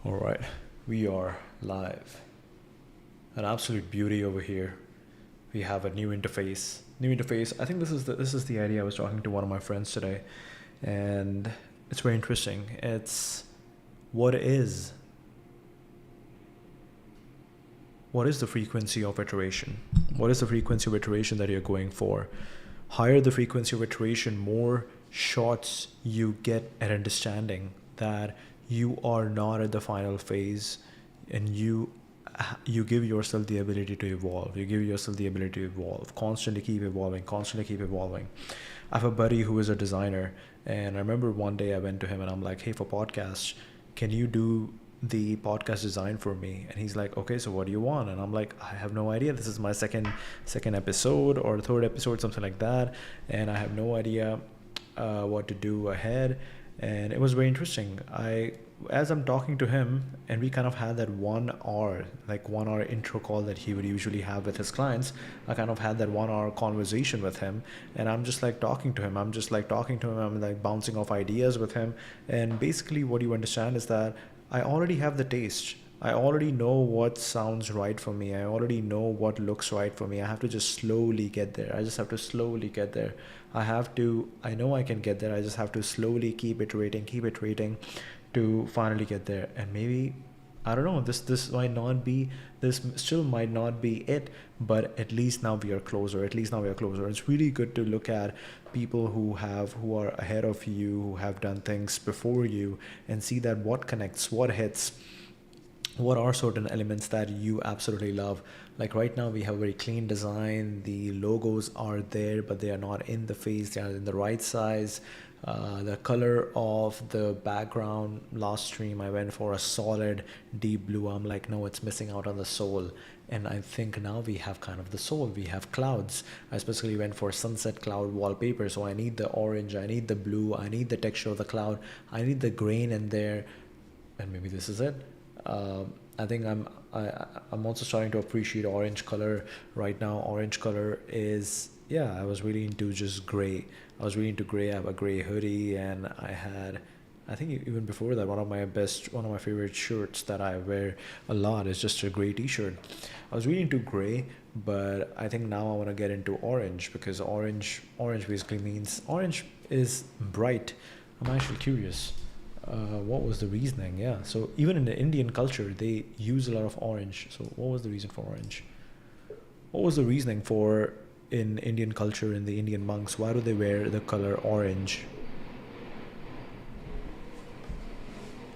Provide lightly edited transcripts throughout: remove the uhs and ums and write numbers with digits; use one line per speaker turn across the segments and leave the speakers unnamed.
All right, we are live. An absolute beauty over here. We have a new interface. I think this is the idea. I was talking to one of my friends today, and it's very interesting. It's what is the frequency of iteration? What is the frequency of iteration that you're going for? Higher the frequency of iteration, more shots you get at understanding that you are not at the final phase, and you give yourself the ability to evolve. You give yourself the ability to evolve, constantly keep evolving. I have a buddy who is a designer, and I remember one day I went to him and I'm like, hey, for podcasts, can you do the podcast design for me? And he's like, okay, so what do you want? And I'm like, I have no idea. This is my second episode or third episode, something like that, and I have no idea what to do ahead. And it was very interesting. As I'm talking to him, and we kind of had that 1 hour intro call that he would usually have with his clients. I kind of had that 1 hour conversation with him, and I'm just like talking to him. I'm like bouncing off ideas with him. And basically what you understand is that I already have the taste. I already know what sounds right for me. I already know what looks right for me. I have to just slowly get there. I just have to slowly get there. I know I can get there. I just have to slowly keep iterating to finally get there. And maybe, I don't know, this still might not be it, but at least now we are closer. It's really good to look at people who are ahead of you, who have done things before you, and see that what connects, what hits, what are certain elements that you absolutely love. Like right now we have a very clean design. The logos are there, but they are not in the face. They are in the right size. The color of the background, last stream I went for a solid deep blue. I'm like, no, it's missing out on the soul. And I think now we have kind of the soul. We have clouds. I specifically went for sunset cloud wallpaper. So I need the orange, I need the blue, I need the texture of the cloud, I need the grain in there. And maybe this is it. I think I'm also starting to appreciate orange color right now. Orange color is, I was really into just gray. I have a gray hoodie, and I think even before that, one of my favorite shirts that I wear a lot is just a gray t-shirt. I was really into gray, but I think now I want to get into orange, because orange basically means orange is bright. I'm actually curious. What was the reasoning? Yeah, so even in the Indian culture, they use a lot of orange. So what was the reason for orange? What was the reasoning for, in Indian culture, in the Indian monks, why do they wear the color orange?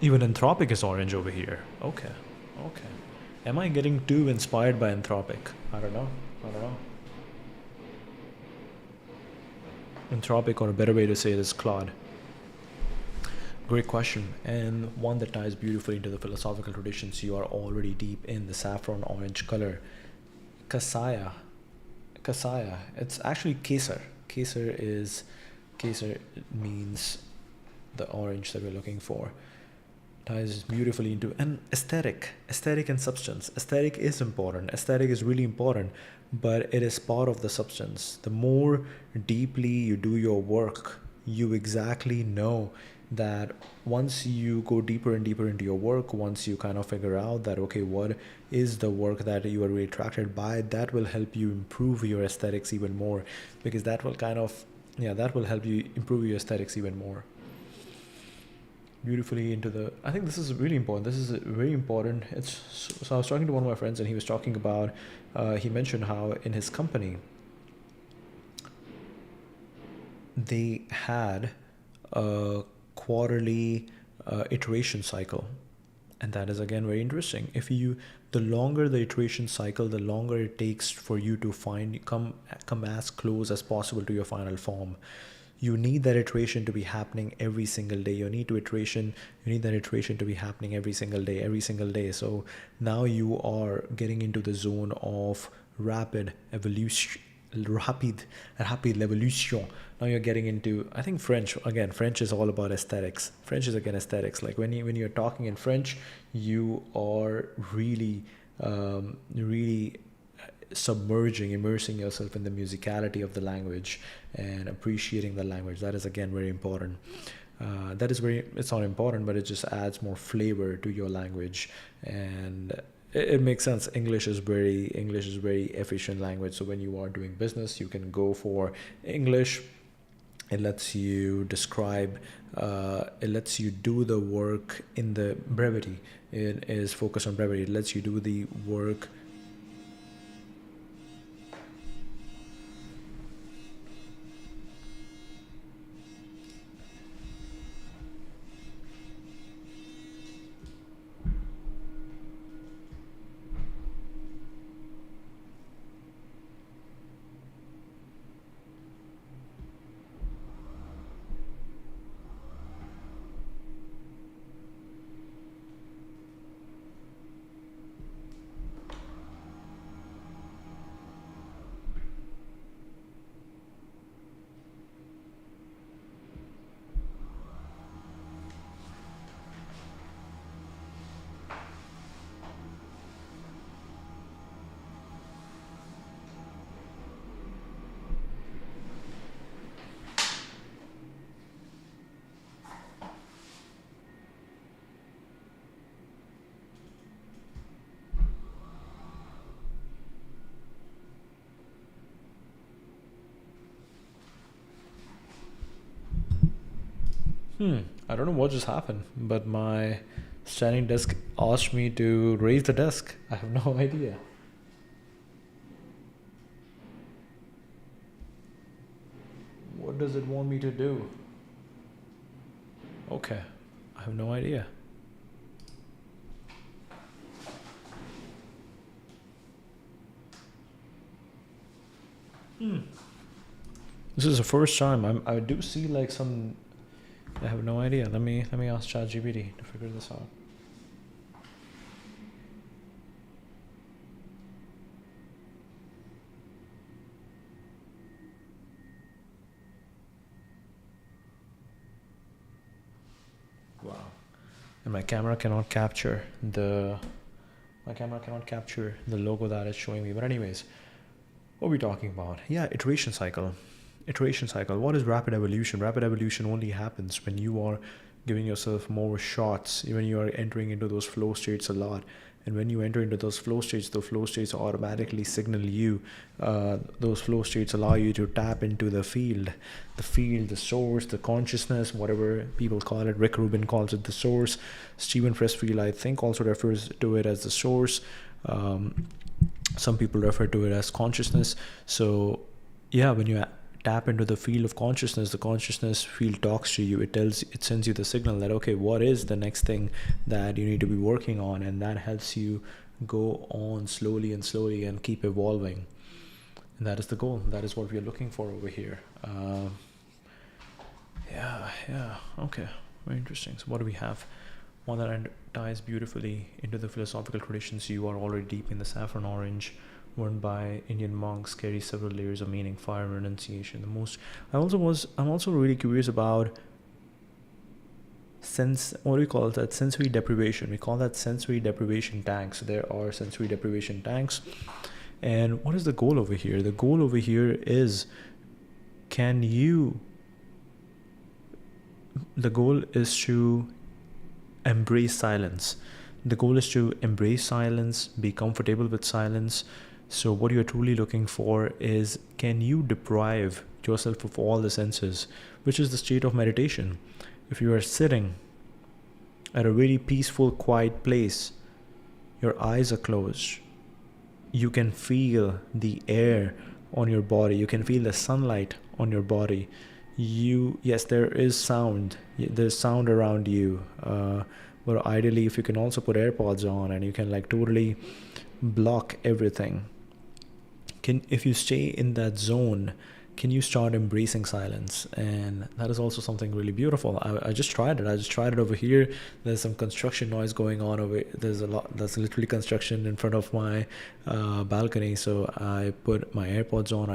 Even Anthropic is orange over here. Okay. Am I getting too inspired by Anthropic? I don't know. Anthropic, or a better way to say it is Claude. Great question, and one that ties beautifully into the philosophical traditions. You are already deep in the saffron orange color. Kasaya. It's actually Kesar. Kesar means the orange that we're looking for. Ties beautifully into an aesthetic and substance. Aesthetic is important. Aesthetic is really important, but it is part of the substance. The more deeply you do your work, you exactly know that once you go deeper and deeper into your work, once you kind of figure out that, okay, what is the work that you are really attracted by, that will help you improve your aesthetics even more, because that will help you improve your aesthetics even more. Beautifully into I think this is really important. This is very important. So I was talking to one of my friends, and he was talking about, he mentioned how in his company, they had a quarterly iteration cycle, and that is again very interesting. The longer the iteration cycle, the longer it takes for you to come as close as possible to your final form. You need that iteration to be happening every single day. You need that iteration to be happening every single day. So now you are getting into the zone of rapid evolution. Now you're getting into, I think French is all about aesthetics. French is again aesthetics. Like when you're talking in French, you are really immersing yourself in the musicality of the language and appreciating the language. That is again very important. That is it's not important, but it just adds more flavor to your language. And it makes sense. English is very efficient language. So when you are doing business, you can go for English. It lets you describe, it lets you do the work in the brevity. It is focused on brevity. It lets you do the work I don't know what just happened, but my standing desk asked me to raise the desk. I have no idea. What does it want me to do? Okay, I have no idea. This is the first time I do see like some. I have no idea. Let me ask ChatGPT to figure this out. Wow. And my camera cannot capture the logo that it's showing me. But anyways, what are we talking about? Yeah, iteration cycle. What is rapid evolution? Rapid evolution only happens when you are giving yourself more shots, when you are entering into those flow states a lot. And when you enter into those flow states, the flow states automatically signal you. Those flow states allow you to tap into the field, the source, the consciousness, whatever people call it. Rick Rubin calls it the source. Stephen Pressfield, I think, also refers to it as the source. Some people refer to it as consciousness. So yeah, when you tap into the field of consciousness, the consciousness field talks to you. It sends you the signal that, okay, what is the next thing that you need to be working on? And that helps you go on slowly and keep evolving. And that is the goal. That is what we are looking for over here. Yeah. Okay. Very interesting. So what do we have? One that ties beautifully into the philosophical traditions. You are already deep in the saffron orange, worn by Indian monks, carry several layers of meaning, fire, renunciation. I'm also really curious about what do we call that? Sensory deprivation. We call that sensory deprivation tanks. There are sensory deprivation tanks. And what is the goal over here? The goal over here is, the goal is to embrace silence. The goal is to embrace silence, be comfortable with silence. So what you're truly looking for is, can you deprive yourself of all the senses, which is the state of meditation. If you are sitting at a really peaceful, quiet place, your eyes are closed, you can feel the air on your body, you can feel the sunlight on your body. Yes, there is sound, there's sound around you, but ideally if you can also put AirPods on and you can like totally block everything. If you stay in that zone, can you start embracing silence? And that is also something really beautiful. I just tried it over here. There's some construction noise going on over. There's literally construction in front of my balcony. So I put my AirPods on.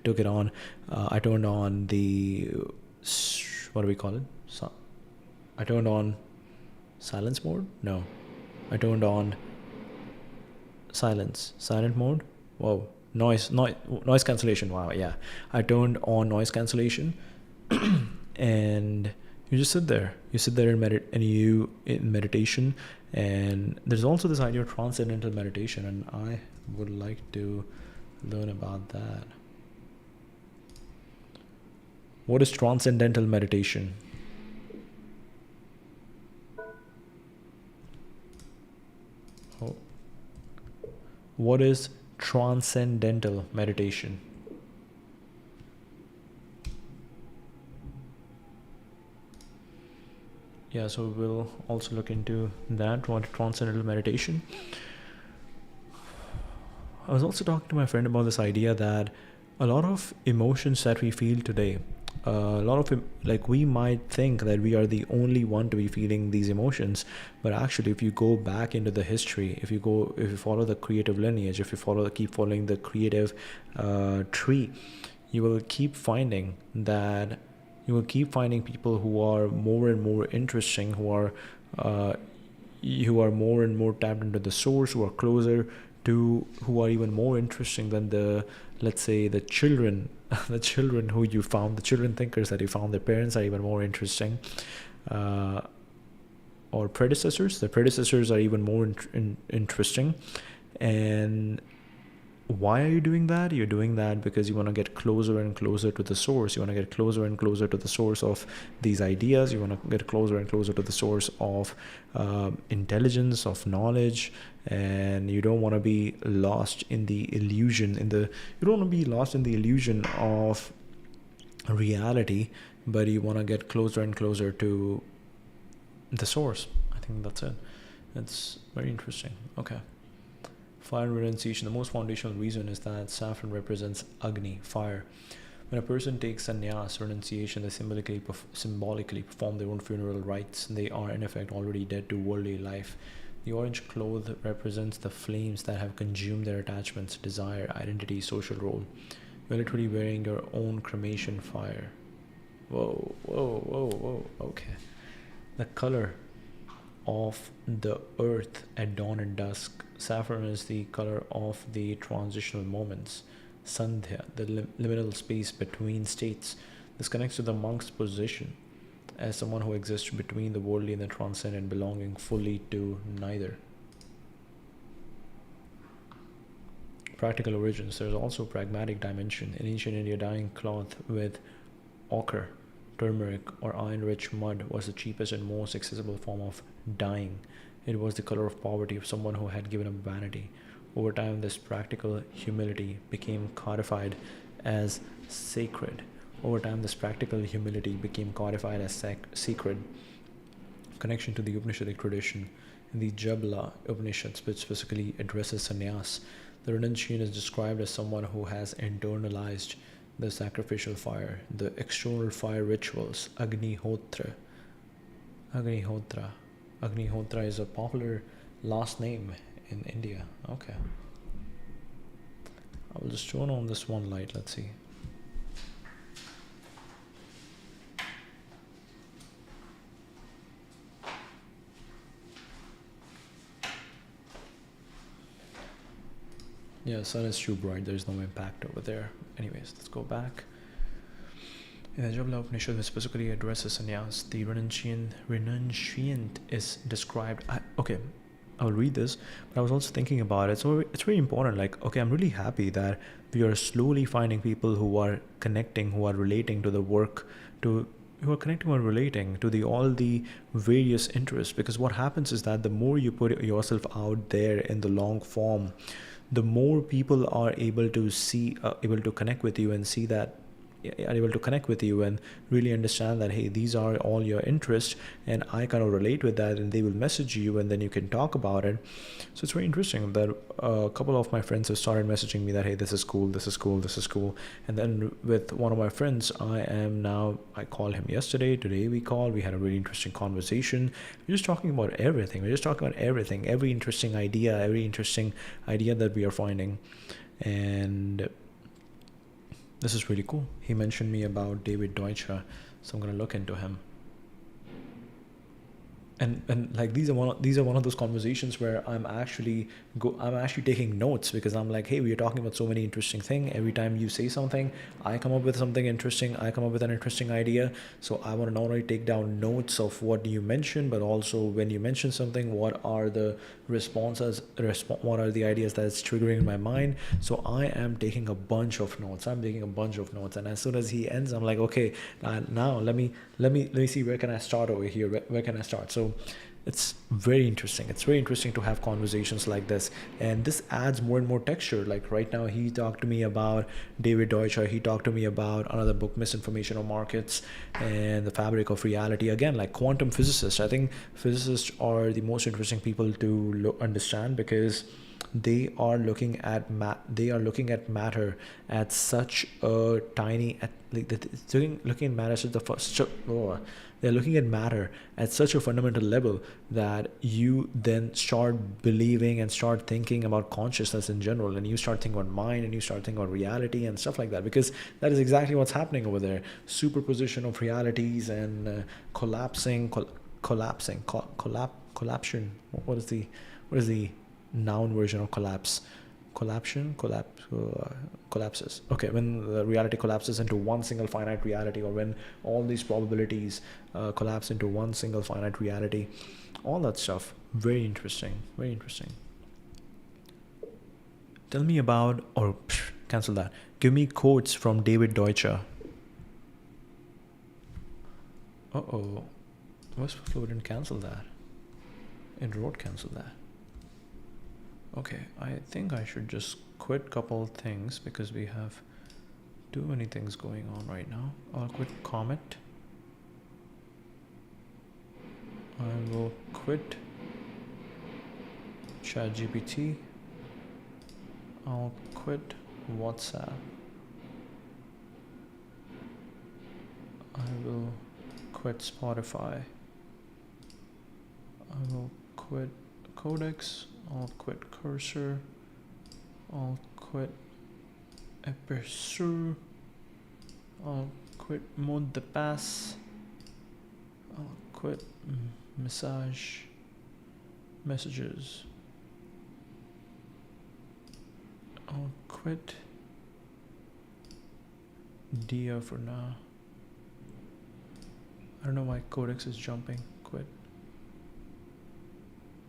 Took it on. I turned on the, what do we call it? I turned on silence mode. No, I turned on silent mode. Whoa. Noise cancellation. Wow. Yeah, I turned on noise cancellation and You just sit there. You sit there in meditation, and there's also this idea of transcendental meditation, and I would like to learn about that. What is transcendental meditation? Oh. What is transcendental meditation? Yeah, so we'll also look into that, transcendental meditation. I was also talking to my friend about this idea that a lot of emotions that we feel today, we might think that we are the only one to be feeling these emotions, but actually if you go back into the history, if you follow the creative lineage, if you keep following the creative tree, you will keep finding people who are more and more interesting, who are more and more tapped into the source, who are even more interesting than the children the children who you found, the children thinkers that you found. Their parents are even more interesting, or predecessors. The predecessors are even more interesting. And why are you doing that? You're doing that because you want to get closer and closer to the source. You want to get closer and closer to the source of these ideas. You want to get closer and closer to the source of intelligence, of knowledge, and you don't want to be lost in the illusion. You don't want to be lost in the illusion of reality, but you want to get closer and closer to the source. I think that's it. It's very interesting. Okay. Fire renunciation. The most foundational reason is that Saffron represents Agni, fire. When a person takes sannyas, renunciation, they symbolically perform their own funeral rites. They are in effect already dead to worldly life. The orange cloth represents the flames that have consumed their attachments, desire, identity, social role. You're literally wearing your own cremation fire. Whoa, whoa, whoa, whoa. Okay. The color of the earth at dawn and dusk. Saffron is the color of the transitional moments. Sandhya, the liminal space between states. This connects to the monk's position as someone who exists between the worldly and the transcendent, belonging fully to neither. Practical origins. There's also a pragmatic dimension. In ancient India, dyeing cloth with ochre, turmeric, or iron-rich mud was the cheapest and most accessible form of dyeing. It was the color of poverty of someone who had given up vanity. Over time, this practical humility became codified as sacred. Sacred. Connection to the Upanishadic tradition. In the Jabla Upanishad, which specifically addresses sannyas, the renunciant is described as someone who has internalized the sacrificial fire, the external fire rituals, Agnihotra. Agnihotra is a popular last name in India. Okay. I will just turn on this one light. Let's see. Yeah, the sun is too bright. There's no impact over there. Anyways, let's go back. In the Jabla Upanishad, which specifically addresses sannyas, the renunciant is described. I'll read this, but I was also thinking about it. So it's very important. I'm really happy that we are slowly finding people who are connecting, who are relating to the work, who are connecting or relating to all the various interests. Because what happens is that the more you put yourself out there in the long form, the more people are able to connect with you and see that, are able to connect with you and really understand that, hey, these are all your interests and I kind of relate with that, and they will message you and then you can talk about it. So it's very interesting that a couple of my friends have started messaging me that, hey, this is cool. And then with one of my friends, I called him yesterday. Today we had a really interesting conversation. We're just talking about everything. Every interesting idea that we are finding. And this is really cool. He mentioned me about David Deutsch, so I'm going to look into him. and like these are one of those conversations where I'm actually taking notes, because I'm like, hey, we are talking about so many interesting things. Every time you say something, I come up with something interesting. I come up with an interesting idea. So I want to not only take down notes of what you mentioned, but also when you mention something, what are the responses, what are the ideas that's triggering in my mind. So I am taking a bunch of notes. And as soon as he ends, I'm like, okay, now let me see, where can I start over here? Where can I start? So it's very interesting. It's very interesting to have conversations like this, and this adds more and more texture. Like right now, he talked to me about David Deutsch. He talked to me about another book, Misinformation of Markets and the Fabric of Reality. Again, like quantum physicists. I think physicists are the most interesting people to understand, because they are looking at matter at such a tiny, looking at matter at the first. They're looking at matter at such a fundamental level that you then start believing and start thinking about consciousness in general, and you start thinking about mind, and you start thinking about reality and stuff like that, because that is exactly what's happening over there. Superposition of realities and collapsion. What is the noun version of collapse? Collapses. Okay, when the reality collapses into one single finite reality, or when all these probabilities collapse into one single finite reality, all that stuff. Very interesting. Tell me about, or cancel that. Give me quotes from David Deutsch. WisprFlow didn't cancel that. It wrote cancel that. Okay, I think I should just quit couple things, because we have too many things going on right now. I'll quit Comet. I will quit ChatGPT. I'll quit WhatsApp. I will quit Spotify. I will quit Codex. I'll quit Cursor. I'll quit Aperture. I'll quit Mode de Passe. I'll quit Messages. I'll quit Dia for now. I don't know why Codex is jumping. Quit.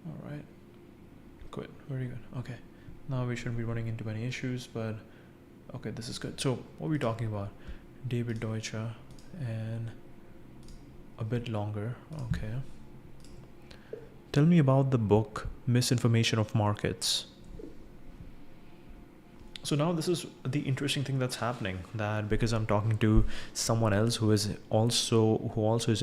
Alright. Quit. Very good. Okay. Now we shouldn't be running into any issues, but okay, this is good. So what are we talking about? David Deutsch and a bit longer. Okay. Tell me about the book Misinformation of Markets. So now this is the interesting thing that's happening, that because I'm talking to someone else who is also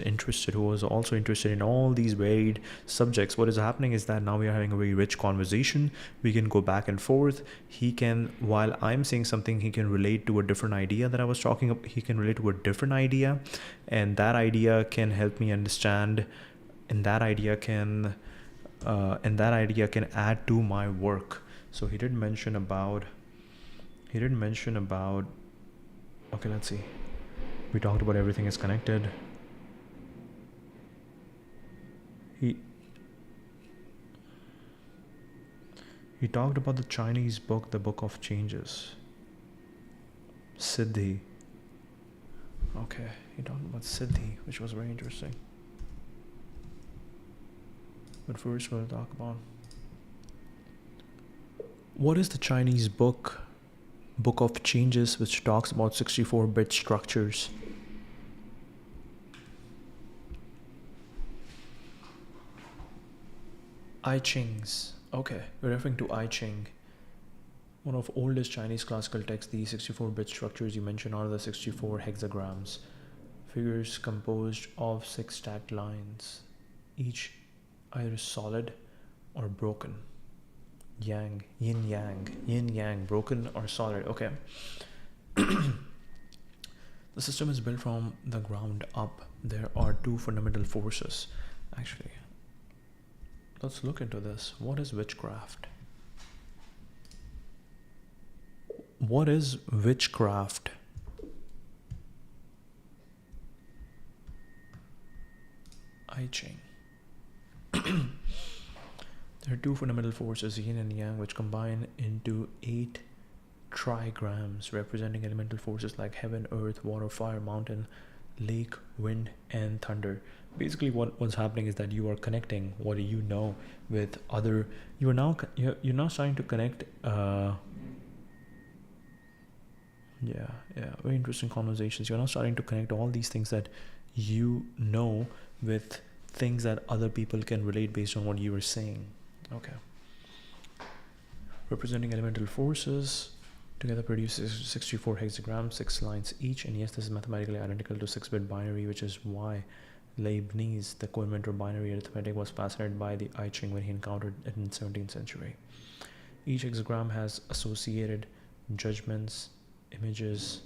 interested in all these varied subjects, what is happening is that now we are having a very rich conversation. We can go back and forth. He can, while I'm saying something, he can relate to a different idea that I was talking about. He can relate to a different idea, and that idea can help me understand, and that idea can add to my work. So he didn't mention about, okay, let's see. We talked about everything is connected. He talked about the Chinese book, the Book of Changes. Siddhi. Okay, he talked about Siddhi, which was very interesting. But first we'll talk about, what is the Chinese book of Changes, which talks about 64-bit structures? I Ching's. Okay, we're referring to I Ching. One of oldest Chinese classical texts. The 64-bit structures you mentioned are the 64 hexagrams, figures composed of 6 stacked lines, each either solid or broken. Yang, yin yang, broken or solid. Okay. The system is built from the ground up. There are 2 fundamental forces. Actually, let's look into this. What is witchcraft? What is witchcraft? I Ching. There are two fundamental forces, yin and yang, which combine into 8 trigrams representing elemental forces like heaven, earth, water, fire, mountain, lake, wind, and thunder. Basically, what's happening is that you are connecting what you know with other. You're now starting to connect. Very interesting conversations. You're now starting to connect all these things that you know with things that other people can relate based on what you were saying. Okay. Representing elemental forces together produces 64 hexagrams, 6 lines each, and yes, this is mathematically identical to 6-bit binary, which is why Leibniz, the co-inventor of binary arithmetic, was fascinated by the I Ching when he encountered it in the 17th century. Each hexagram has associated judgments, images,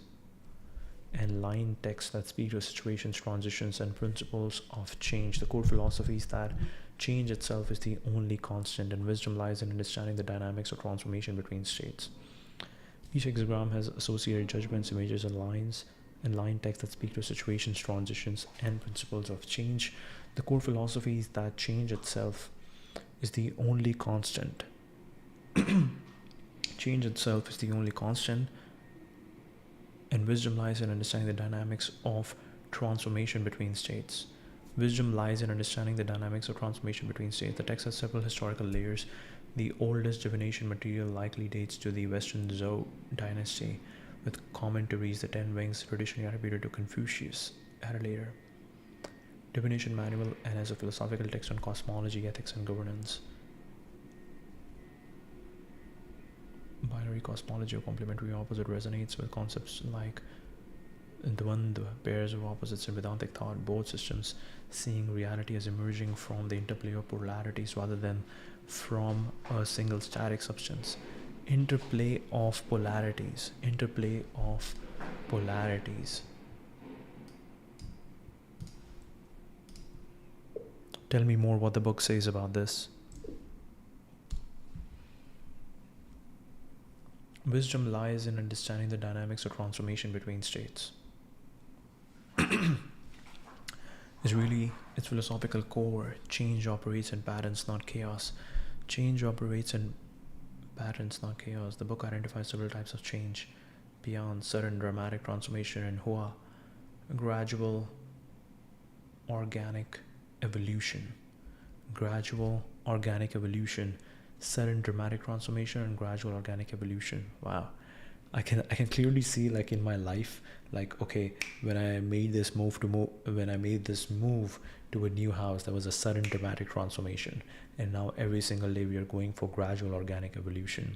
and line text that speak to situations, transitions, and principles of change. The core philosophy is that change itself is the only constant, and wisdom lies in understanding the dynamics of transformation between states. Each hexagram has associated judgments, images, and lines and line text that speak to situations, transitions, and principles of change. The core philosophy is that change itself is the only constant. Change itself is the only constant, and wisdom lies in understanding the dynamics of transformation between states. Wisdom lies in understanding the dynamics of transformation between states. The text has several historical layers. The oldest divination material likely dates to the Western Zhou dynasty, with commentaries, the 10 wings, traditionally attributed to Confucius, added later. Divination manual and as a philosophical text on cosmology, ethics, and governance. Binary cosmology or complementary opposite resonates with concepts like the pairs of opposites in Vedantic thought, both systems seeing reality as emerging from the interplay of polarities rather than from a single static substance. Interplay of polarities. Tell me more what the book says about this. Wisdom lies in understanding the dynamics of transformation between states. Its philosophical core. Change operates in patterns, not chaos. Change operates in patterns, not chaos. The book identifies several types of change: beyond sudden dramatic transformation and hua, gradual organic evolution, sudden dramatic transformation, and gradual organic evolution. Wow. I can clearly see, like, in my life, like, okay, when I made this move to a new house, there was a sudden dramatic transformation, and now every single day we are going for gradual organic evolution.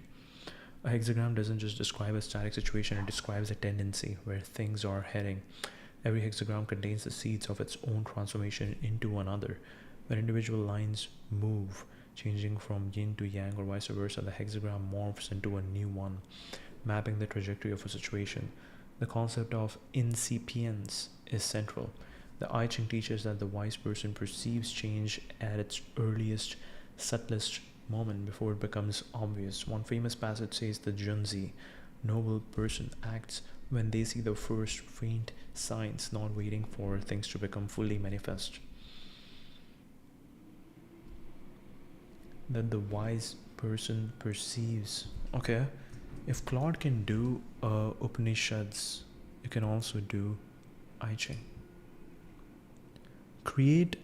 A hexagram doesn't just describe a static situation, it describes a tendency where things are heading. Every hexagram contains the seeds of its own transformation into another. When individual lines move, changing from yin to yang or vice versa, the hexagram morphs into a new one, mapping the trajectory of a situation. The concept of incipience is central. The I Ching teaches that the wise person perceives change at its earliest, subtlest moment before it becomes obvious. One famous passage says the Junzi, noble person, acts when they see the first faint signs, not waiting for things to become fully manifest. That the wise person perceives. Okay, if Claude can do Upanishads, you can also do I Ching. Create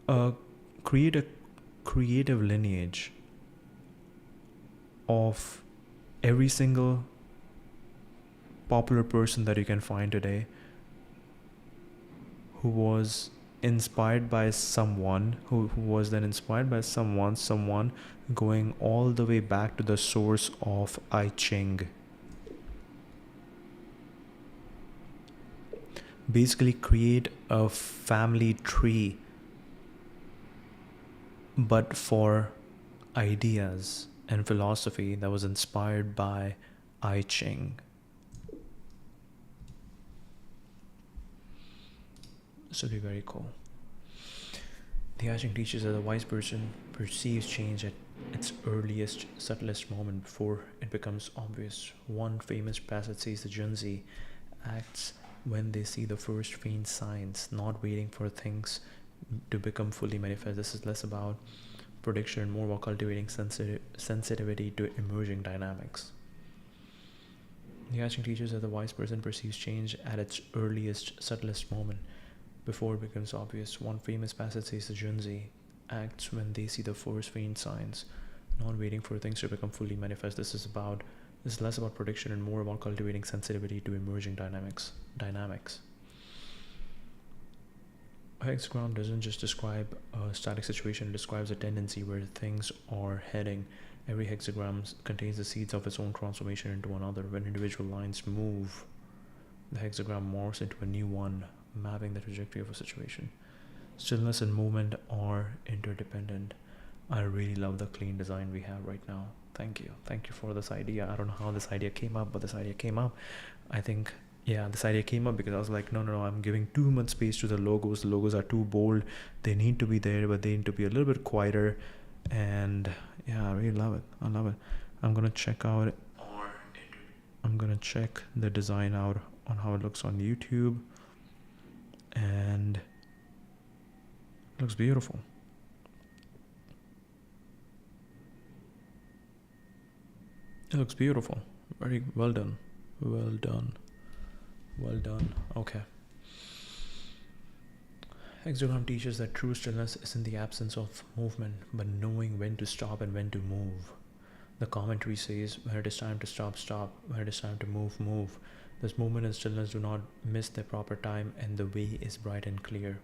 a creative lineage of every single popular person that you can find today who was inspired by someone, who was then inspired by someone going all the way back to the source of I Ching. Basically create a family tree, but for ideas and philosophy that was inspired by I Ching. This will be very cool. The I Ching teaches that the wise person perceives change at its earliest, subtlest moment before it becomes obvious. One famous passage says the Junzi acts when they see the first faint signs, not waiting for things to become fully manifest. This is less about prediction and more about cultivating sensitivity to emerging dynamics. The Ching teaches that the wise person perceives change at its earliest, subtlest moment, before it becomes obvious. One famous passage says the Junzi acts when they see the first faint signs, not waiting for things to become fully manifest. This is less about prediction and more about cultivating sensitivity to emerging dynamics. A hexagram doesn't just describe a static situation, it describes a tendency where things are heading. Every hexagram contains the seeds of its own transformation into another. When individual lines move, the hexagram morphs into a new one, mapping the trajectory of a situation. Stillness and movement are interdependent. I really love the clean design we have right now. Thank you for this idea. I don't know how this idea came up, but this idea came up. I think, yeah, this idea came up because I was like, no, I'm giving too much space to the logos. The logos are too bold. They need to be there, but they need to be a little bit quieter. And yeah, I really love it. I love it. I'm gonna check the design out on how it looks on YouTube, and it looks beautiful. It looks beautiful. Very well done. Okay. Hexagram teaches that true stillness is in the absence of movement, but knowing when to stop and when to move. The commentary says, when it is time to stop, stop. When it is time to move, move. This movement and stillness do not miss their proper time, and the way is bright and clear.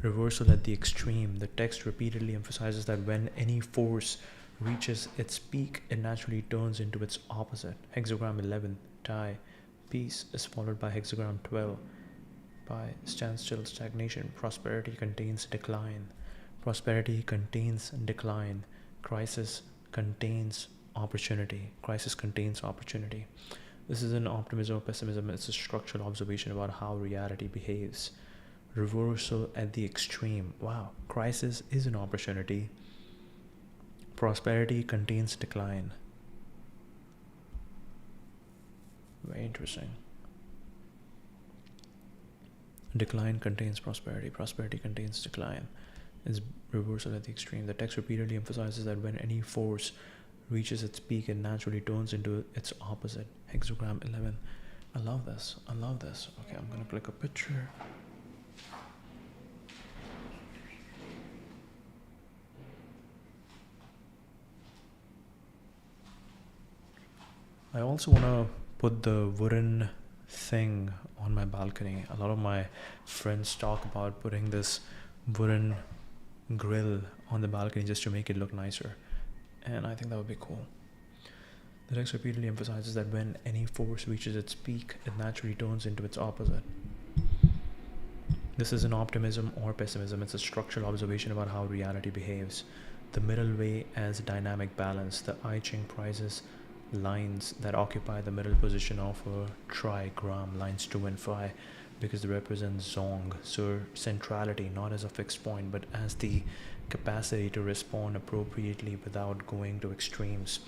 Reversal at the extreme. The text repeatedly emphasizes that when any force reaches its peak, it naturally turns into its opposite. Hexagram 11, Thai, peace, is followed by hexagram 12, by standstill, stagnation. Prosperity contains decline. Crisis contains opportunity. This is an optimism or pessimism. It's a structural observation about how reality behaves. Reversal at the extreme. Wow, crisis is an opportunity. Prosperity contains decline. Very interesting. Decline contains prosperity. Prosperity contains decline. It's reversal at the extreme. The text repeatedly emphasizes that when any force reaches its peak, it naturally turns into its opposite. Hexagram 11. I love this. Okay, I'm going to click a picture. I also want to put the wooden thing on my balcony. A lot of my friends talk about putting this wooden grill on the balcony just to make it look nicer, and I think that would be cool. The text repeatedly emphasizes that when any force reaches its peak, it naturally turns into its opposite. This isn't optimism or pessimism, it's a structural observation about how reality behaves. The middle way as dynamic balance. The Ching prizes lines that occupy the middle position of a trigram, lines 2 and 5, because they represent Zong, so centrality, not as a fixed point, but as the capacity to respond appropriately without going to extremes.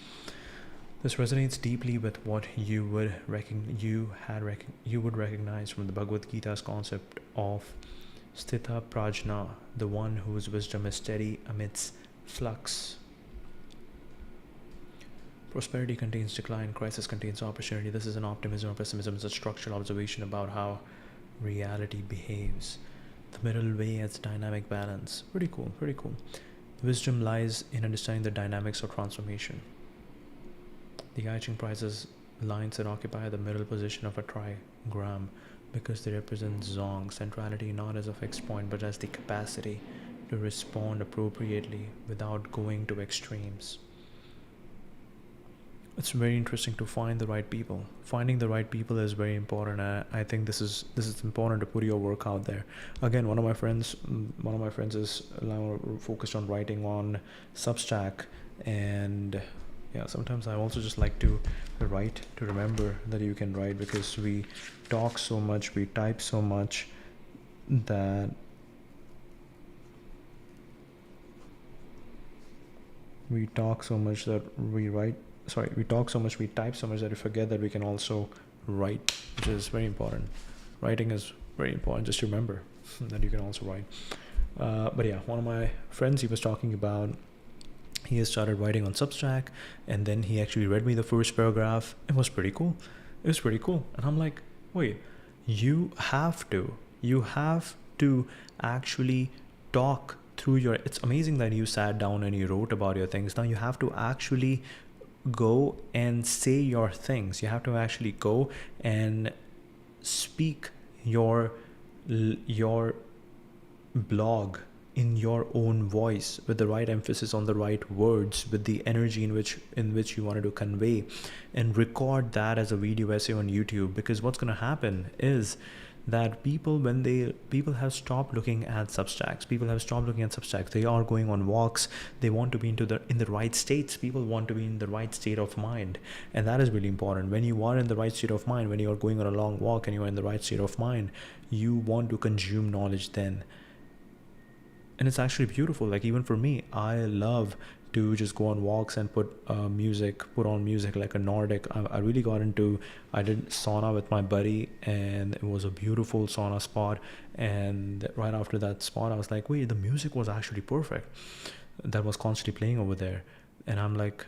This resonates deeply with what you would recognize from the Bhagavad Gita's concept of Sthita Prajna, the one whose wisdom is steady amidst flux. Prosperity contains decline, crisis contains opportunity. This is an optimism or pessimism. It's a structural observation about how reality behaves. The middle way as dynamic balance. Pretty cool. Wisdom lies in understanding the dynamics of transformation. The Ching prizes lines that occupy the middle position of a trigram because they represent Zong, centrality not as a fixed point but as the capacity to respond appropriately without going to extremes. It's very interesting to find the right people. Finding the right people is very important. I think this is important to put your work out there. Again, one of my friends is focused on writing on Substack, and yeah, sometimes I also just like to write, to remember that you can write, because we talk so much, we type so much that we talk so much that we type so much that we forget that we can also write, which is very important. Writing is very important. Just remember that you can also write. But yeah, one of my friends, he was talking about, he has started writing on Substack, and then he actually read me the first paragraph. It was pretty cool. It was pretty cool. And I'm like, wait, you have to actually talk through your, it's amazing that you sat down and you wrote about your things. Now you have to actually go and say your things. You have to actually go and speak your blog in your own voice, with the right emphasis on the right words, with the energy in which you wanted to convey, and record that as a video essay on YouTube. Because what's going to happen is that people have stopped looking at Substacks. They are going on walks. They want to be in the right states. People want to be in the right state of mind, and that is really important. When you are in the right state of mind, when you are going on a long walk and you are in the right state of mind, you want to consume knowledge then. And it's actually beautiful. Like, even for me, I love to just go on walks and put on music like a Nordic. I really got into, I did sauna with my buddy, and it was a beautiful sauna spot. And right after that spot, I was like, wait, the music was actually perfect. That was constantly playing over there. And I'm like,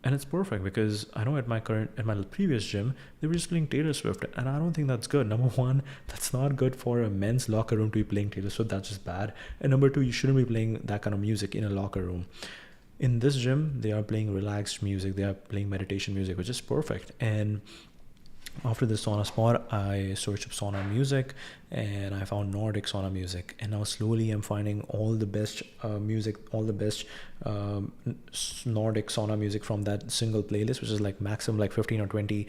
and it's perfect, because I know at my previous gym, they were just playing Taylor Swift, and I don't think that's good. Number one, that's not good for a men's locker room to be playing Taylor Swift. That's just bad. And number two, you shouldn't be playing that kind of music in a locker room. In this gym, they are playing relaxed music. They are playing meditation music, which is perfect. And after this sauna spot, I searched up sauna music, and I found Nordic sauna music. And now slowly I'm finding all the best music, all the best Nordic sauna music from that single playlist, which is like maximum like 15 or 20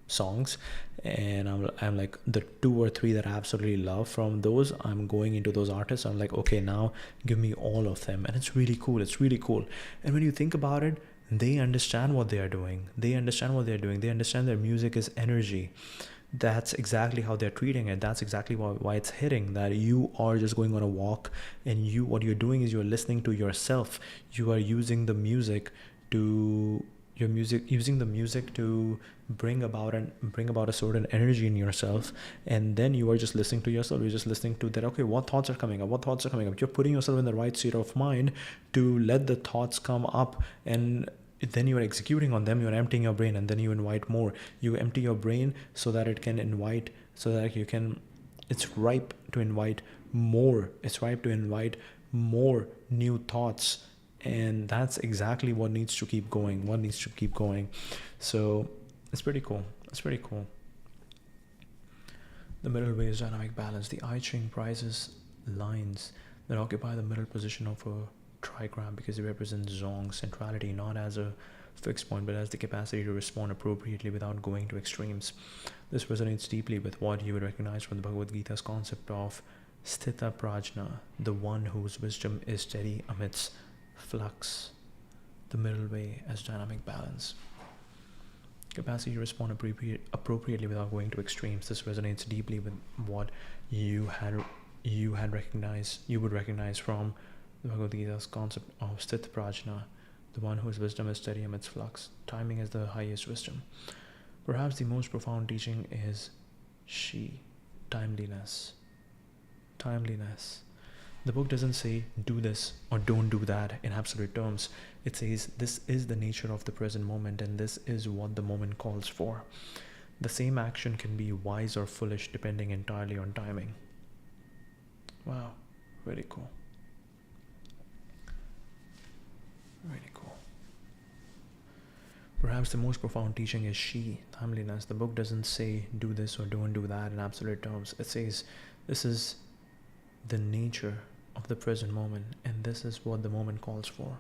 songs. And I'm like, the 2 or 3 that I absolutely love from those, I'm going into those artists. I'm like, okay, now give me all of them. And it's really cool. And when you think about it, they understand what they are doing. They understand their music is energy. That's exactly how they're treating it. That's exactly why it's hitting. That you are just going on a walk, and what you're doing is you're listening to yourself. You are using the music to bring about a certain energy in yourself, and then you are just listening to yourself. You're just listening to that. Okay, what thoughts are coming up? You're putting yourself in the right state of mind to let the thoughts come up, and then you are executing on them. You're emptying your brain, and then you invite more. You empty your brain so that it can invite, so that you can, it's ripe to invite more. It's ripe to invite more new thoughts. And that's exactly what needs to keep going. So it's pretty cool. The middle way is dynamic balance. The I Ching prizes lines that occupy the middle position of a trigram, because they represent Jung's centrality, not as a fixed point, but as the capacity to respond appropriately without going to extremes. This resonates deeply with what you would recognize from the Bhagavad Gita's concept of Sthita Prajna, the one whose wisdom is steady amidst flux. The middle way as dynamic balance. Capacity to respond appropriately without going to extremes. This resonates deeply with what you would recognize from the Bhagavad Gita's concept of Sthita Prajna, the one whose wisdom is steady amidst flux. Timing is the highest wisdom. Perhaps the most profound teaching is timeliness. The book doesn't say do this or don't do that in absolute terms. It says this is the nature of the present moment, and this is what the moment calls for. The same action can be wise or foolish depending entirely on timing. Wow, very cool. Perhaps the most profound teaching is timeliness. The book doesn't say do this or don't do that in absolute terms. It says this is the nature of the present moment, and this is what the moment calls for.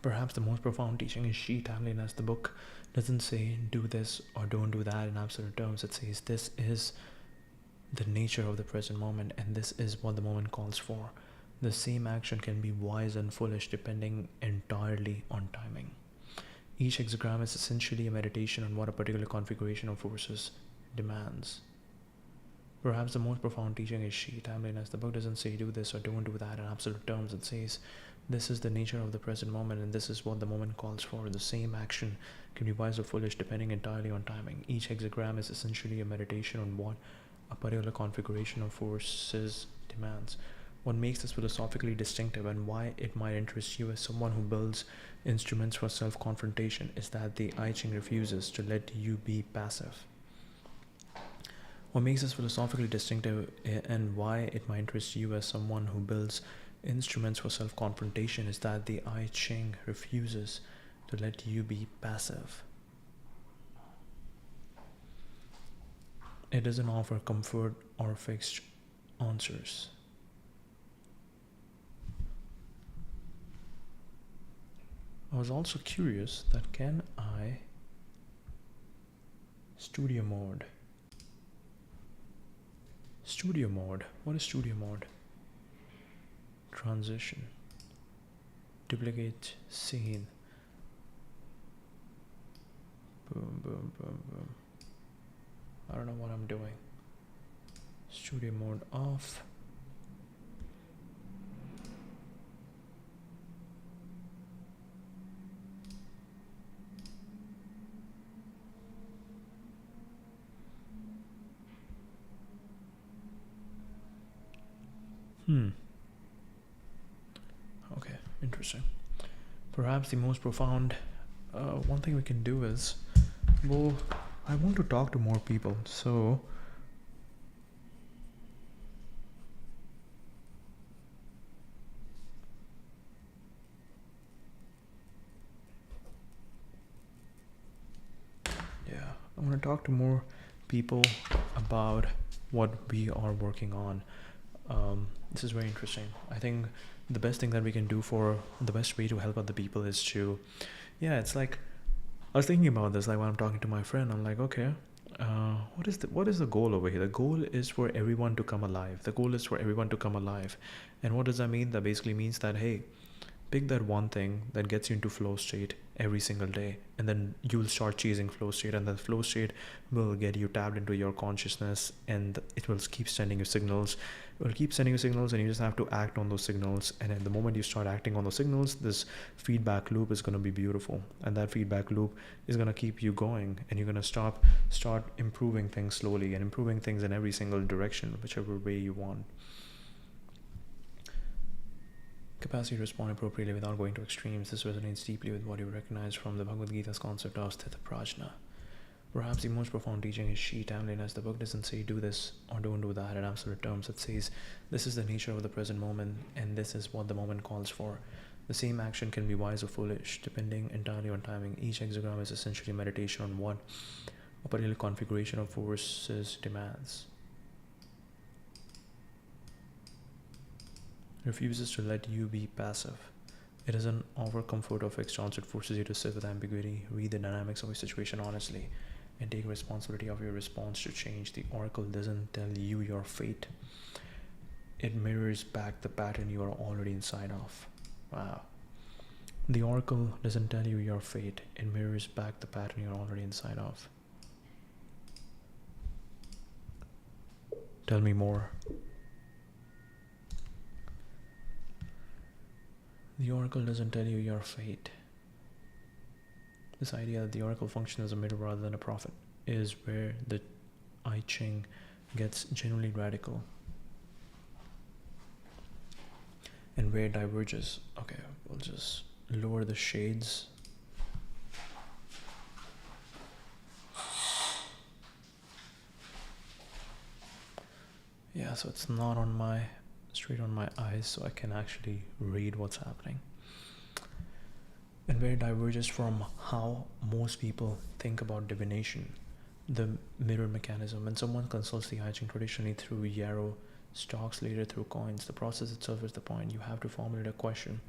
Perhaps the most profound teaching is timeliness. The book doesn't say do this or don't do that in absolute terms. It says this is the nature of the present moment, and this is what the moment calls for. The same action can be wise and foolish depending entirely on timing. Each hexagram is essentially a meditation on what a particular configuration of forces demands. Perhaps the most profound teaching is Timeliness. The book doesn't say do this or don't do that in absolute terms. It says this is the nature of the present moment, and this is what the moment calls for. The same action can be wise or foolish depending entirely on timing. Each hexagram is essentially a meditation on what a particular configuration of forces demands. What makes this philosophically distinctive and why it might interest you as someone who builds instruments for self-confrontation is that the Ching refuses to let you be passive. What makes this philosophically distinctive and why it might interest you as someone who builds instruments for self-confrontation is that the Ching refuses to let you be passive. It doesn't offer comfort or fixed answers. I was also curious that can I studio mode? Studio mode. What is studio mode? Transition. Duplicate scene. Boom, boom, boom, boom. I don't know what I'm doing. Studio mode off. Okay, interesting. Perhaps the most profound one thing we can do is, well, I want to talk to more people, so yeah, I want to talk to more people about what we are working on. This is very interesting. I think the best thing that we can do for the best way to help other people is to, it's like, I was thinking about this, like when I'm talking to my friend, I'm like, okay, what is the goal over here? The goal is for everyone to come alive. The goal is for everyone to come alive. And what does that mean? That basically means that, hey, pick that one thing that gets you into flow state every single day, and then you will start chasing flow state, and the flow state will get you tapped into your consciousness, and it will keep sending you signals. It will keep sending you signals, and you just have to act on those signals. And at the moment you start acting on those signals, this feedback loop is going to be beautiful, and that feedback loop is going to keep you going, and you're going to start improving things slowly and improving things in every single direction, whichever way you want. Capacity to respond appropriately without going to extremes. This resonates deeply with what you recognize from the Bhagavad Gita's concept of Sthita Prajna. Perhaps the most profound teaching is Timeliness. The book doesn't say do this or don't do that in absolute terms. It says this is the nature of the present moment, and this is what the moment calls for. The same action can be wise or foolish, depending entirely on timing. Each hexagram is essentially a meditation on what a particular configuration of forces demands. Refuses to let you be passive. It doesn't offer comfort or fixed answer. It forces you to sit with ambiguity, read the dynamics of your situation honestly, and take responsibility of your response to change. The oracle doesn't tell you your fate. It mirrors back the pattern you are already inside of. Wow. The oracle doesn't tell you your fate. It mirrors back the pattern you're already inside of. Tell me more. The oracle doesn't tell you your fate. This idea that the oracle functions as a mirror rather than a prophet is where the I Ching gets genuinely radical, and where it diverges. Okay, we'll just lower the shades. Yeah, so it's not on my straight on my eyes, so I can actually read what's happening. And where it diverges from how most people think about divination, the mirror mechanism. When someone consults the I Ching traditionally through yarrow stocks, later through coins, the process itself is the point. You have to formulate a question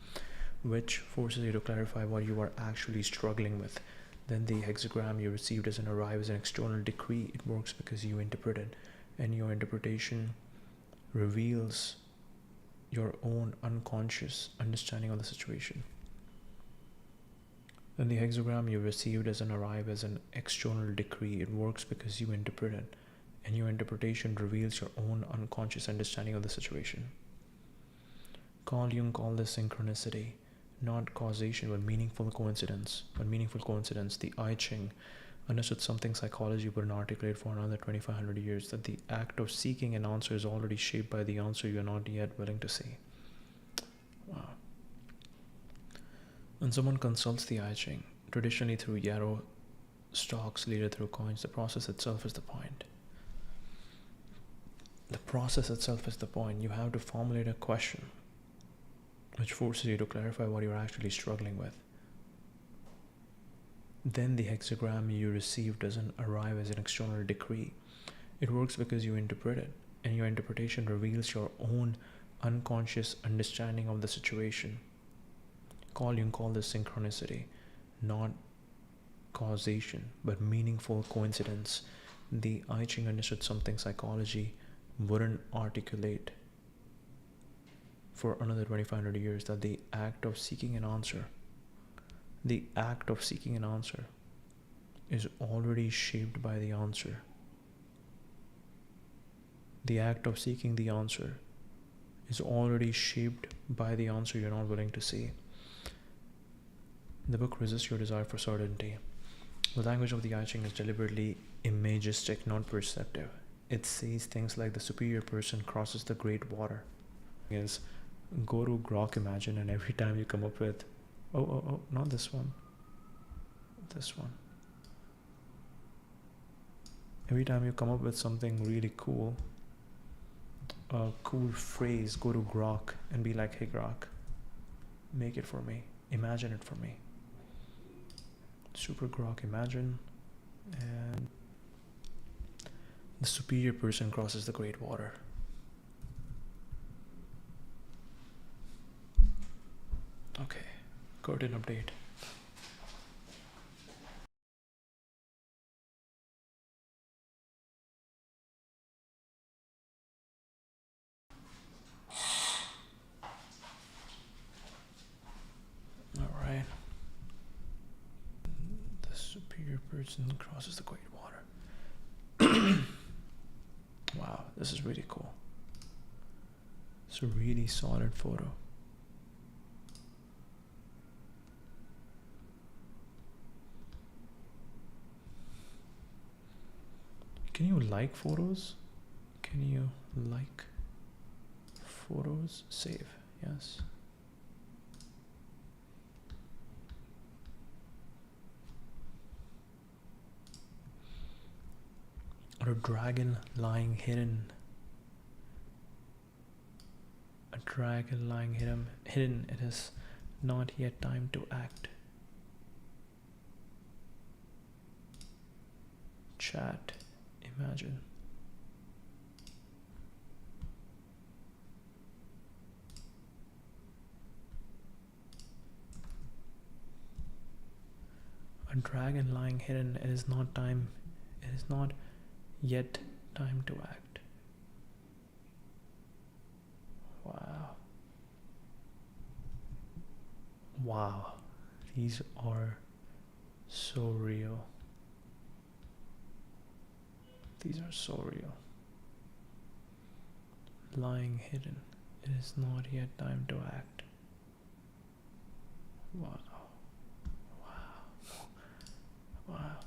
which forces you to clarify what you are actually struggling with. Then the hexagram you receive doesn't arrive as an external decree. It works because you interpret it and your interpretation reveals your own unconscious understanding of the situation. Then the hexagram you received doesn't arrive as an external decree. It works because you interpret it, and your interpretation reveals your own unconscious understanding of the situation. Jung called this synchronicity, not causation, but meaningful coincidence. The I Ching understood something psychology wouldn't articulate for another 2500 years, that the act of seeking an answer is already shaped by the answer you are not yet willing to see. Wow. When someone consults the I Ching, traditionally through yarrow stocks, later through coins, the process itself is the point. The process itself is the point. You have to formulate a question which forces you to clarify what you're actually struggling with. Then the hexagram you receive doesn't arrive as an external decree. It works because you interpret it, and your interpretation reveals your own unconscious understanding of the situation. Jung called this synchronicity, not causation, but meaningful coincidence. The I Ching understood something psychology wouldn't articulate for another 2500 years, that the act of seeking an answer is already shaped by the answer. The act of seeking the answer is already shaped by the answer you're not willing to see. The book resists your desire for certainty. The language of the I Ching is deliberately imagistic, not perceptive. It says things like the superior person crosses the great water. Is go to grok imagine, and every time you come up with not this one, every time you come up with something really cool, a cool phrase, go to grok and be like, hey grok, make it for me, imagine it for me. Super grok imagine, and the superior person crosses the great water. Okay, curtain update. All right. The superior person crosses the great water. Wow, this is really cool. It's a really solid photo. Can you like photos? Can you like photos? Save, yes. Or a dragon lying hidden. A dragon lying hidden. It is not yet time to act. Chat. Imagine. A dragon lying hidden. It is not yet time to act. Wow. Wow. These are so real. These are so real. Lying hidden. It is not yet time to act. Wow. Wow.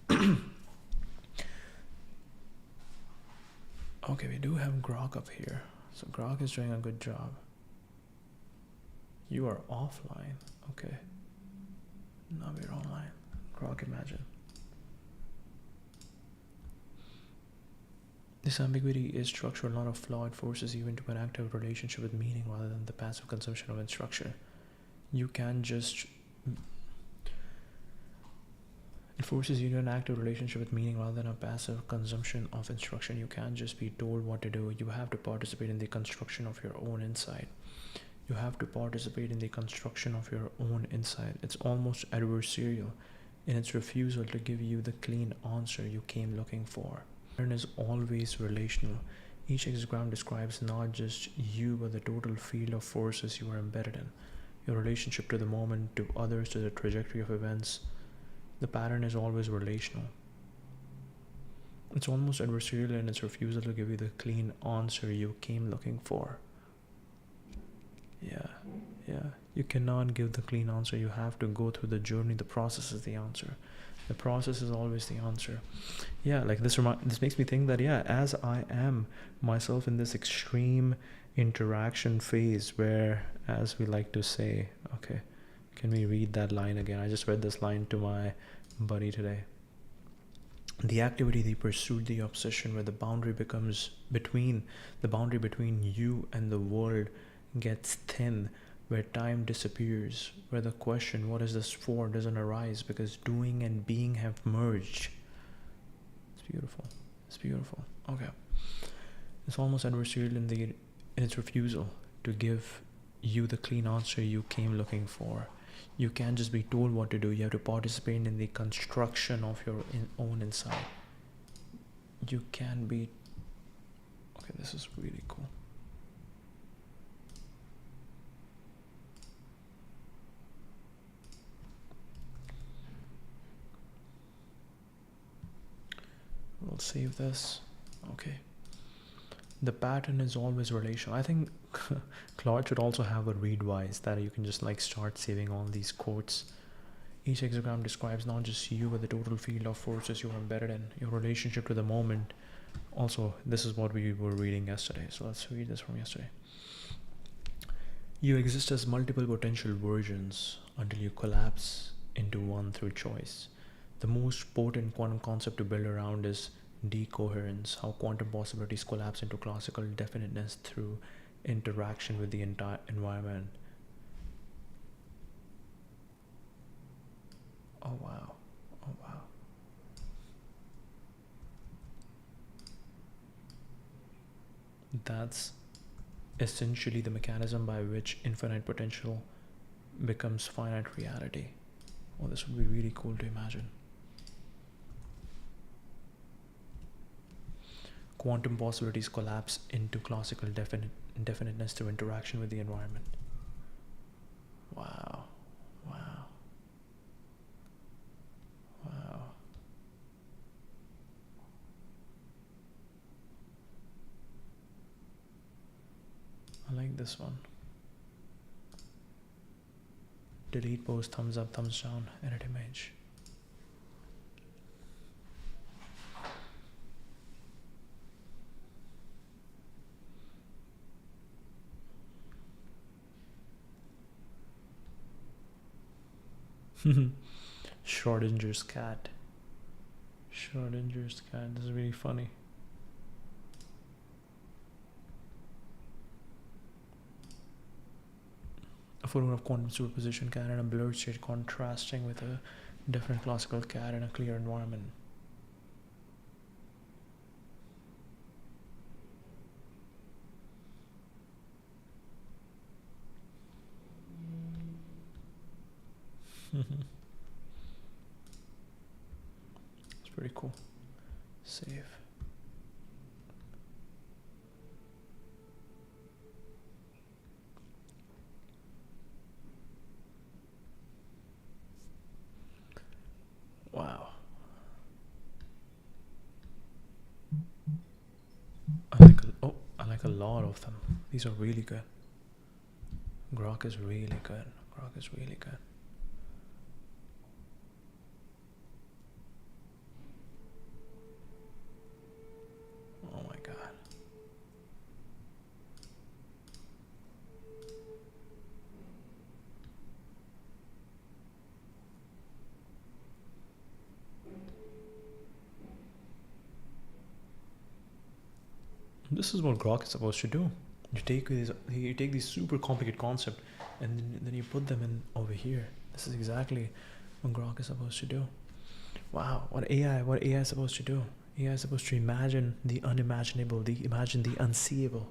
Wow. Okay, we do have Grok up here. So Grok is doing a good job. You are offline. Okay. Now we're online. Grok imagine. This ambiguity is structural, not a flaw. It forces you into an active relationship with meaning rather than the passive consumption of instruction. You can just... It forces you into an active relationship with meaning rather than a passive consumption of instruction. You can't just be told what to do. You have to participate in the construction of your own insight. You have to participate in the construction of your own insight. It's almost adversarial in its refusal to give you the clean answer you came looking for. is always relational. Each hexagram describes not just you, but the total field of forces you are embedded in. Your relationship to the moment, to others, to the trajectory of events. The pattern is always relational. It's almost adversarial in its refusal to give you the clean answer you came looking for. Yeah. You cannot give the clean answer. You have to go through the journey. The process is the answer. The process is always the answer. Yeah, like this makes me think that, yeah, as I am myself in this extreme interaction phase where, as we like to say, okay, can we read that line again? I just read this line to my buddy today. The activity, the pursuit, the obsession, where the boundary between you and the world gets thin, where time disappears, where the question, what is this for, doesn't arise because doing and being have merged. It's beautiful. Okay. It's almost adversarial in its refusal to give you the clean answer you came looking for. You can't just be told what to do. You have to participate in the construction of your own inside. You can be... Okay, this is really cool. We'll save this. Okay. The pattern is always relational. I think Claude should also have a readwise that you can just like start saving all these quotes. Each hexagram describes not just you, but the total field of forces you are embedded in, your relationship to the moment. Also, this is what we were reading yesterday. So let's read this from yesterday. You exist as multiple potential versions until you collapse into one through choice. The most potent quantum concept to build around is decoherence, how quantum possibilities collapse into classical definiteness through interaction with the entire environment. Oh wow. That's essentially the mechanism by which infinite potential becomes finite reality. Oh, this would be really cool to imagine. Quantum possibilities collapse into classical definiteness through interaction with the environment. Wow. I like this one. Delete post, thumbs up, thumbs down, edit image. Schrodinger's cat. This is really funny. A photo of quantum superposition cat in a blurred state contrasting with a different classical cat in a clear environment. It's pretty cool. Save. Wow. I like a lot of them. These are really good. Grok is really good. Oh my god. This is what Grok is supposed to do. You take these super complicated concepts and then you put them in over here. This is exactly what Grok is supposed to do. Wow, what AI is supposed to do. AI is supposed to imagine the unimaginable, imagine the unseeable.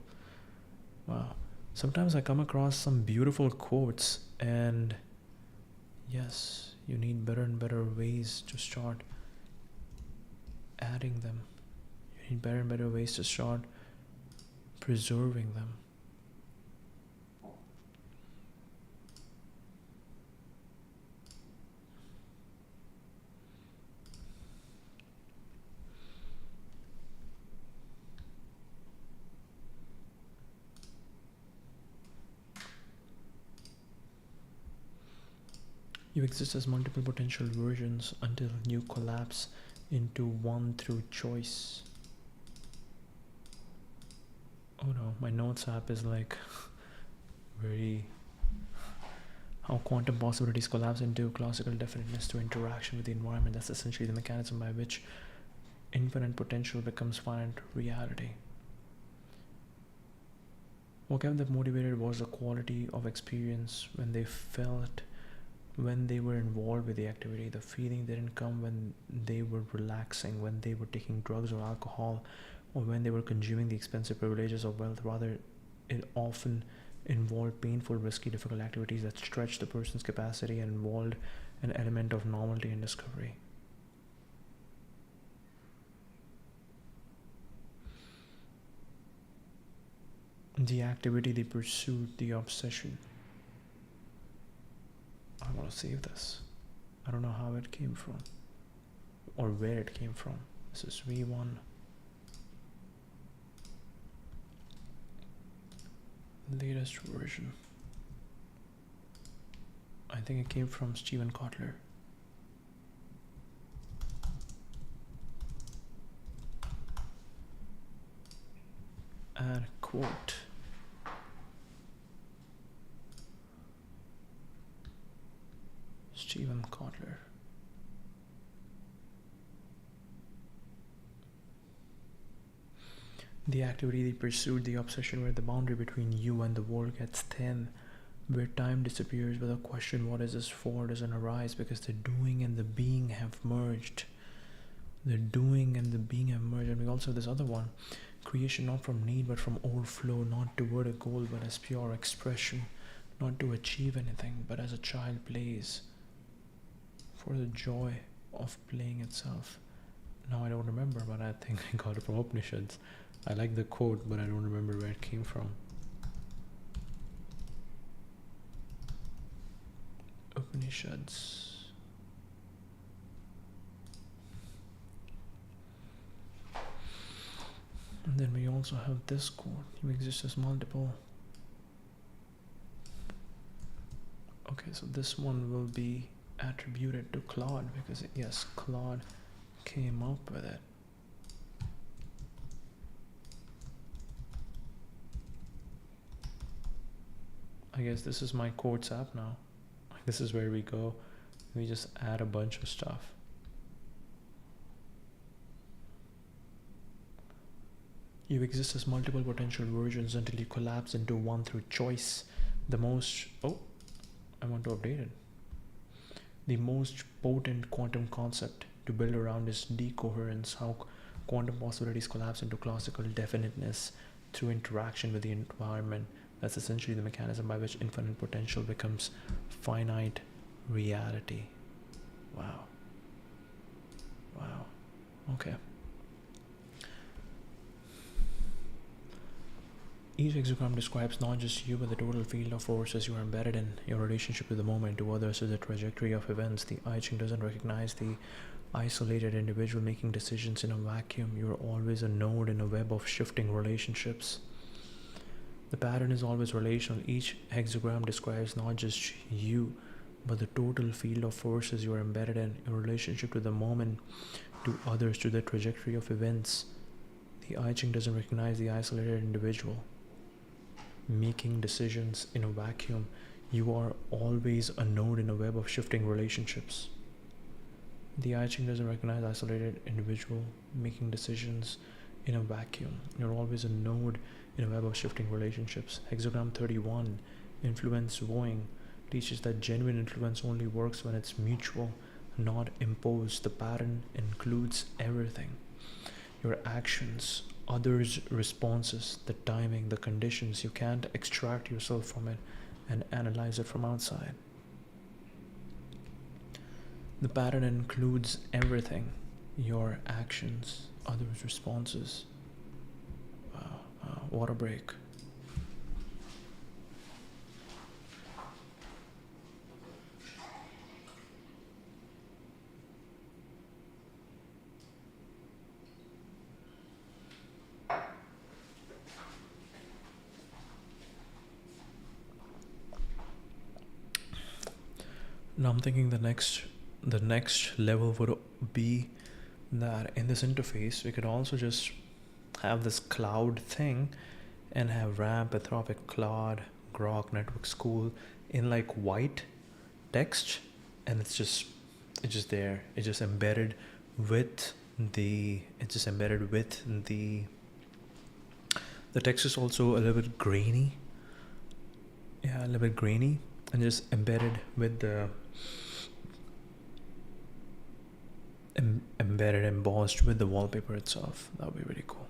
Wow. Sometimes I come across some beautiful quotes, and yes, you need better and better ways to start adding them. You need better and better ways to start preserving them. You exist as multiple potential versions until you collapse into one through choice. Oh no, my notes app is like very... How quantum possibilities collapse into classical definiteness through interaction with the environment. That's essentially the mechanism by which infinite potential becomes finite reality. What kept them motivated was the quality of experience when they felt, when they were involved with the activity. The feeling didn't come when they were relaxing, when they were taking drugs or alcohol, or when they were consuming the expensive privileges of wealth. Rather, it often involved painful, risky, difficult activities that stretched the person's capacity and involved an element of novelty and discovery. The activity they pursued, the obsession. I want to save this. I don't know how it came from or where it came from. This is V1. Latest version. I think it came from Stephen Kotler. Add quote. Stephen Kotler. The activity they pursued, the obsession where the boundary between you and the world gets thin, where time disappears, where the question what is this for doesn't arise because the doing and the being have merged. The doing and the being have merged. And we also have this other one, creation not from need but from overflow, not toward a goal but as pure expression, not to achieve anything but as a child plays for the joy of playing itself. Now I don't remember, but I think I got it from Upanishads. I like the quote, but I don't remember where it came from. Upanishads. And then we also have this quote. You exist as multiple. Okay, so this one will be attributed to Claude because yes, Claude came up with it. I guess this is my quotes app now. This is where we go. We just add a bunch of stuff. You exist as multiple potential versions until you collapse into one through choice. The most... Oh, I want to update it. The most potent quantum concept to build around is decoherence, how quantum possibilities collapse into classical definiteness through interaction with the environment. That's essentially the mechanism by which infinite potential becomes finite reality. Wow. Wow. Okay. Each hexagram describes not just you, but the total field of forces you are embedded in, your relationship to the moment, to others, to the trajectory of events. The Ching doesn't recognize the isolated individual making decisions in a vacuum. You are always a node in a web of shifting relationships. The pattern is always relational. Each hexagram describes not just you, but the total field of forces you are embedded in, your relationship to the moment, to others, to the trajectory of events. The I Ching doesn't recognize the isolated individual making decisions in a vacuum. You are always a node in a web of shifting relationships. The I Ching doesn't recognize isolated individual making decisions in a vacuum. You're always a node in a web of shifting relationships. Hexagram 31, influence Wayfinding, teaches that genuine influence only works when it's mutual, not imposed. The pattern includes everything. Your actions, others' responses, the timing, the conditions. You can't extract yourself from it and analyze it from outside. The pattern includes everything. your actions, others' responses. Water break. Now I'm thinking the next level would be that in this interface we could also just have this cloud thing and have ramp, Anthropic, Claude, Grok, Network School in like white text, and it's just there. It's just embedded with the text is also a little bit grainy. Yeah, a little bit grainy, and just embedded with the embossed with the wallpaper itself. That would be really cool.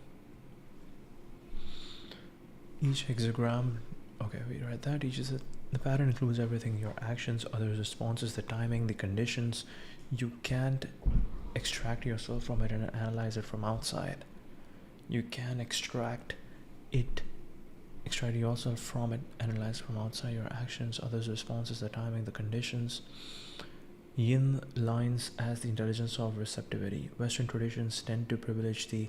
Each hexagram, okay, we write that. The pattern includes everything: your actions, others' responses, the timing, the conditions. You can't extract yourself from it and analyze it from outside. You can extract yourself from it, analyze from outside. Your actions, others' responses, the timing, the conditions. Yin lines as the intelligence of receptivity. Western traditions tend to privilege the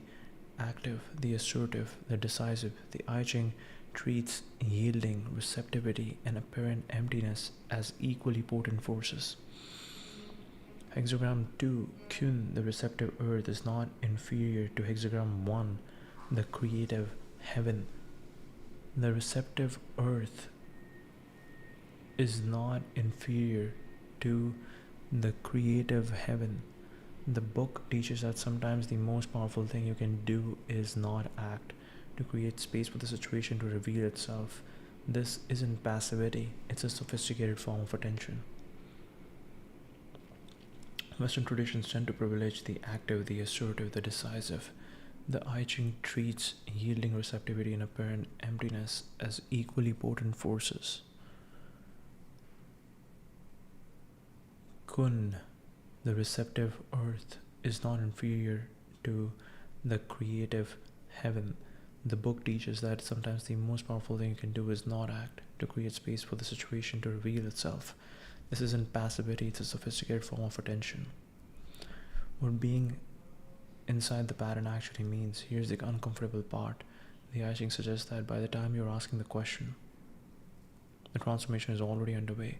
active, the assertive, the decisive. The I Ching treats yielding, receptivity, and apparent emptiness as equally potent forces. Hexagram 2, Kun, the receptive earth, is not inferior to Hexagram 1, the creative heaven. The receptive earth is not inferior to the creative heaven. The book teaches that sometimes the most powerful thing you can do is not act, to create space for the situation to reveal itself. This isn't passivity, it's a sophisticated form of attention. Western traditions tend to privilege the active, the assertive, the decisive. The I Ching treats yielding, receptivity, and apparent emptiness as equally potent forces. Kun, the receptive earth, is not inferior to the creative heaven. The book teaches that sometimes the most powerful thing you can do is not act, to create space for the situation to reveal itself. This isn't passivity, it's a sophisticated form of attention. What being inside the pattern actually means, here's the uncomfortable part. The I Ching suggests that by the time you're asking the question, the transformation is already underway.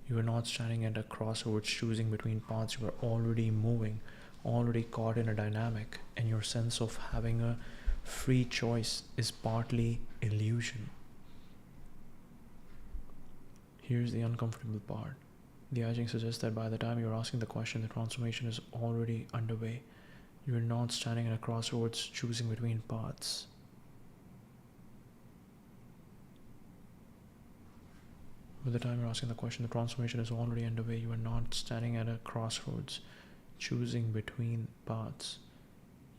You are not standing at a crossroads choosing between paths. You are already moving, already caught in a dynamic, and your sense of having a free choice is partly illusion. Here's the uncomfortable part. The I Ching suggests that by the time you're asking the question, the transformation is already underway. You are not standing at a crossroads choosing between paths. By the time you're asking the question, the transformation is already underway. You are not standing at a crossroads choosing between paths.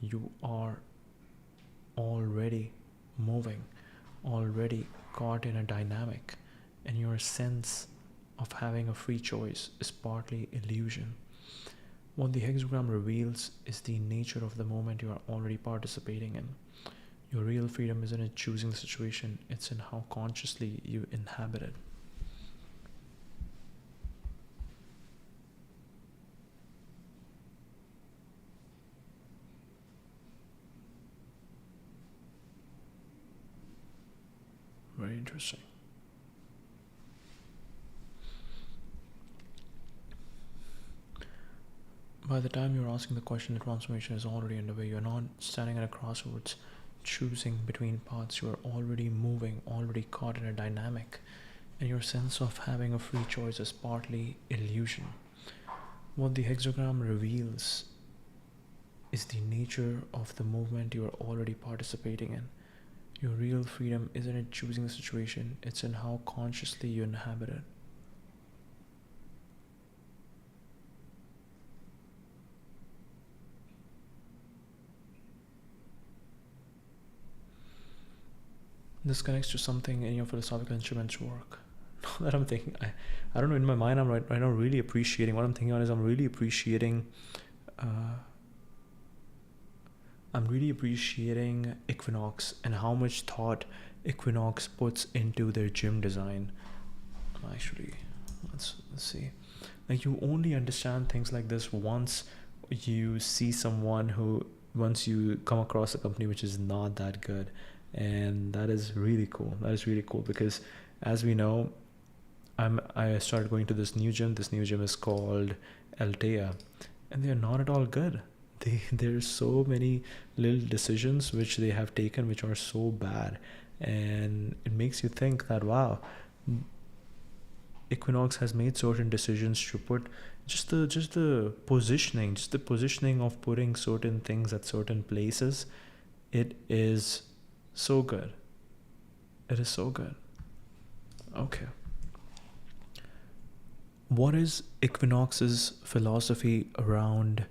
You are already moving, already caught in a dynamic, and your sense of having a free choice is partly illusion. What the hexagram reveals is the nature of the moment you are already participating in. Your real freedom isn't in choosing the situation, it's in how consciously you inhabit it. Very interesting. By the time you're asking the question, the transformation is already underway. You're not standing at a crossroads choosing between paths. You are already moving, already caught in a dynamic, and your sense of having a free choice is partly illusion. What the hexagram reveals is the nature of the movement you are already participating in. Your real freedom isn't in choosing the situation, it's in how consciously you inhabit it. This connects to something in your philosophical instruments work. That I'm thinking, I don't know, in my mind I'm right now really appreciating, what I'm thinking on is I'm really appreciating I'm really appreciating Equinox and how much thought Equinox puts into their gym design. Actually, let's see. Like, you only understand things like this once you see someone who, once you come across a company which is not that good. And that is really cool. That is really cool because, as we know, I started going to this new gym. This new gym is called Altea, and they're not at all good. There's so many little decisions which they have taken which are so bad, and it makes you think that, wow, Equinox has made certain decisions to put just the positioning of putting certain things at certain places. It is so good. It is so good. Okay. What is Equinox's philosophy around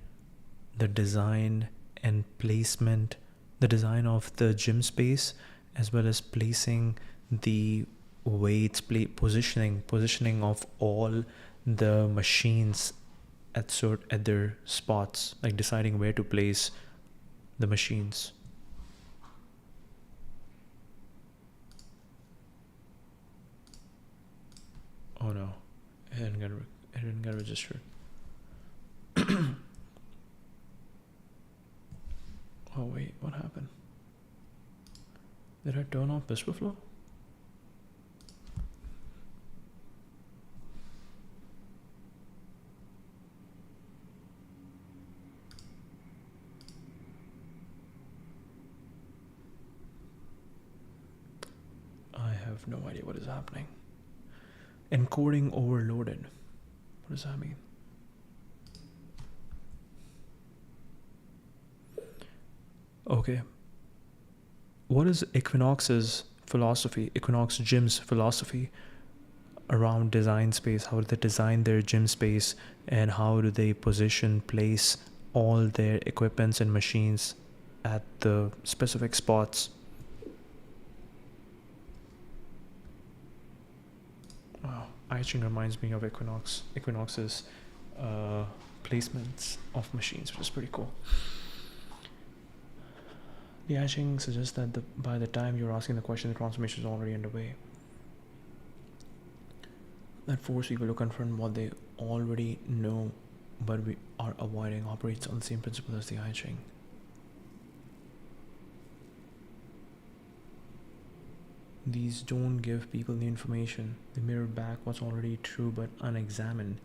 the design and placement, the design of the gym space, as well as placing the weights, positioning of all the machines at their spots, like deciding where to place the machines? Oh no, it didn't get registered. Oh wait, what happened? Did I turn off WisprFlow? I have no idea what is happening. Encoding overloaded. What does that mean? Okay. What is Equinox's philosophy, Equinox Gym's philosophy around design space? How do they design their gym space, and how do they place all their equipments and machines at the specific spots? Wow, Ching reminds me of Equinox's placements of machines, which is pretty cool. The Ching suggests that by the time you're asking the question, the transformation is already underway. That force people to confront what they already know but we are avoiding operates on the same principle as the I Ching. These don't give people the information. They mirror back what's already true but unexamined.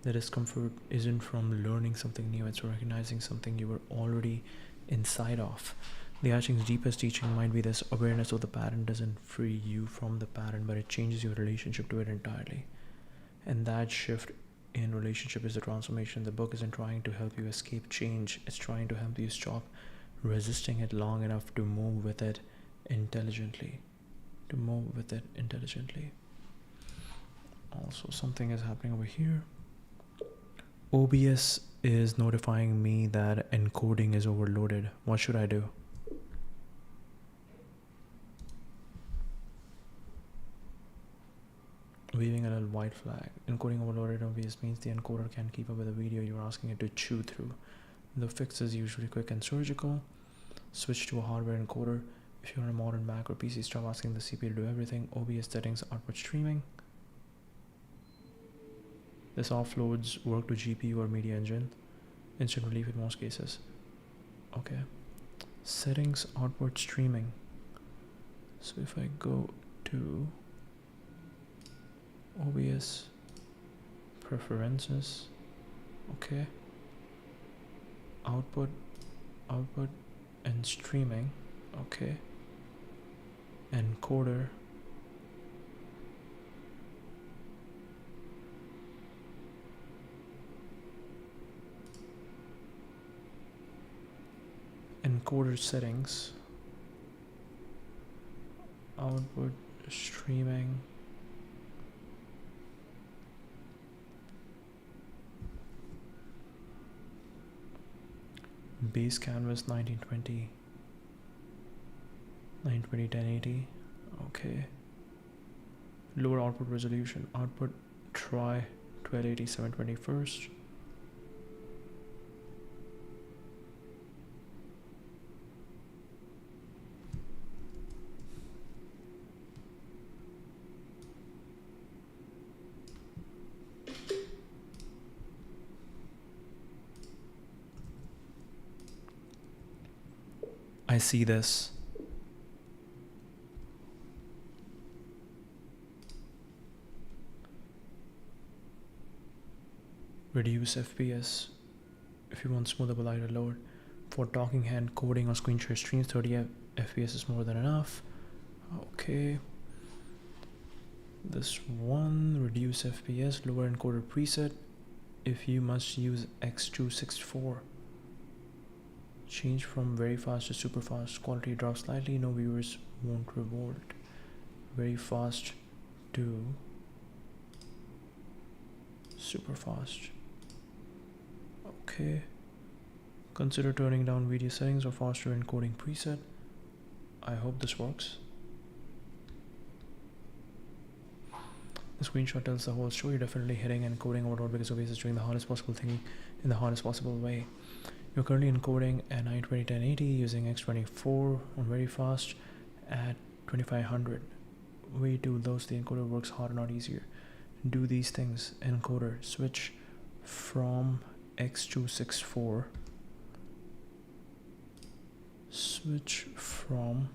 The discomfort isn't from learning something new, it's recognizing something you were already inside of. The I Ching's deepest teaching might be this: awareness of the pattern doesn't free you from the pattern, but it changes your relationship to it entirely. And that shift in relationship is the transformation. The book isn't trying to help you escape change, it's trying to help you stop resisting it long enough to move with it intelligently. Also, something is happening over here. OBS is notifying me that encoding is overloaded. What should I do? Waving a little white flag. Encoding overloaded OBS means the encoder can't keep up with the video you're asking it to chew through. The fix is usually quick and surgical. Switch to a hardware encoder. If you're on a modern Mac or PC, stop asking the CPU to do everything. OBS settings, output streaming. This offloads work to GPU or media engine. Instant relief in most cases. Okay. Settings, output streaming. So if I go to OBS preferences, okay, output and streaming, okay, encoder, encoder settings, output streaming, base canvas 1920 1080, okay. Lower output resolution, output try 1280 720 first. 1st. I see this. Reduce FPS if you want smoother lighter load. For talking hand coding or screen share streams, 30 FPS is more than enough. Okay. This one, reduce FPS, lower encoder preset if you must use X264. Change from very fast to super fast. Quality drops slightly, no viewers won't revolt. Very fast to super fast. Okay. Consider turning down video settings or faster encoding preset. I hope this works. The screenshot tells the whole story, definitely hitting encoding overload because OBS is doing the hardest possible thing in the hardest possible way. You're currently encoding a 920 1080 using X24 on very fast at 2500. Way too low, so the encoder works harder, not easier. Do these things. Encoder, switch from X264. Switch from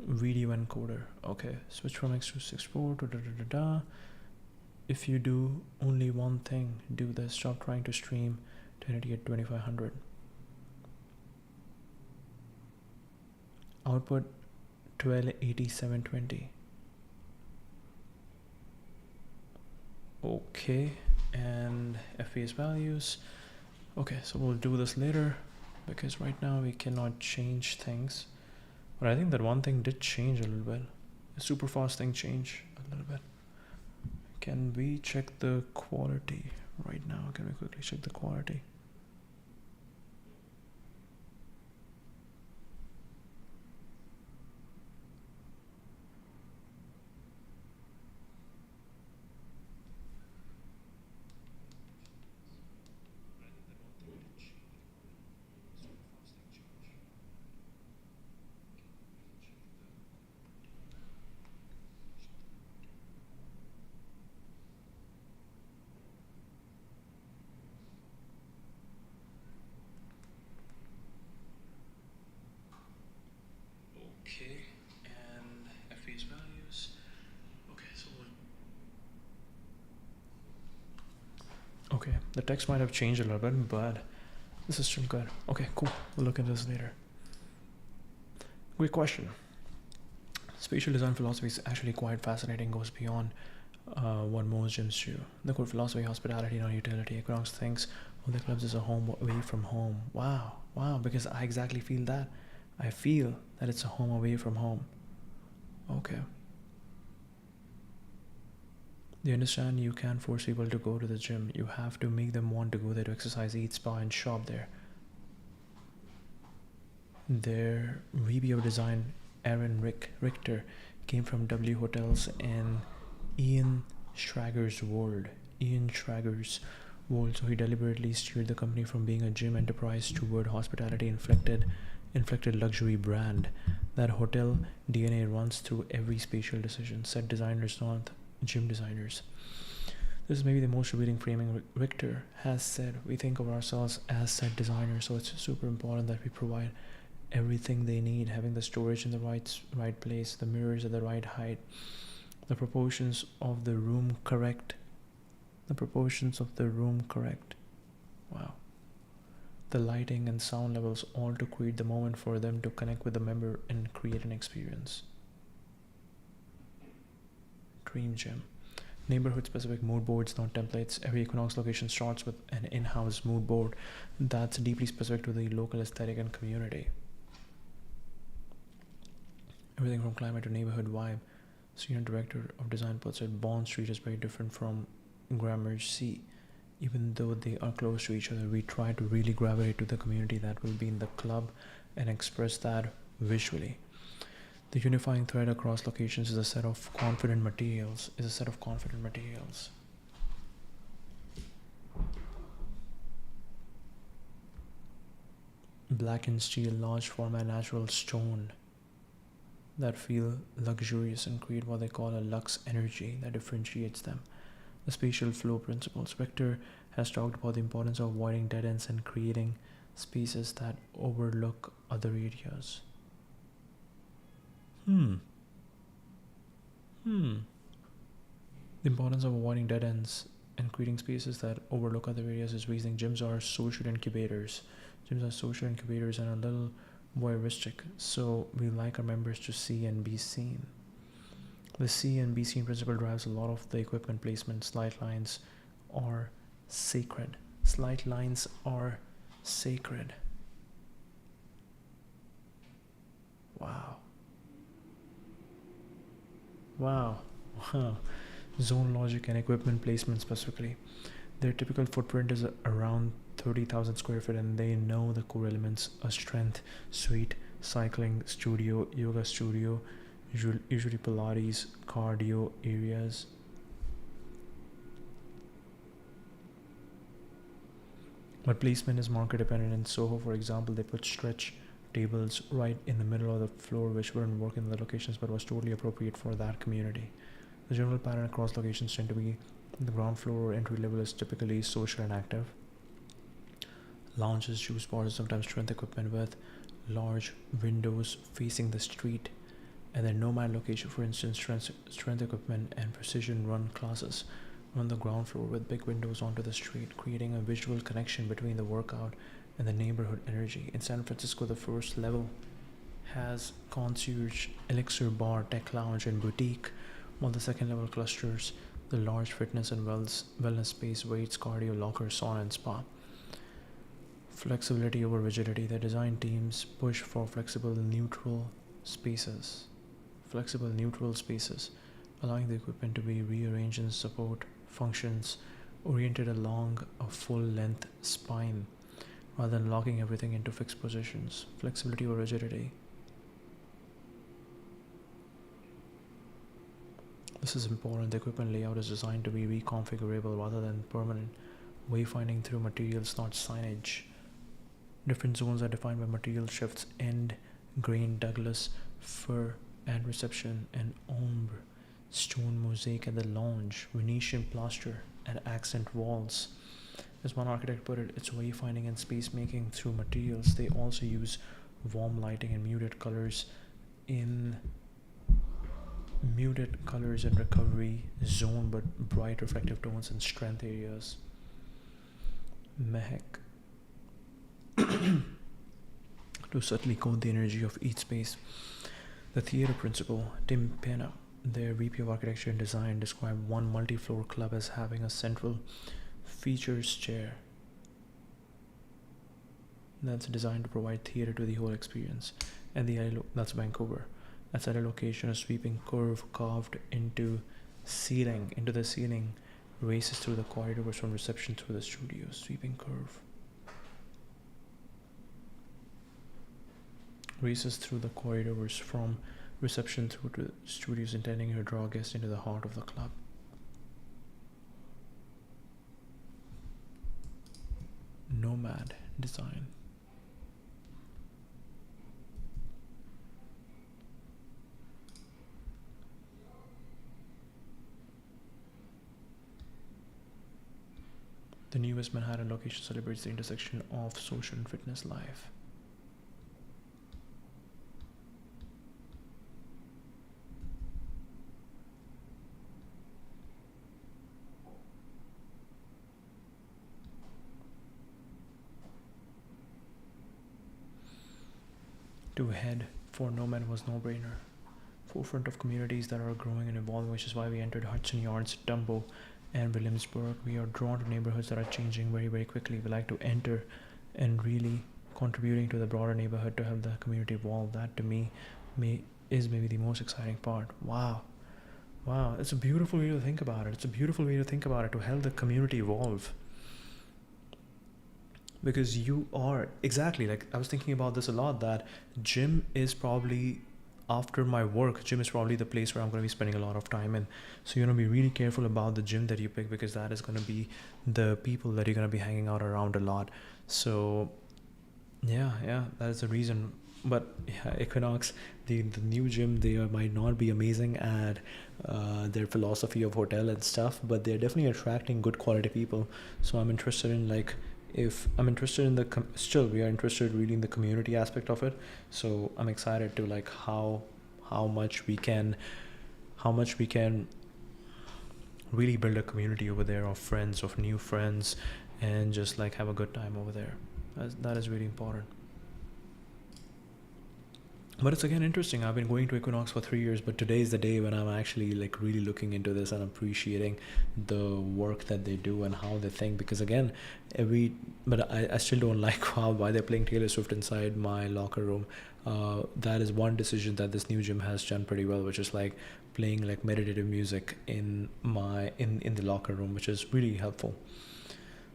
video encoder. Okay, switch from X264 to . If you do only one thing, do this. Stop trying to stream 1080 at 2500. Output 1280 720. Okay, and FPS values. Okay, so we'll do this later because right now we cannot change things. But I think that one thing did change a little bit. The super fast thing changed a little bit. Can we check the quality right now? Can we quickly check the quality? Okay, and FPS values. Okay, so okay, the text might have changed a little bit, but this is still good. Okay, cool. We'll look into this later. Great question. Spatial design philosophy is actually quite fascinating, goes beyond what most gyms do. The core philosophy, hospitality, not utility. Equinox thinks all the clubs is a home away from home. Wow, because I exactly feel that. I feel that it's a home away from home. Okay. You understand you can't force people to go to the gym. You have to make them want to go there to exercise, eat, spa, and shop there. Their review of design, Aaron Richter, came from W Hotels and Ian Schrager's world. So he deliberately steered the company from being a gym enterprise toward hospitality inflected luxury brand. That hotel DNA runs through every spatial decision. Set designers, not gym designers. This is maybe the most revealing framing. Richter has said we think of ourselves as set designers, so it's super important that we provide everything they need, having the storage in the right place, the mirrors at the right height, the proportions of the room correct. Wow. The lighting and sound levels, all to create the moment for them to connect with the member and create an experience. Dream gym. Neighborhood specific mood boards, not templates. Every Equinox location starts with an in-house mood board that's deeply specific to the local aesthetic and community. Everything from climate to neighborhood vibe. Senior director of design puts it, Bond Street is very different from Gramercy. Even though they are close to each other, we try to really gravitate to the community that will be in the club and express that visually. The unifying thread across locations is a set of confident materials. Black and steel, large format natural stone that feel luxurious and create what they call a lux energy that differentiates them. The spatial flow principles. Vector has talked about the importance of avoiding dead ends and creating spaces that overlook other areas. The importance of avoiding dead ends and creating spaces that overlook other areas is reasoning. Gyms are social incubators. Gyms are social incubators and a little voyeuristic, so we like our members to see and be seen. The see and be seen principle drives a lot of the equipment placement. Slight lines are sacred. Slight lines are sacred. Wow. Zone logic and equipment placement specifically. Their typical footprint is around 30,000 square feet, and they know the core elements: a strength suite, cycling studio, yoga studio, usually Pilates, cardio areas. But placement is market dependent. In Soho, for example, they put stretch tables right in the middle of the floor, which wouldn't work in the locations but was totally appropriate for that community. The general pattern across locations tend to be the ground floor or entry level is typically social and active. Lounges, juice bars, sometimes strength equipment with large windows facing the street. And then nomad location, for instance, strength equipment and precision run classes on the ground floor with big windows onto the street, creating a visual connection between the workout and the neighborhood energy. In San Francisco, the first level has concierge, elixir bar, tech lounge, and boutique, while the second level clusters the large fitness and wellness space, weights, cardio, locker, sauna, and spa. Flexibility over rigidity. The design teams push for flexible, neutral spaces, allowing the equipment to be rearranged and support functions oriented along a full-length spine, rather than locking everything into fixed positions. Flexibility or rigidity. This is important. The equipment layout is designed to be reconfigurable rather than permanent. Wayfinding through materials, not signage. Different zones are defined by material shifts: end, grain, Douglas, fir, and reception, and ombre, stone mosaic at the lounge, Venetian plaster, and accent walls. As one architect put it, it's wayfinding and space making through materials. They also use warm lighting and muted colors in recovery zone, but bright reflective tones in strength areas. Mehek to subtly code the energy of each space. The theater principle. Tim Pena, their VP of Architecture and Design, described one multi-floor club as having a central features chair that's designed to provide theater to the whole experience. And that's Vancouver. That's at a location, a sweeping curve carved into the ceiling races through the corridors from reception through the studios. Sweeping curve races through the corridors from reception through to studios, intending to draw guests into the heart of the club. Nomad design. The new West Manhattan location celebrates the intersection of social and fitness life. To head for Nomad was no-brainer. Forefront of communities that are growing and evolving, which is why we entered Hudson Yards, Dumbo, and Williamsburg. We are drawn to neighborhoods that are changing very, very quickly. We like to enter and really contributing to the broader neighborhood to help the community evolve. That to me is maybe the most exciting part. Wow, it's a beautiful way to think about it. To help the community evolve. Because you are exactly like, I was thinking about this a lot, that gym is probably, after my work, gym is probably the place where I'm going to be spending a lot of time in. So you're going to be really careful about the gym that you pick, because that is going to be the people that you're going to be hanging out around a lot. So yeah, that is the reason But yeah, Equinox, the new gym, they might not be amazing at their philosophy of hotel and stuff, but they're definitely attracting good quality people. So I'm interested in like, if I'm interested in the still we are interested really in the community aspect of it. So I'm excited to like how much we can really build a community over there of friends, of new friends, and just like have a good time over there. That is really important. But it's again interesting. I've been going to Equinox for 3 years, but today is the day when I'm actually like really looking into this and appreciating the work that they do and how they think. Because again, but I still don't like why they're playing Taylor Swift inside my locker room. That is one decision that this new gym has done pretty well, which is like playing like meditative music in the locker room, which is really helpful.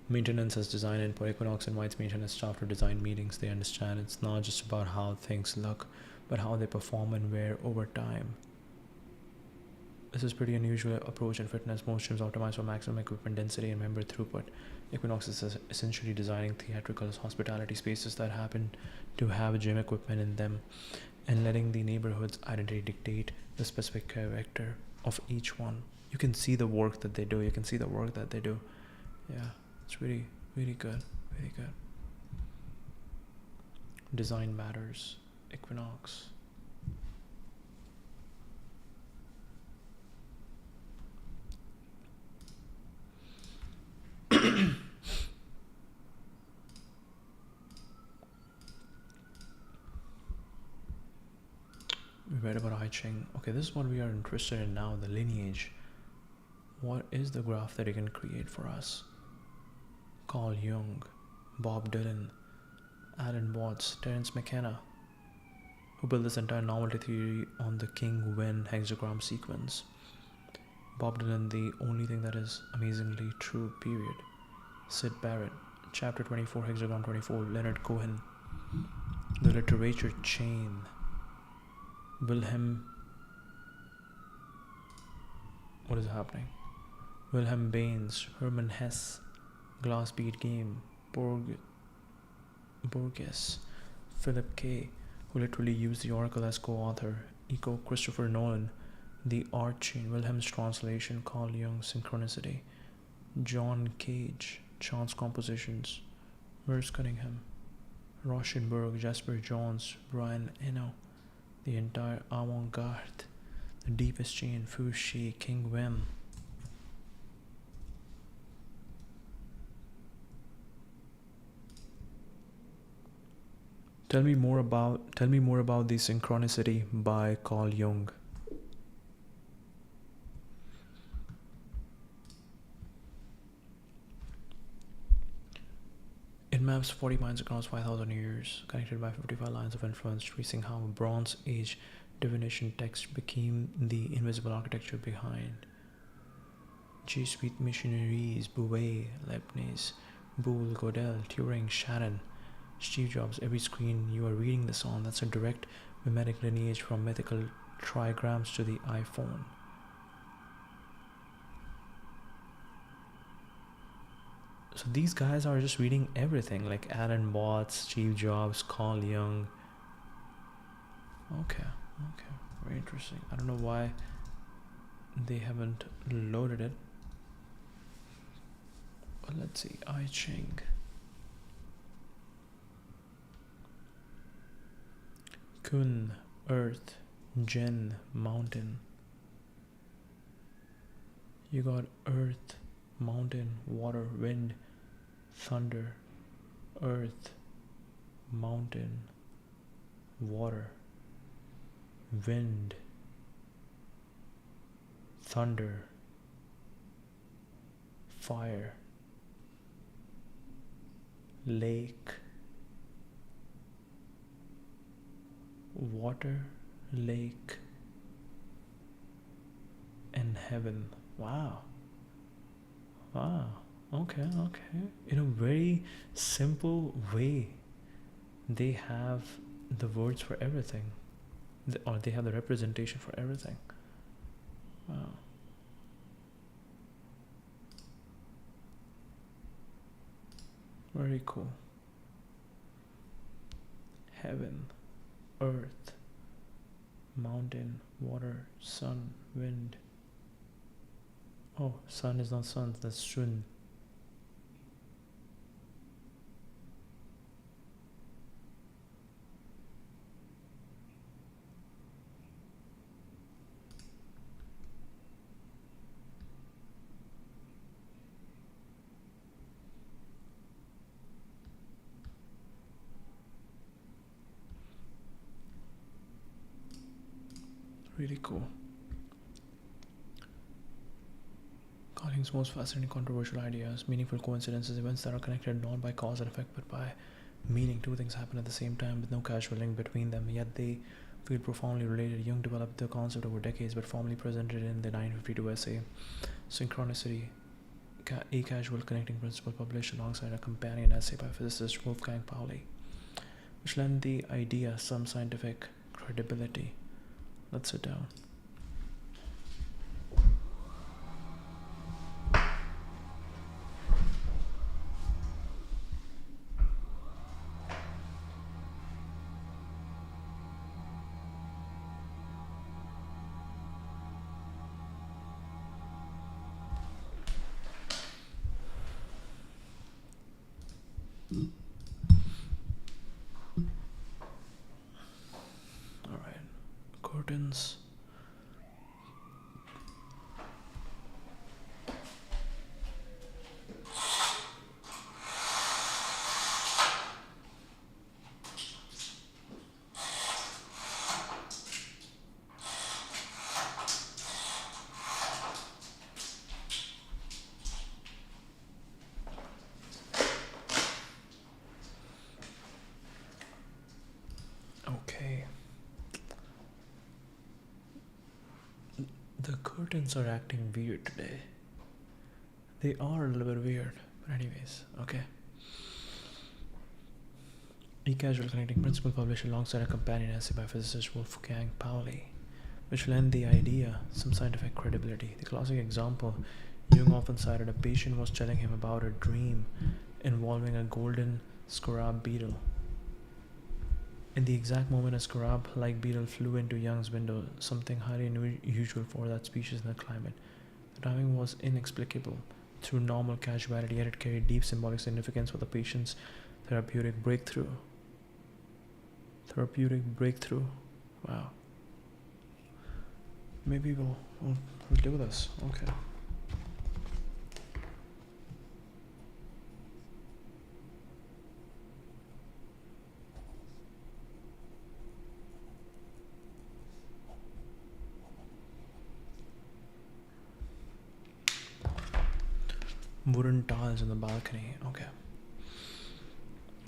Maintenance as design input. Equinox invites maintenance staff to design meetings. They understand it's not just about how things look, but how they perform and wear over time. This is pretty unusual approach in fitness. Most gyms optimize for maximum equipment density and member throughput. Equinox is essentially designing theatrical hospitality spaces that happen to have gym equipment in them and letting the neighborhood's identity dictate the specific character of each one. You can see the work that they do. Yeah, it's really, really good. Very good. Design matters. Equinox. We read about Ching. Okay, this is what we are interested in now, the lineage. What is the graph that it can create for us? Carl Jung, Bob Dylan, Alan Watts, Terence McKenna, who built this entire novelty theory on the King-Wen hexagram sequence. Bob Dylan, the only thing that is amazingly true, period. Sid Barrett, chapter 24, hexagram 24, Leonard Cohen, the literature chain, Wilhelm Baines, Hermann Hesse, Glass Bead Game, Borges, Philip K., who literally used the Oracle as co-author, Eco, Christopher Nolan, The Art Chain, Wilhelm's Translation, Carl Jung, Synchronicity, John Cage, Chance Compositions, Merce Cunningham, Rauschenberg, Jasper Johns, Brian Eno, the entire avant-garde, the deepest chain, Fouché, King Wen. Tell me more about the Synchronicity by Carl Jung. It maps 40 minds across 5,000 years, connected by 55 lines of influence, tracing how Bronze Age divination text became the invisible architecture behind. Jesuit missionaries, Bouvet, Leibniz, Boole, Godel, Turing, Shannon, Steve Jobs. Every screen you are reading this on, that's a direct mimetic lineage from mythical trigrams to the iPhone. So these guys are just reading everything, like Alan Watts, Steve Jobs, Carl Jung. Okay, very interesting. I don't know why they haven't loaded it, but let's see. I Ching. Kun, Earth, Jen, Mountain. You got Earth, Mountain, Water, Wind, Thunder, Earth, Mountain, Water, Wind, Thunder, Fire, Lake, Water, Lake, and Heaven. Wow. Okay. In a very simple way, they have the words for everything, or they have the representation for everything. Wow. Very cool. Heaven. earth, mountain, water, sun, wind. Oh, sun is not sun, that's shun. Really cool. Carling's most fascinating controversial ideas, meaningful coincidences, events that are connected not by cause and effect but by meaning. Two things happen at the same time with no causal link between them, yet they feel profoundly related. Jung developed the concept over decades but formally presented it in the 1952 essay Synchronicity, a casual connecting principle, published alongside a companion essay by physicist Wolfgang Pauli, which lent the idea some scientific credibility. Let's sit down. All right, curtains. Okay. The curtains are acting weird today. They are a little bit weird, but anyways, okay. A casual connecting principle, published alongside a companion essay by physicist Wolfgang Pauli, which lend the idea some scientific credibility. The classic example Jung often cited: a patient was telling him about a dream involving a golden scarab beetle. In the exact moment a scarab-like beetle flew into Jung's window, something highly unusual for that species in the climate. The timing was inexplicable through normal casuality, yet it carried deep symbolic significance for the patient's therapeutic breakthrough. Wow. Maybe we'll do this. Okay. Wooden tiles on the balcony. Okay.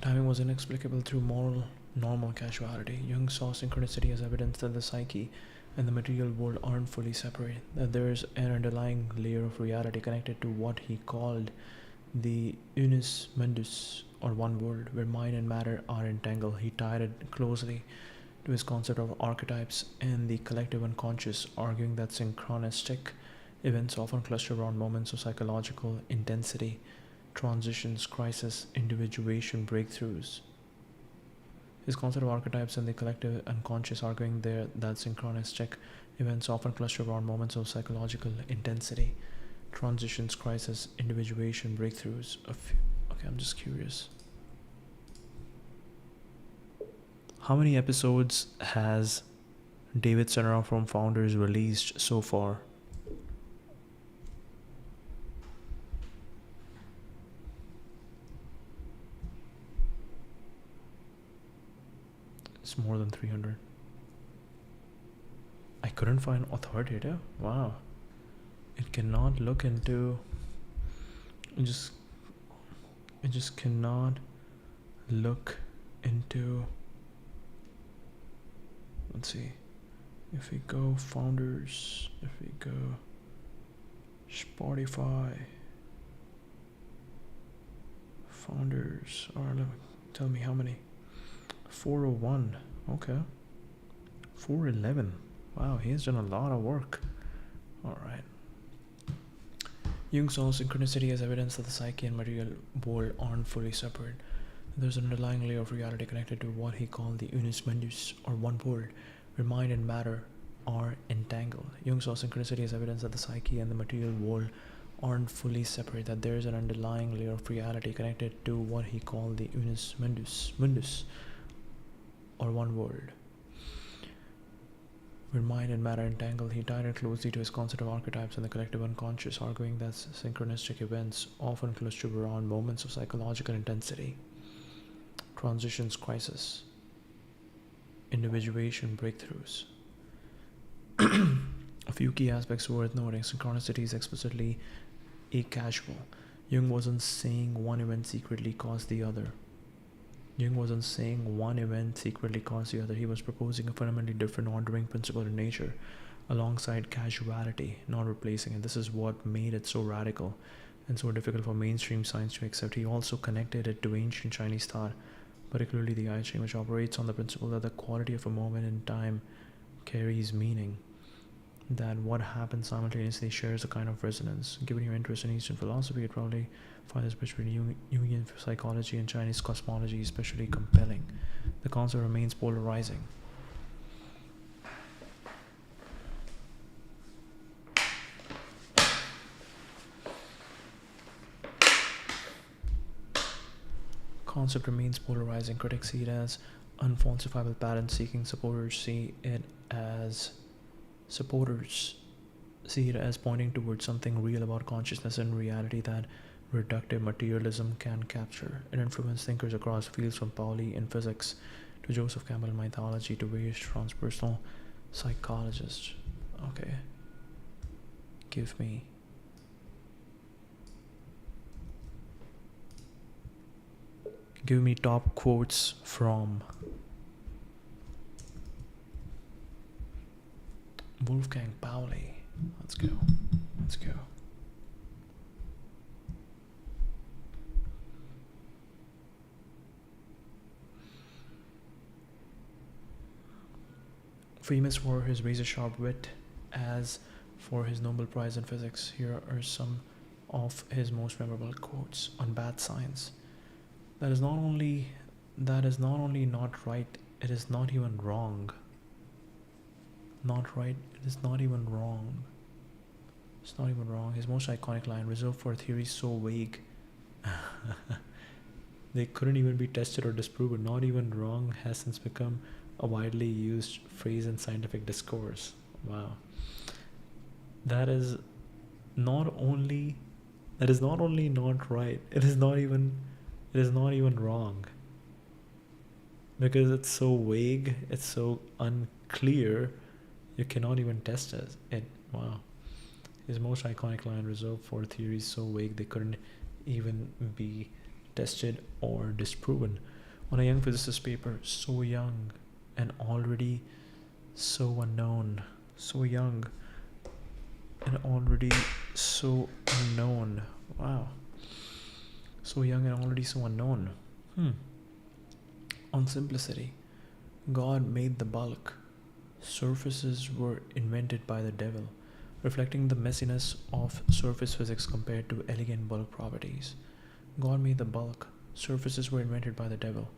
Timing was inexplicable through normal casuality. Jung saw synchronicity as evidence that the psyche and the material world aren't fully separate, that there is an underlying layer of reality connected to what he called the unus mundus, or one world, where mind and matter are entangled. He tied it closely to his concept of archetypes and the collective unconscious, arguing that synchronistic events often cluster around moments of psychological intensity, transitions, crisis, individuation, breakthroughs. His concept of archetypes and the collective unconscious, arguing there that synchronistic events often cluster around moments of psychological intensity, transitions, crisis, individuation, breakthroughs. Okay, I'm just curious. How many episodes has David Senra from Founders released so far? It's more than 300. I couldn't find authoritative. Wow. It cannot look into. It just cannot look into. Let's see. If we go Founders, if we go Spotify, Founders, or tell me how many. 401. Okay. 411. Wow, he has done a lot of work. Alright. Jung saw synchronicity as evidence that the psyche and material world aren't fully separate, There's an underlying layer of reality connected to what he called the unus mundus, or one world, where mind and matter are entangled. Jung saw synchronicity as evidence that the psyche and the material world aren't fully separate, that there is an underlying layer of reality connected to what he called the unus mundus, or one world, where mind and matter entangled. He tied it closely to his concept of archetypes and the collective unconscious, arguing that synchronistic events often cluster around moments of psychological intensity, transitions, crisis, individuation, breakthroughs. A few key aspects worth noting. Synchronicity is explicitly acasual. Jung wasn't saying one event secretly caused the other. He was proposing a fundamentally different ordering principle in nature, alongside casuality, not replacing it. This is what made it so radical and so difficult for mainstream science to accept. He also connected it to ancient Chinese thought, particularly the I Ching, which operates on the principle that the quality of a moment in time carries meaning, that what happens simultaneously shares a kind of resonance. Given your interest in Eastern philosophy, you'd probably find this between Jungian psychology and Chinese cosmology especially compelling. The concept remains polarizing. Critics see it as unfalsifiable pattern seeking. Supporters see it as pointing towards something real about consciousness and reality that reductive materialism can capture. It influenced thinkers across fields, from Pauli in physics to Joseph Campbell in mythology to various transpersonal psychologists. Okay. Give me top quotes from Wolfgang Pauli. Let's go. Famous for his razor-sharp wit, as for his Nobel Prize in Physics, here are some of his most memorable quotes on bad science. That is not only not right, it is not even wrong. Not right, it is not even wrong. It's not even wrong. His most iconic line, reserved for theories so vague they couldn't even be tested or disproven. Not even wrong has since become a widely used phrase in scientific discourse. Wow. That is not only not right, it is not even wrong. Because it's so vague, it's so unclear, you cannot even test it. Wow. His most iconic line, reserved for theories so vague they couldn't even be tested or disproven. On a young physicist paper, so young and already so unknown. So young and already so unknown. Wow. So young and already so unknown. On simplicity, God made the bulk. Surfaces were invented by the devil, reflecting the messiness of surface physics compared to elegant bulk properties. God made the bulk. Surfaces were invented by the devil.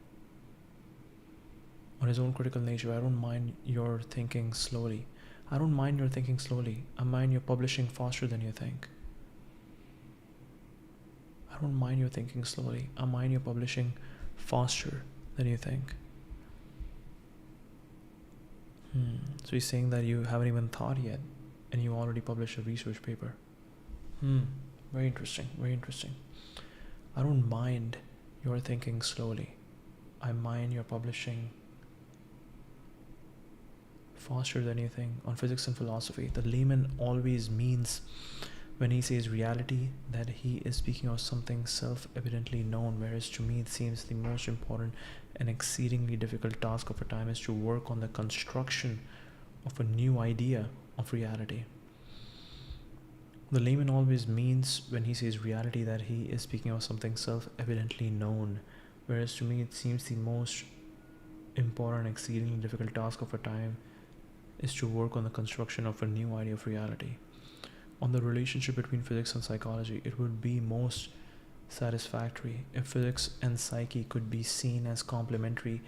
On his own critical nature, I don't mind your thinking slowly. I mind your publishing faster than you think. I don't mind your thinking slowly. I mind your publishing faster than you think. So he's saying that you haven't even thought yet, and you already published a research paper. Very interesting. I don't mind your thinking slowly. I mind your publishing faster than you think. On physics and philosophy, the layman always means, when he says reality, that he is speaking of something self-evidently known, whereas to me it seems the most important and exceedingly difficult task of a time is to work on the construction of a new idea of reality. The layman always means, when he says reality, that he is speaking of something self-evidently known, whereas to me it seems the most important and exceedingly difficult task of a time is to work on the construction of a new idea of reality. On the relationship between physics and psychology, it would be most satisfactory if physics and psyche could be seen as complementary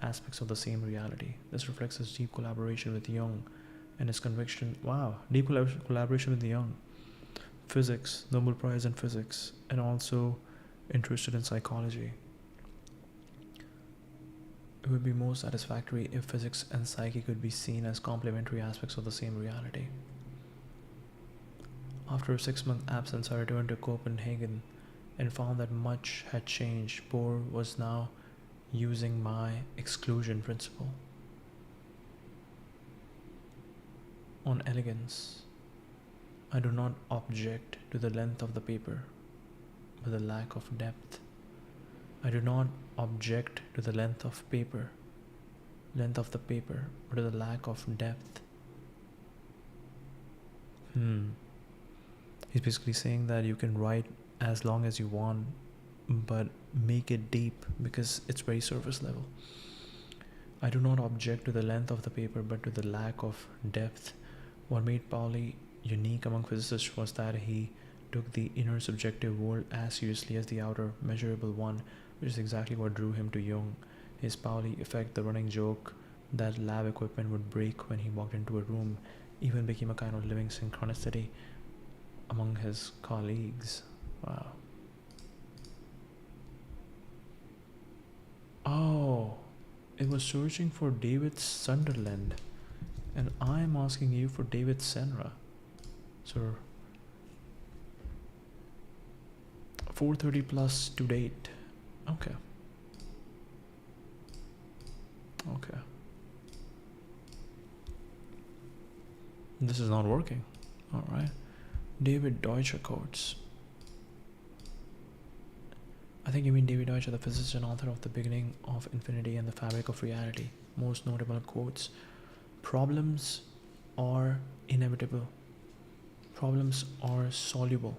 aspects of the same reality. This reflects his deep collaboration with Jung and his conviction. Wow, deep collaboration with Jung. Physics, Nobel Prize in Physics, and also interested in psychology. It would be more satisfactory if physics and psyche could be seen as complementary aspects of the same reality. After a 6-month absence, I returned to Copenhagen and found that much had changed. Bohr was now using my exclusion principle. On elegance, I do not object to the length of the paper, but the lack of depth. I do not object to the length of the paper, but to the lack of depth. He's basically saying that you can write as long as you want, but make it deep because it's very surface level. I do not object to the length of the paper, but to the lack of depth. What made Pauli unique among physicists was that he took the inner subjective world as seriously as the outer measurable one, which is exactly what drew him to Jung. His Pauli effect, the running joke that lab equipment would break when he walked into a room, even became a kind of living synchronicity among his colleagues. Wow. Oh, it was searching for David Sunderland, and I'm asking you for David Senra. So 4:30 plus to date. Okay. This is not working. All right. David Deutsch quotes. I think you mean David Deutsch, the physicist and author of The Beginning of Infinity and the Fabric of Reality. Most notable quotes: problems are inevitable. Problems are soluble.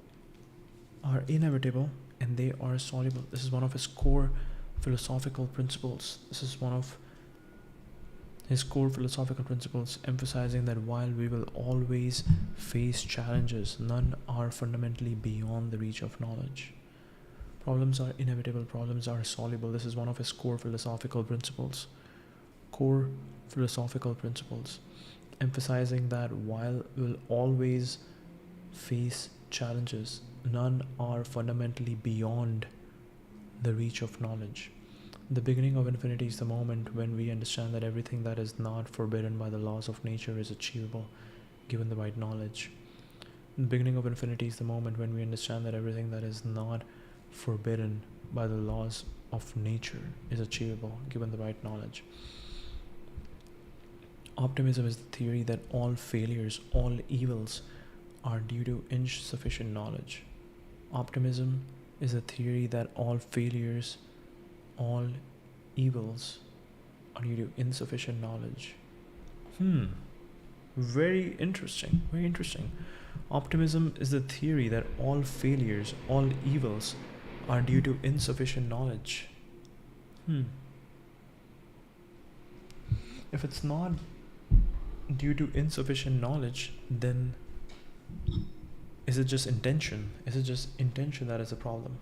Are inevitable and they are soluble. This is one of his core philosophical principles. Emphasizing that while we will always face challenges, none are fundamentally beyond the reach of knowledge. Problems are inevitable, problems are soluble. This is one of his core philosophical principles. Emphasizing that while we'll always face challenges, none are fundamentally beyond the reach of knowledge. The beginning of infinity is the moment when we understand that everything that is not forbidden by the laws of nature is achievable, given the right knowledge. The beginning of infinity is the moment when we understand that everything that is not forbidden by the laws of nature is achievable, given the right knowledge. Optimism is the theory that all failures, all evils, are due to insufficient knowledge. Optimism is a theory that all failures, all evils are due to insufficient knowledge. Very interesting. Optimism is the theory that all failures, all evils are due to insufficient knowledge. If it's not due to insufficient knowledge, then is it just intention? Is it just intention that is a problem?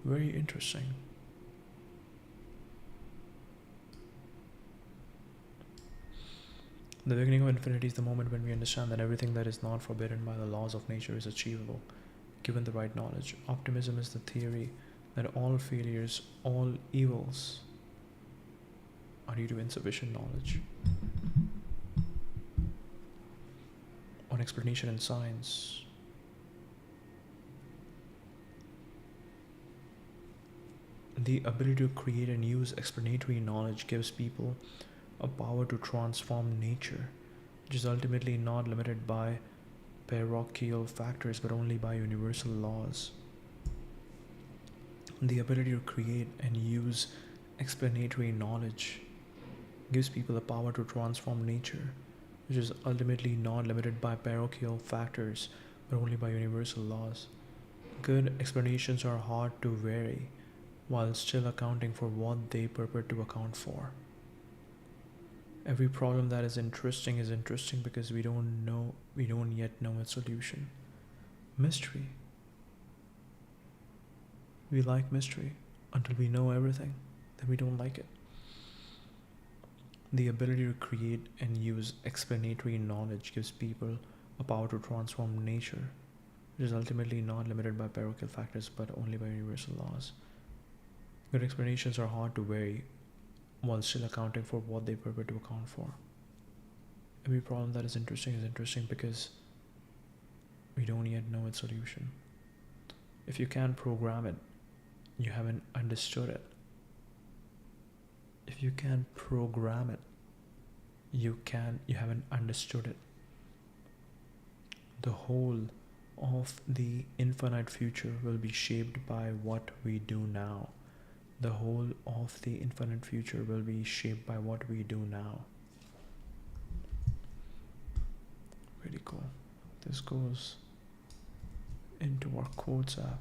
Very interesting. The beginning of infinity is the moment when we understand that everything that is not forbidden by the laws of nature is achievable, given the right knowledge. Optimism is the theory that all failures, all evils are due to insufficient knowledge. On explanation in science. The ability to create and use explanatory knowledge gives people a power to transform nature, which is ultimately not limited by parochial factors but only by universal laws. The ability to create and use explanatory knowledge gives people the power to transform nature, which is ultimately not limited by parochial factors but only by universal laws. Good explanations are hard to vary while still accounting for what they purport to account for. Every problem that is interesting because we don't yet know its solution. Mystery. We like mystery until we know everything, then we don't like it. The ability to create and use explanatory knowledge gives people a power to transform nature, which is ultimately not limited by parochial factors but only by universal laws. Good explanations are hard to vary while still accounting for what they purport to account for. Every problem that is interesting because we don't yet know its solution. If you can't program it, you haven't understood it. If you can't program it, you haven't understood it. The whole of the infinite future will be shaped by what we do now. The whole of the infinite future will be shaped by what we do now. Pretty cool. This goes into our quotes app.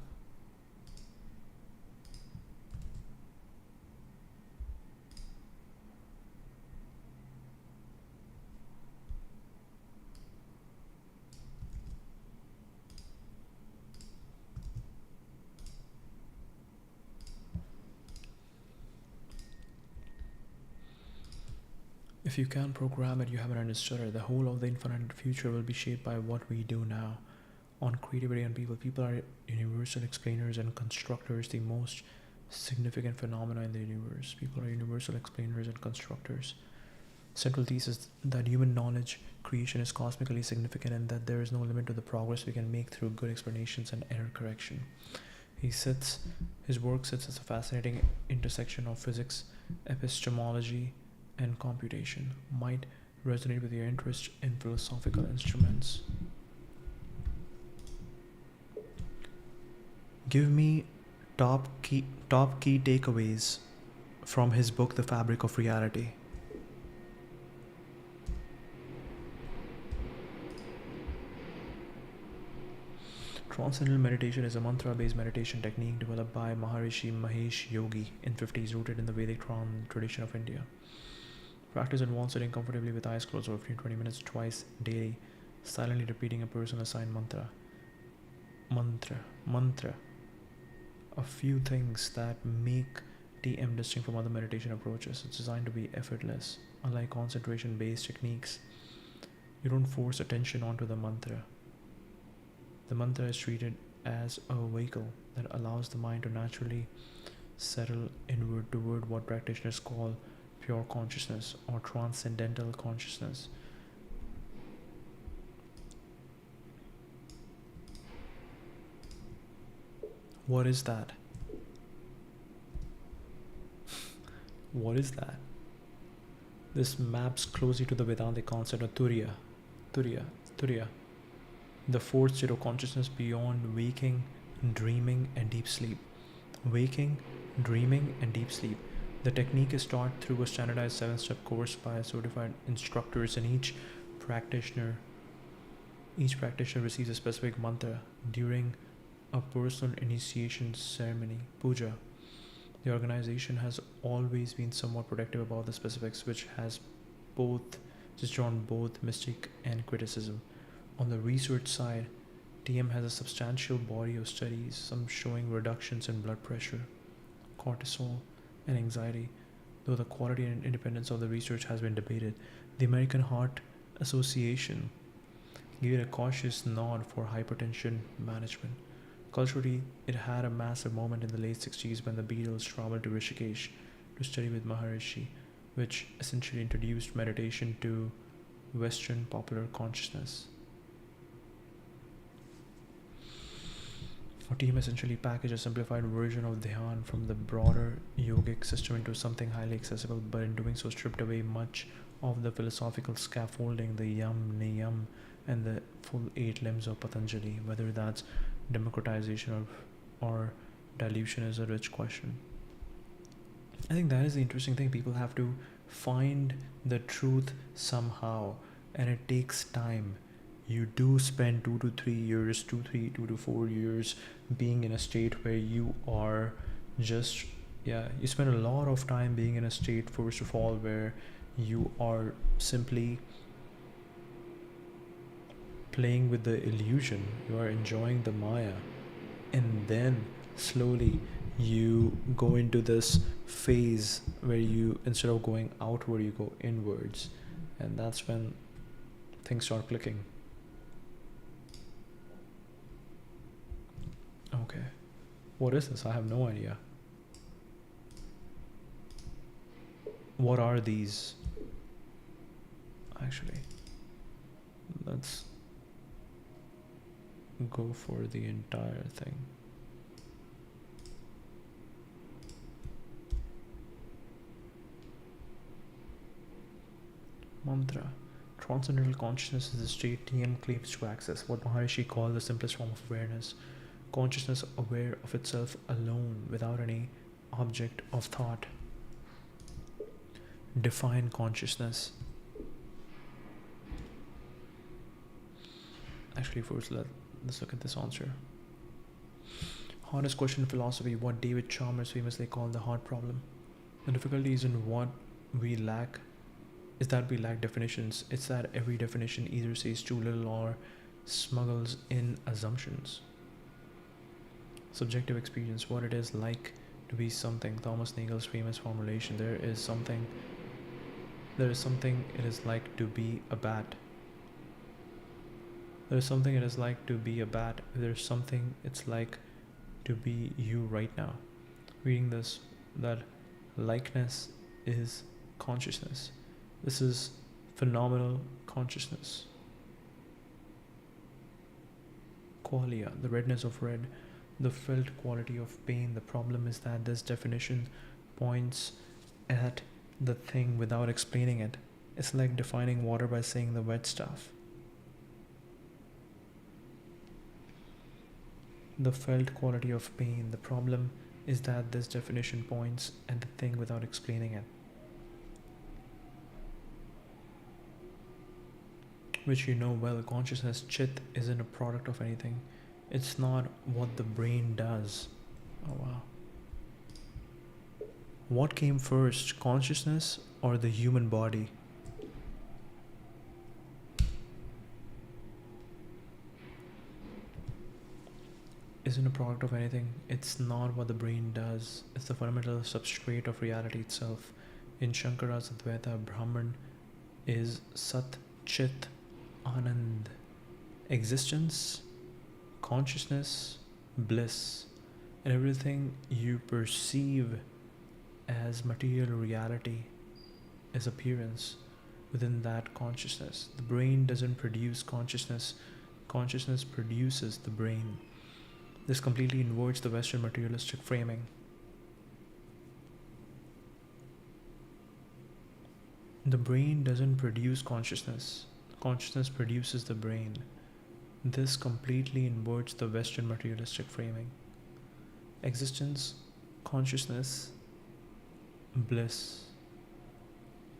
If you can't program it, you haven't understood it. The whole of the infinite future will be shaped by what we do now. On creativity and people are universal explainers and constructors, the most significant phenomena in the universe. People are universal explainers and constructors. Central thesis that human knowledge creation is cosmically significant and that there is no limit to the progress we can make through good explanations and error correction. His work sits as a fascinating intersection of physics, epistemology, and computation. Might resonate with your interest in philosophical instruments. Give me top key takeaways from his book The Fabric of Reality. Transcendental meditation is a mantra-based meditation technique developed by Maharishi Mahesh Yogi in 50s, rooted in the Vedic tradition of India. Practice involves sitting comfortably with eyes closed for 15-20 minutes twice daily, silently repeating a personal assigned mantra. A few things that make TM distinct from other meditation approaches. It's designed to be effortless. Unlike concentration-based techniques, you don't force attention onto the mantra. The mantra is treated as a vehicle that allows the mind to naturally settle inward toward what practitioners call pure consciousness or transcendental consciousness. What is that? What is that? This maps closely to the Vedantic concept of Turiya, the fourth state of consciousness beyond waking, dreaming, and deep sleep. Waking, dreaming, and deep sleep. The technique is taught through a standardized 7-step course by certified instructors, and each practitioner receives a specific mantra during a personal initiation ceremony, puja. The organization has always been somewhat protective about the specifics, which has drawn both mystique and criticism. On the research side, TM has a substantial body of studies, some showing reductions in blood pressure, cortisol, and anxiety, though the quality and independence of the research has been debated. The American Heart Association gave it a cautious nod for hypertension management. Culturally, it had a massive moment in the late 60s when the Beatles traveled to Rishikesh to study with Maharishi, which essentially introduced meditation to Western popular consciousness. Our team essentially packaged a simplified version of Dhyan from the broader yogic system into something highly accessible, but in doing so stripped away much of the philosophical scaffolding, the yam, niyam, and the full 8 limbs of Patanjali. Whether that's democratization or dilution is a rich question. I think that is the interesting thing. People have to find the truth somehow, and it takes time. You do spend 2 to 3 years, 2 to 4 years being in a state where you are just, you spend a lot of time being in a state, first of all, where you are simply playing with the illusion, you are enjoying the Maya, and then slowly you go into this phase where you, instead of going outward, you go inwards, and that's when things start clicking. Okay, what is this? I have no idea. What are these? Actually, let's go for the entire thing. Mantra. Transcendental consciousness is the state TM claims to access, what Maharishi called the simplest form of awareness. Consciousness aware of itself alone, without any object of thought. Define consciousness. Actually, first let's look at this answer. Hardest question in philosophy, what David Chalmers famously called the heart problem. The difficulty isn't what we lack, is that we lack definitions. It's that every definition either says too little or smuggles in assumptions. Subjective experience, what it is like to be something. Thomas Nagel's famous formulation, there is something it is like to be a bat. There's something it is like to be a bat. There's something it's like to be you right now. Reading this, that likeness is consciousness. This is phenomenal consciousness. Qualia, the redness of red, the felt quality of pain. The problem is that this definition points at the thing without explaining it. It's like defining water by saying the wet stuff. The felt quality of pain. The problem is that this definition points at the thing without explaining it. Which you know well, consciousness, chit, isn't a product of anything. It's not what the brain does. Oh wow. What came first, consciousness or the human body? Isn't a product of anything. It's not what the brain does. It's the fundamental substrate of reality itself. In Shankara's Advaita, Brahman is Sat, Chit, Anand. Existence, consciousness, bliss, and everything you perceive as material reality is appearance within that consciousness. The brain doesn't produce consciousness. Consciousness produces the brain. This completely inverts the Western materialistic framing. The brain doesn't produce consciousness. Consciousness produces the brain. This completely inverts the Western materialistic framing. Existence, consciousness, bliss,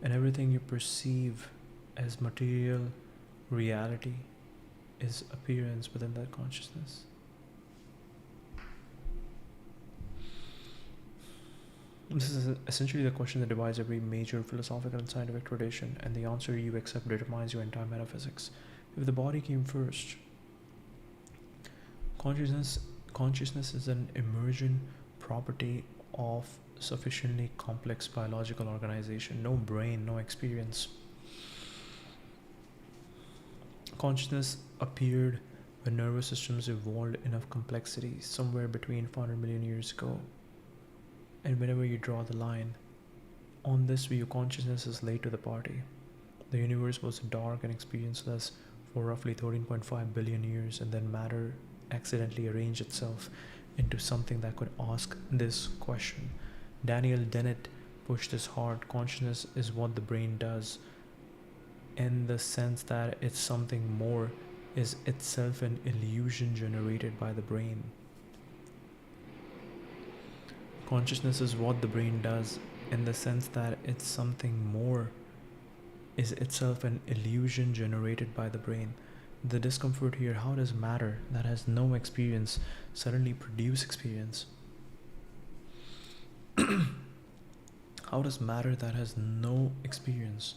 and everything you perceive as material reality is appearance within that consciousness. This is essentially the question that divides every major philosophical and scientific tradition, and the answer you accept determines your entire metaphysics. If the body came first, consciousness is an emergent property of sufficiently complex biological organization. No brain, no experience. Consciousness appeared when nervous systems evolved enough complexity, somewhere between 500 million years ago. And whenever you draw the line, on this view, consciousness is late to the party. The universe was dark and experienceless for roughly 13.5 billion years, and then matter accidentally arranged itself into something that could ask this question. Daniel Dennett pushed this hard. Consciousness is what the brain does, in the sense that it's something more, is itself an illusion generated by the brain. Consciousness is what the brain does, in the sense that it's something more, is itself an illusion generated by the brain. The discomfort here, how does matter that has no experience suddenly produce experience? How does matter that has no experience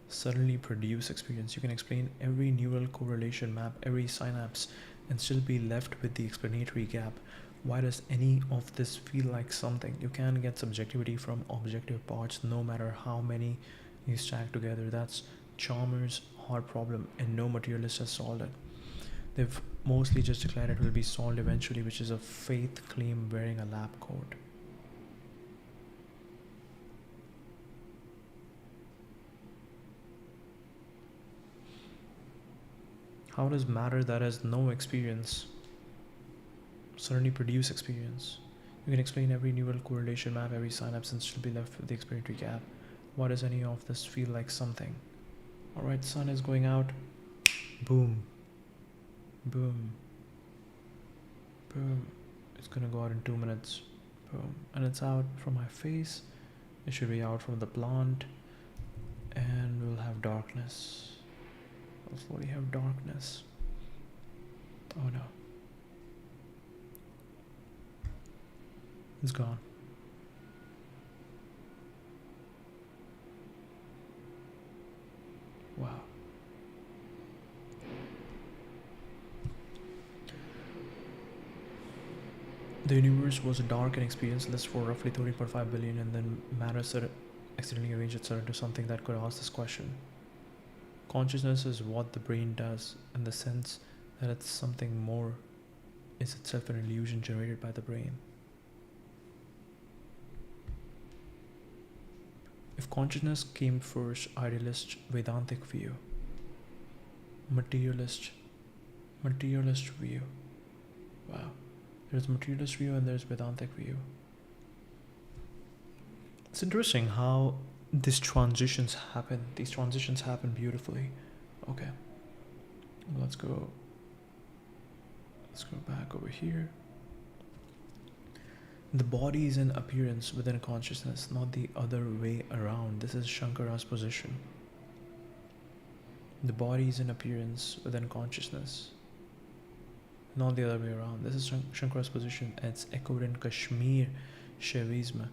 suddenly produce experience. You can explain every neural correlation map, every synapse, and still be left with the explanatory gap. Why does any of this feel like something? You can get subjectivity from objective parts no matter how many you stack together. That's Chalmers' hard problem, and no materialist has solved it. They've mostly just declared it will be solved eventually, which is a faith claim wearing a lab coat. How does matter that has no experience suddenly produce experience? You can explain every neural correlation map, every synapse, and still be left with the explanatory gap. Why does any of this feel like something? Alright, sun is going out. Boom. Boom. Boom. It's gonna go out in 2 minutes. Boom. And it's out from my face. It should be out from the plant. And we'll have darkness. We'll slowly have darkness. Oh no. It's gone. Wow. The universe was dark and experienceless for roughly 30.5 billion, and then matter accidentally arranged itself into something that could ask this question. Consciousness is what the brain does, and the sense that it's something more is itself an illusion generated by the brain. If consciousness came first, idealist Vedantic view, materialist view. Wow. There's materialist view and there's Vedantic view. It's interesting how these transitions happen. These transitions happen beautifully. Okay. Let's go back over here. The body is an appearance within consciousness, not the other way around. This is Shankara's position. The body is an appearance within consciousness, not the other way around. This is Shankara's position. It's echoed in Kashmir Shaivism,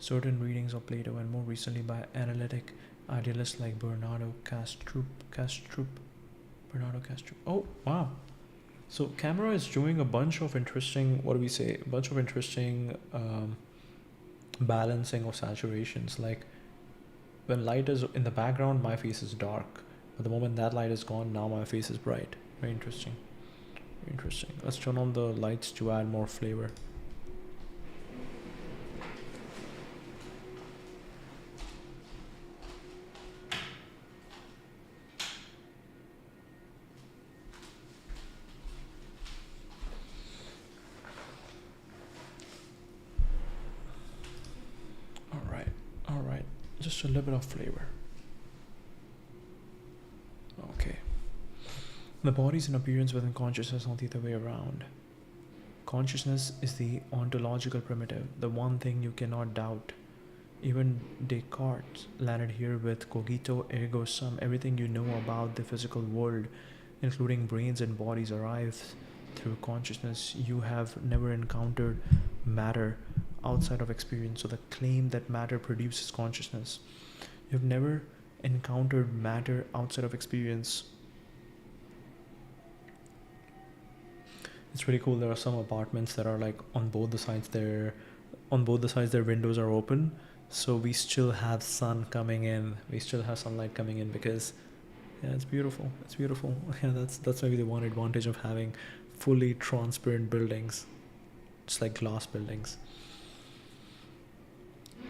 certain readings of Plato, and more recently by analytic idealists like Bernardo Kastrup. Oh, wow. So camera is doing a bunch of interesting, balancing of saturations. Like when light is in the background, my face is dark. But the moment that light is gone, now my face is bright. Very interesting. Interesting. Let's turn on the lights to add more flavor. All right. Just a little bit of flavor. Okay. The body is an appearance within consciousness, not the other way around. Consciousness is the ontological primitive, the one thing you cannot doubt. Even Descartes landed here with cogito ergo sum. Everything you know about the physical world, including brains and bodies, arrives through consciousness. You have never encountered matter outside of experience. So the claim that matter produces consciousness. You've never encountered matter outside of experience. It's really cool. There are some apartments that are like on both the sides their windows are open, so we still have sun coming in. We still have sunlight coming in because it's beautiful. Yeah, that's maybe the one advantage of having fully transparent buildings, just like glass buildings.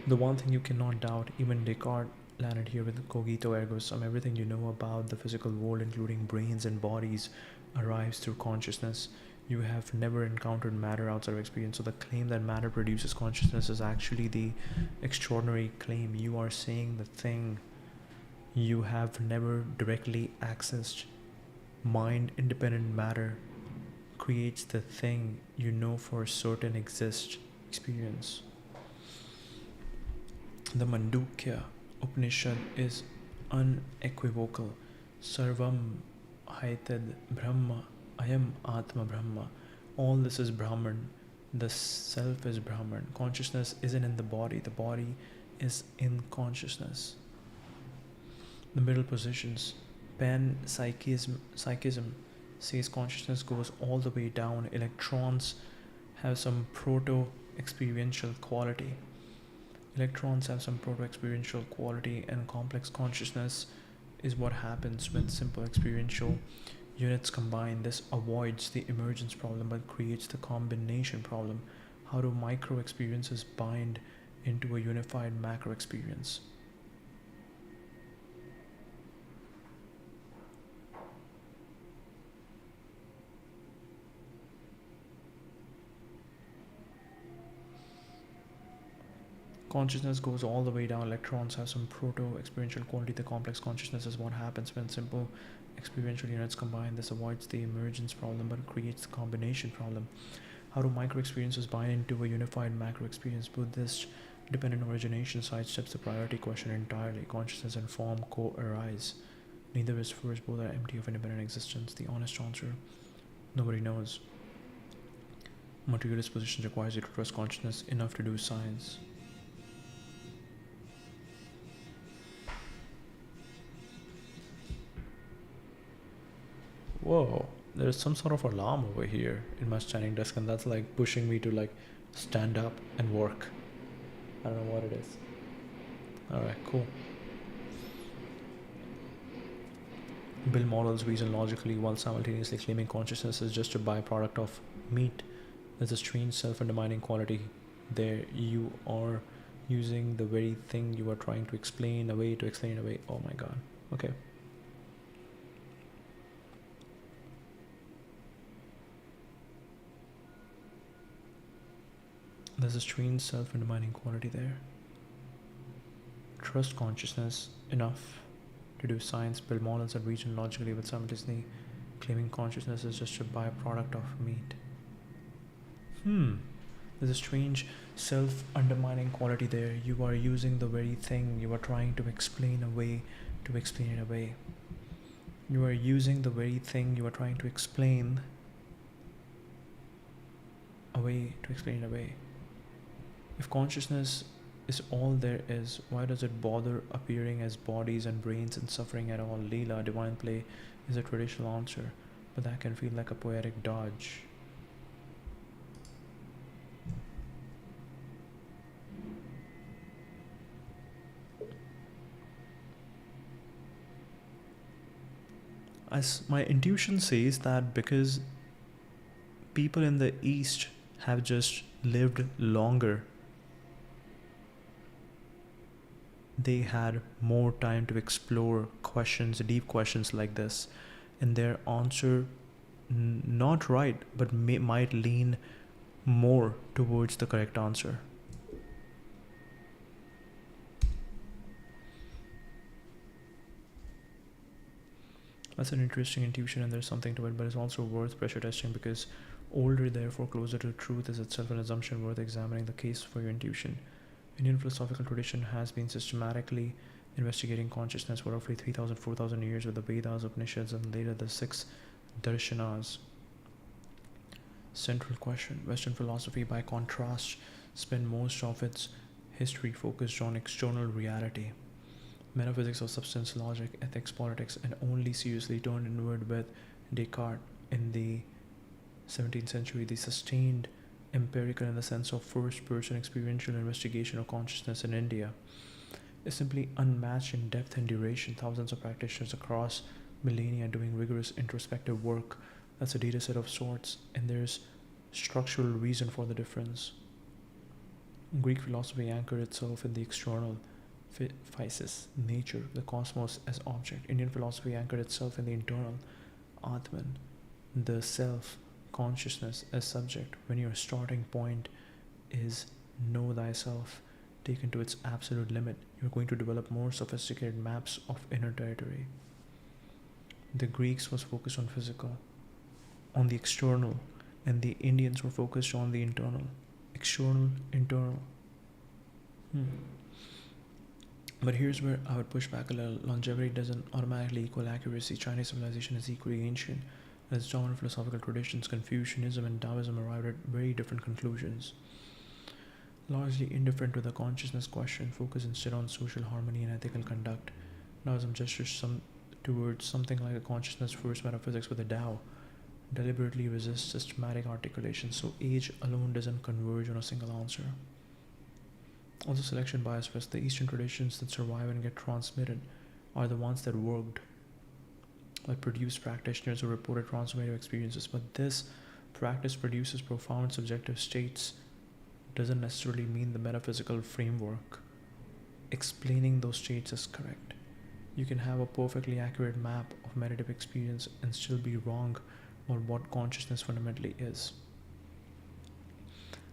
The one thing you cannot doubt, even Descartes landed here with cogito ergo sum. Everything you know about the physical world, including brains and bodies, arrives through consciousness. You have never encountered matter outside of experience. So the claim that matter produces consciousness is actually the extraordinary claim. You are saying the thing you have never directly accessed. Mind-independent matter creates the thing you know for certain exists. Experience. The Mandukya Upanishad is unequivocal. Sarvam Haitad Brahma Ayam Atma Brahma. All this is Brahman. The self is Brahman. Consciousness isn't in the body. The body is in consciousness. The middle positions. Psychism says consciousness goes all the way down. Electrons have some proto-experiential quality. And complex consciousness is what happens when simple experiential units combine. This avoids the emergence problem but creates the combination problem. How do micro experiences bind into a unified macro experience? Consciousness goes all the way down. Electrons have some proto-experiential quality. The complex consciousness is what happens when simple experiential units combine. This avoids the emergence problem but creates the combination problem. How do micro experiences bind into a unified macro experience? Buddhist dependent origination sidesteps the priority question entirely. Consciousness and form co-arise. Neither is first, both are empty of independent existence. The honest answer, nobody knows. Materialist position requires you to trust consciousness enough to do science. Whoa, there's some sort of alarm over here in my standing desk, and that's like pushing me to like stand up and work. I don't know what it is. Alright, cool. Build models reason logically while simultaneously claiming consciousness is just a byproduct of meat. There's a strange self-undermining quality there. You are using the very thing you are trying to explain away to explain away. Oh my god. Okay. There's a strange self-undermining quality there. Trust consciousness enough to do science, build models that reason logically but simultaneously claiming consciousness is just a byproduct of meat. There's a strange self-undermining quality there. You are using the very thing you are trying to explain away to explain it away. You are using the very thing you are trying to explain away to explain it away. If consciousness is all there is, why does it bother appearing as bodies and brains and suffering at all? Leela, divine play, is a traditional answer, but that can feel like a poetic dodge. As my intuition says that because people in the East have just lived longer, they had more time to explore questions, deep questions like this, and their answer not right but might lean more towards the correct answer. That's an interesting intuition, and there's something to it, but it's also worth pressure testing because older, therefore closer to truth, is itself an assumption worth examining. The case for your intuition. Indian philosophical tradition has been systematically investigating consciousness for roughly 3,000, 4,000 years with the Vedas, Upanishads, and later the 6 darshanas. Central question. Western philosophy, by contrast, spent most of its history focused on external reality. Metaphysics of substance, logic, ethics, politics, and only seriously turned inward with Descartes in the 17th century. The sustained empirical in the sense of first-person experiential investigation of consciousness in India is simply unmatched in depth and duration. Thousands of practitioners across millennia doing rigorous introspective work. That's a data set of sorts, and there's structural reason for the difference. Greek philosophy anchored itself in the external, physis, nature, the cosmos as object. Indian philosophy anchored itself in the internal, Atman, the self, consciousness as subject. When your starting point is know thyself taken to its absolute limit, you're going to develop more sophisticated maps of inner territory. The Greeks was focused on physical, on the external, and the Indians were focused on the internal. External, internal. But here's where I would push back a little. Longevity doesn't automatically equal accuracy. Chinese civilization is equally ancient, and its dominant philosophical traditions, Confucianism and Taoism, arrived at very different conclusions. Largely indifferent to the consciousness question, focus instead on social harmony and ethical conduct. Now some gestures towards something like a consciousness first metaphysics with a Tao deliberately resists systematic articulation, so age alone doesn't converge on a single answer. Also, selection bias first. The Eastern traditions that survive and get transmitted are the ones that worked, that produce practitioners who reported transformative experiences. But this practice produces profound subjective states doesn't necessarily mean the metaphysical framework explaining those states is correct. You can have a perfectly accurate map of meditative experience and still be wrong about what consciousness fundamentally is.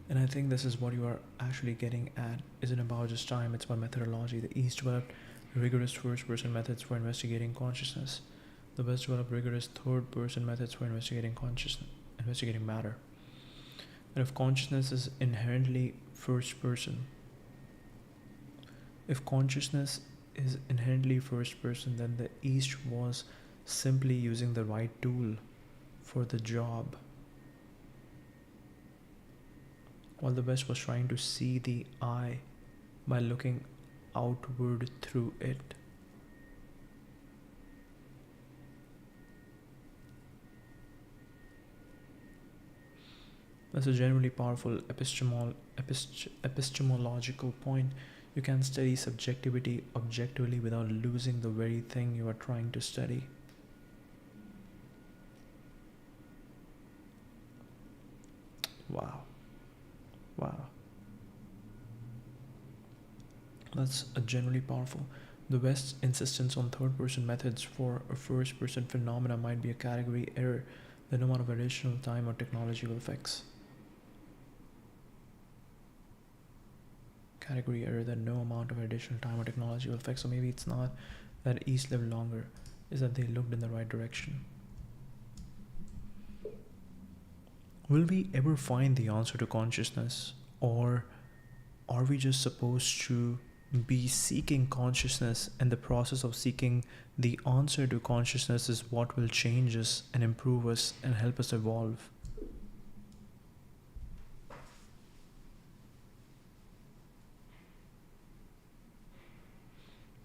And I think this is what you are actually getting at. Isn't about just time, it's about methodology. The East developed rigorous first-person methods for investigating consciousness. The West developed rigorous third-person methods for investigating matter. And if consciousness is inherently first-person, then the East was simply using the right tool for the job, while the West was trying to see the eye by looking outward through it. That's a generally powerful epistemological point. You can study subjectivity objectively without losing the very thing you are trying to study. Wow. That's a generally powerful. The West's insistence on third-person methods for a first-person phenomena might be a category error that no amount of additional time or technology will fix. So maybe it's not that East lived longer, it's that they looked in the right direction. Will we ever find the answer to consciousness, or are we just supposed to be seeking consciousness, and the process of seeking the answer to consciousness is what will change us and improve us and help us evolve?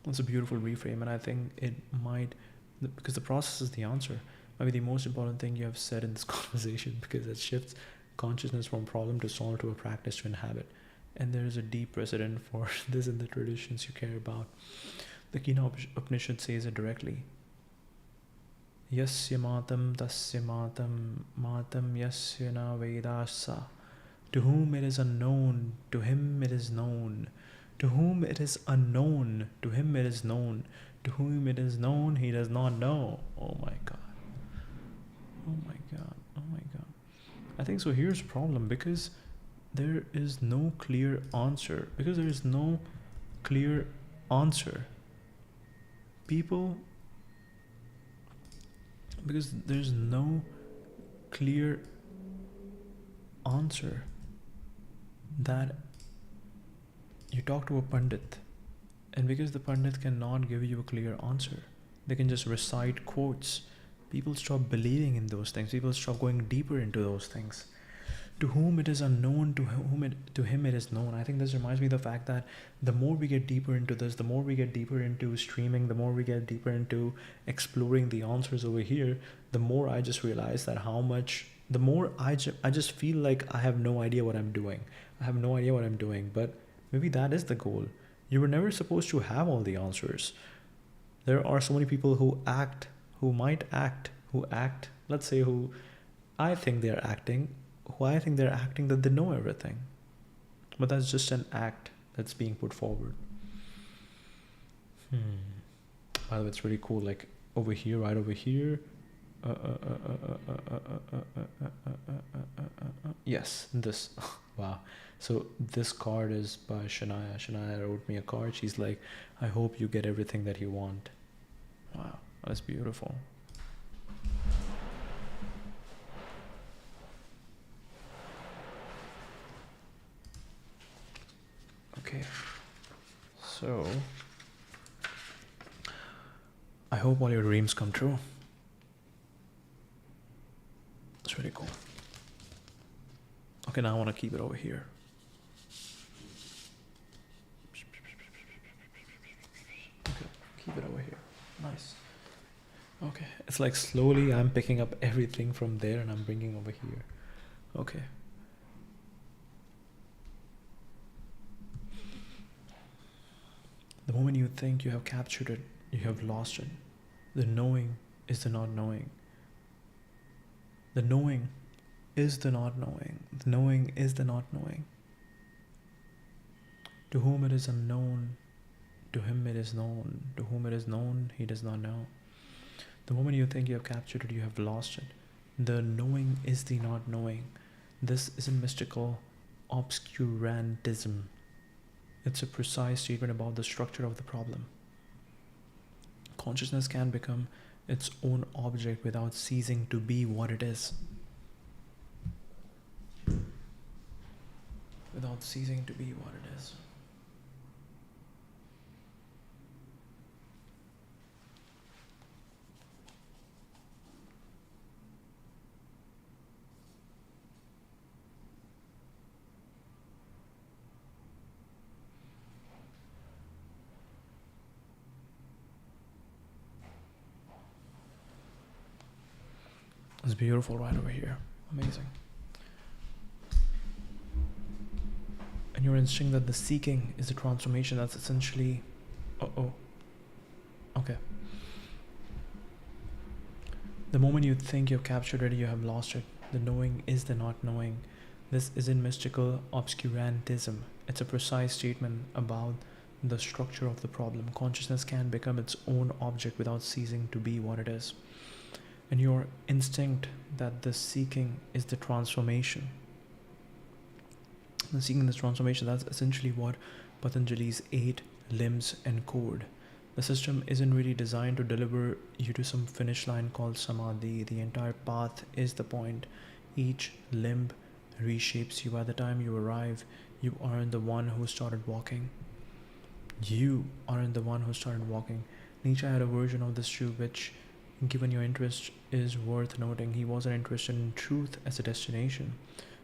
That's a beautiful reframe, and I think it might, because the process is the answer, might be the most important thing you have said in this conversation, because it shifts consciousness from problem to solve to a practice to inhabit. And there is a deep precedent for this in the traditions you care about. The Upanishad says it directly. Yasya matam tasya matam yasya na vedasa. To whom it is unknown, to him it is known. To whom it is unknown, to him it is known. To whom it is known, he does not know. Oh my God. I think so. Here's the problem, because there is no clear answer. Because there's no clear answer, that you talk to a Pandit, and because the Pandit cannot give you a clear answer, they can just recite quotes. People stop believing in those things. People stop going deeper into those things. To whom it is unknown, to him it is known. I think this reminds me of the fact that the more we get deeper into this, the more we get deeper into streaming, the more we get deeper into exploring the answers over here, the more I just realize that the more I just feel like I have no idea what I'm doing. But maybe that is the goal. You were never supposed to have all the answers. There are so many people who I think they're acting that they know everything. But that's just an act that's being put forward. By the way, it's really cool. Like over here, right over here. Yes, this. Wow. So this card is by Shania. Shania wrote me a card. She's like, I hope you get everything that you want. Wow, that's beautiful. Okay, so I hope all your dreams come true. It's really cool. Okay, now I want to keep it over here. Okay, keep it over here. Nice. Okay. It's like slowly I'm picking up everything from there and I'm bringing over here. Okay. The moment you think you have captured it, you have lost it. The knowing is the not knowing. The knowing is the not knowing. The knowing is the not knowing. To whom it is unknown, to him it is known. To whom it is known, he does not know. The moment you think you have captured it, you have lost it. The knowing is the not knowing. This isn't mystical obscurantism. It's a precise statement about the structure of the problem. Consciousness can become its own object without ceasing to be what it is. Without ceasing to be what it is. It's beautiful right over here. Amazing. And your instinct that the seeking is the transformation, that's essentially... Okay. The moment you think you've captured it, you have lost it. The knowing is the not knowing. This isn't mystical obscurantism. It's a precise statement about the structure of the problem. Consciousness can become its own object without ceasing to be what it is. And your instinct that the seeking is the transformation. The seeking this transformation, that's essentially what Patanjali's 8 limbs encode. The system isn't really designed to deliver you to some finish line called samadhi. The entire path is the point. Each limb reshapes you. By the time you arrive, you aren't the one who started walking. You aren't the one who started walking. Nietzsche had a version of this too, which, given your interest, is worth noting. He wasn't interested in truth as a destination.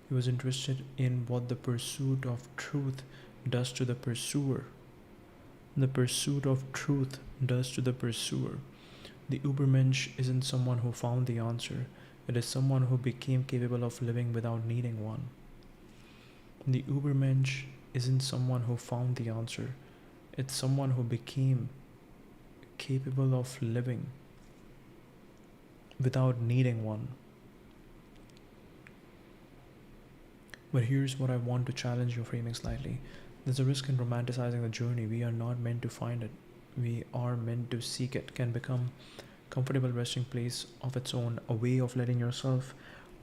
He was interested in what the pursuit of truth does to the pursuer. The pursuit of truth does to the pursuer. The Übermensch isn't someone who found the answer. It is someone who became capable of living without needing one. The Übermensch isn't someone who found the answer. It's someone who became capable of living without needing one. But here's what I want to challenge your framing slightly. There's a risk in romanticizing the journey. We are not meant to find it. We are meant to seek it. Can become a comfortable resting place of its own, a way of letting yourself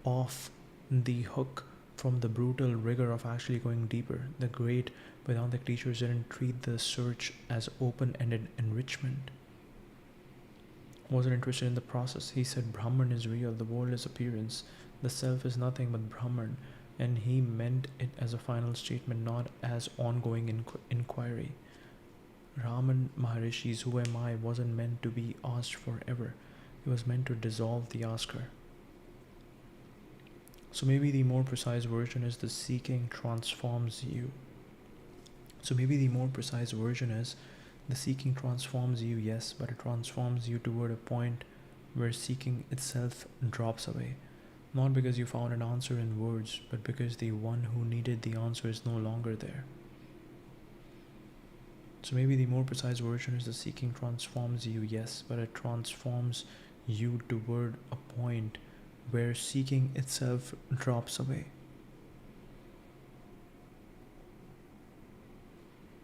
off the hook from the brutal rigor of actually going deeper. The great Vedantic teachers didn't treat the search as open-ended enrichment. Wasn't interested in the process. He said Brahman is real, the world is appearance, the self is nothing but Brahman, and he meant it as a final statement, not as ongoing inquiry. Raman Maharishi's "Who am I?" wasn't meant to be asked forever. It was meant to dissolve the asker. So maybe the more precise version is the seeking transforms you. The seeking transforms you, yes, but it transforms you toward a point where seeking itself drops away. Not because you found an answer in words, but because the one who needed the answer is no longer there. So maybe the more precise version is the seeking transforms you, yes, but it transforms you toward a point where seeking itself drops away.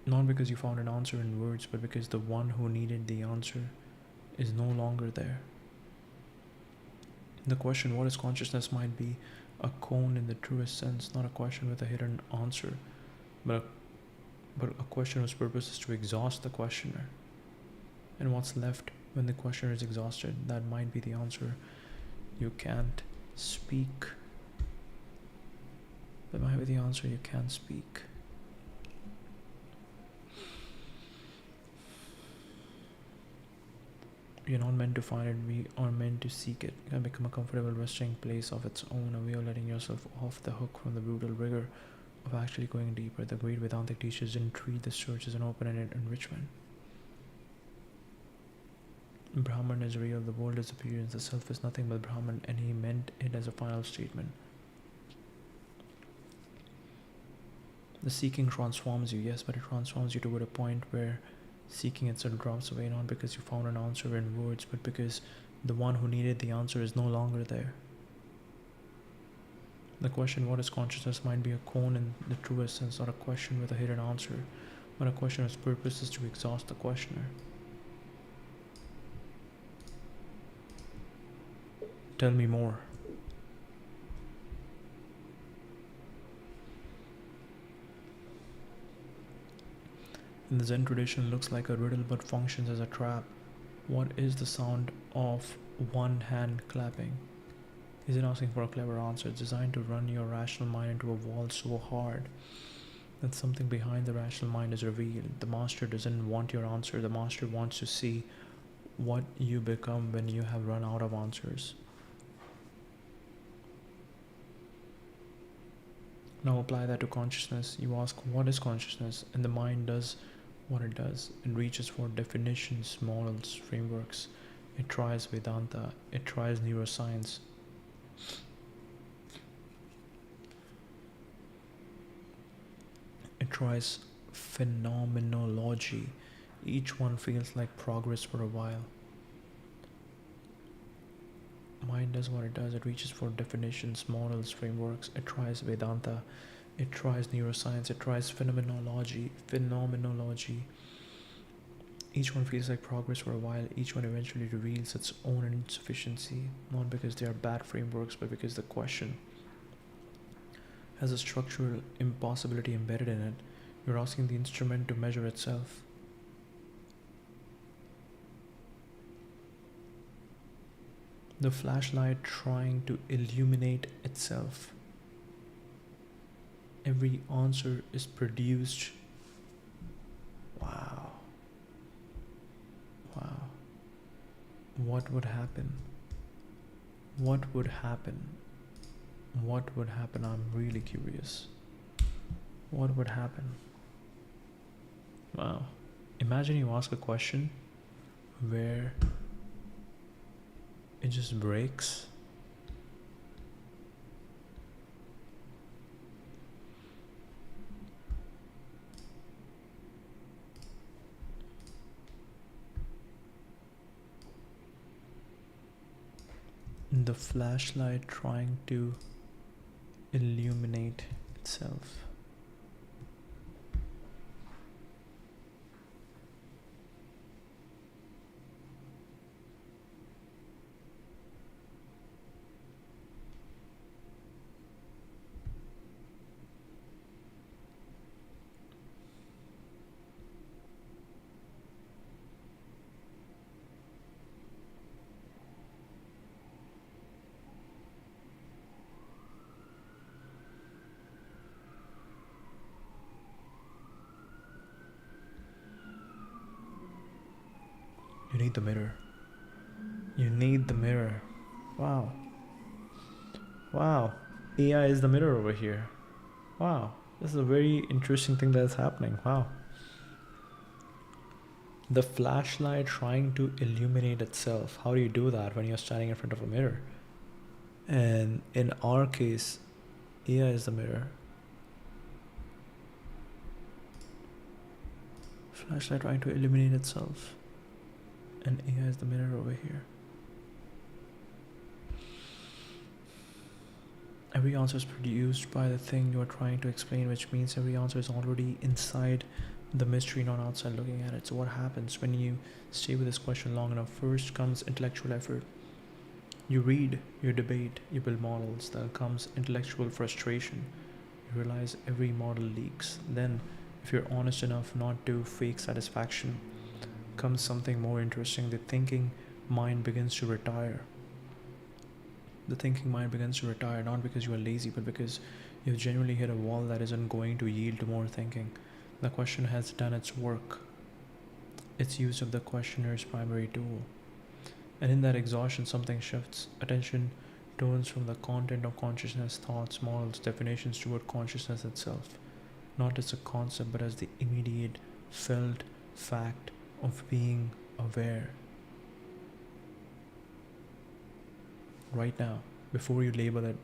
Not because you found an answer in words, but because the one who needed the answer is no longer there. The question, what is consciousness, might be a Koan in the truest sense, not a question with a hidden answer, but a question whose purpose is to exhaust the questioner. And what's left when the questioner is exhausted, that might be the answer. You can't speak. That might be the answer, you can't speak. You're not meant to find it, we are meant to seek it. It can become a comfortable resting place of its own, a way of letting yourself off the hook from the brutal rigor of actually going deeper. The great Vedantic teachers didn't treat the search as an open-ended enrichment. Brahman is real, the world is appearance, the self is nothing but Brahman, and he meant it as a final statement. The seeking transforms you, yes, but it transforms you toward a point where seeking itself drops away, not because you found an answer in words, but because the one who needed the answer is no longer there. The question, what is consciousness, might be a koan in the truest sense, not a question with a hidden answer, but a question whose purpose is to exhaust the questioner. Tell me more. In the Zen tradition, it looks like a riddle but functions as a trap. What is the sound of one hand clapping? Isn't asking for a clever answer. It's designed to run your rational mind into a wall so hard that something behind the rational mind is revealed. The master doesn't want your answer. The master wants to see what you become when you have run out of answers. Now apply that to consciousness. You ask, what is consciousness? And the mind does what it does. It reaches for definitions, models, frameworks. It tries Vedanta. It tries neuroscience. It tries phenomenology. Each one feels like progress for a while. Mind does what it does. It reaches for definitions, models, frameworks. It tries Vedanta. It tries neuroscience. It tries phenomenology. Each one feels like progress for a while. Each one eventually reveals its own insufficiency, not because they are bad frameworks, but because the question has a structural impossibility embedded in it. You're asking the instrument to measure itself. The flashlight trying to illuminate itself. Every answer is produced. Wow. What would happen? What would happen? I'm really curious. What would happen? Wow. Imagine you ask a question where it just breaks. The flashlight trying to illuminate itself. You need the mirror. You need the mirror. Wow. AI is the mirror over here. Wow. This is a very interesting thing that's happening. Wow. The flashlight trying to illuminate itself. How do you do that when you're standing in front of a mirror? And in our case, AI is the mirror. Flashlight trying to illuminate itself. And AI is the mirror over here. Every answer is produced by the thing you are trying to explain, which means every answer is already inside the mystery, not outside looking at it. So what happens when you stay with this question long enough? First comes intellectual effort. You read, you debate, you build models. Then comes intellectual frustration. You realize every model leaks. Then, if you're honest enough not to fake satisfaction, comes something more interesting. The thinking mind begins to retire. The thinking mind begins to retire, not because you are lazy, but because you've genuinely hit a wall that isn't going to yield more thinking. The question has done its work. It's use of the questioner's primary tool. And in that exhaustion, something shifts. Attention turns from the content of consciousness, thoughts, models, definitions toward consciousness itself. Not as a concept, but as the immediate, felt fact of being aware. right now, before you label it,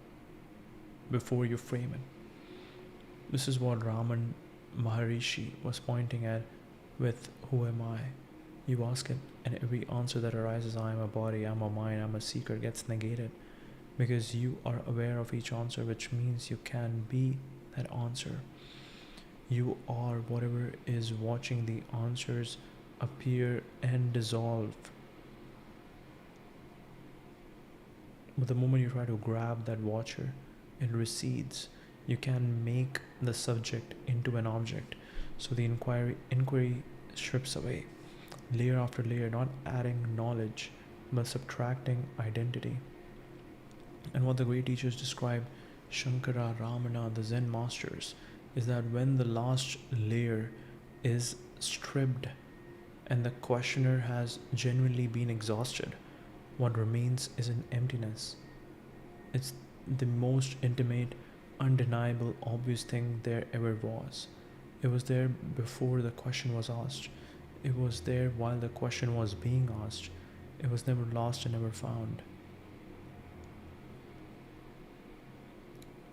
before you frame it. This is what Raman Maharishi was pointing at with who am I? You ask it, and every answer that arises, I am a body, I'm a mind, I'm a seeker, gets negated because you are aware of each answer, which means you can be that answer. You are whatever is watching the answers appear and dissolve. But the moment you try to grab that watcher, it recedes. You can make the subject into an object. So the inquiry strips away, layer after layer, not adding knowledge, but subtracting identity. And what the great teachers describe, Shankara, Ramana, the Zen masters, is that when the last layer is stripped and the questioner has genuinely been exhausted, what remains is an emptiness. It's the most intimate, undeniable, obvious thing there ever was. It was there before the question was asked. It was there while the question was being asked. It was never lost and never found.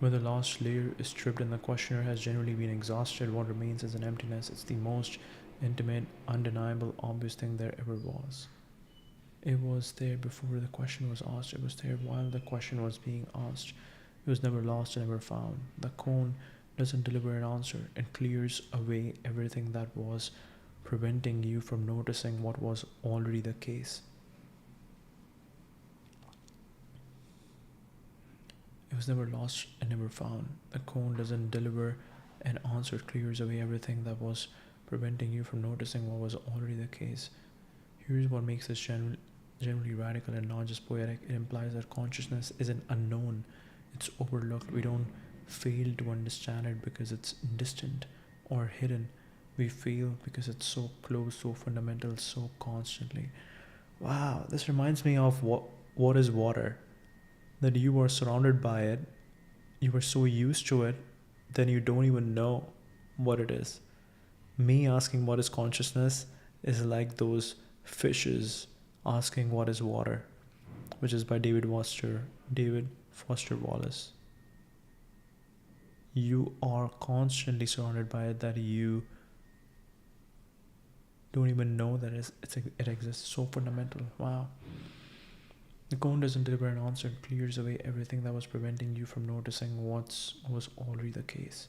Where the last layer is stripped and the questioner has generally been exhausted, what remains is an emptiness. It's the most intimate, undeniable, obvious thing there ever was. It was there before the question was asked. It was there while the question was being asked. It was never lost and never found. The Koan doesn't deliver an answer. It clears away everything that was preventing you from noticing what was already the case. It was never lost and never found. The Koan doesn't deliver an answer. It clears away everything that was preventing you from noticing what was already the case. Here's what makes this generally radical and not just poetic. It implies that consciousness is an unknown. It's overlooked. We don't fail to understand it because it's distant or hidden. We fail because it's so close, so fundamental, so constantly. Wow, this reminds me of what is water. That you are surrounded by it, you are so used to it, then you don't even know what it is. Me asking what is consciousness is like those fishes asking what is water, which is by David Foster Wallace. You are constantly surrounded by it that you don't even know that it exists. So fundamental. Wow. The Koan doesn't deliver an answer. It clears away everything that was preventing you from noticing what was already the case.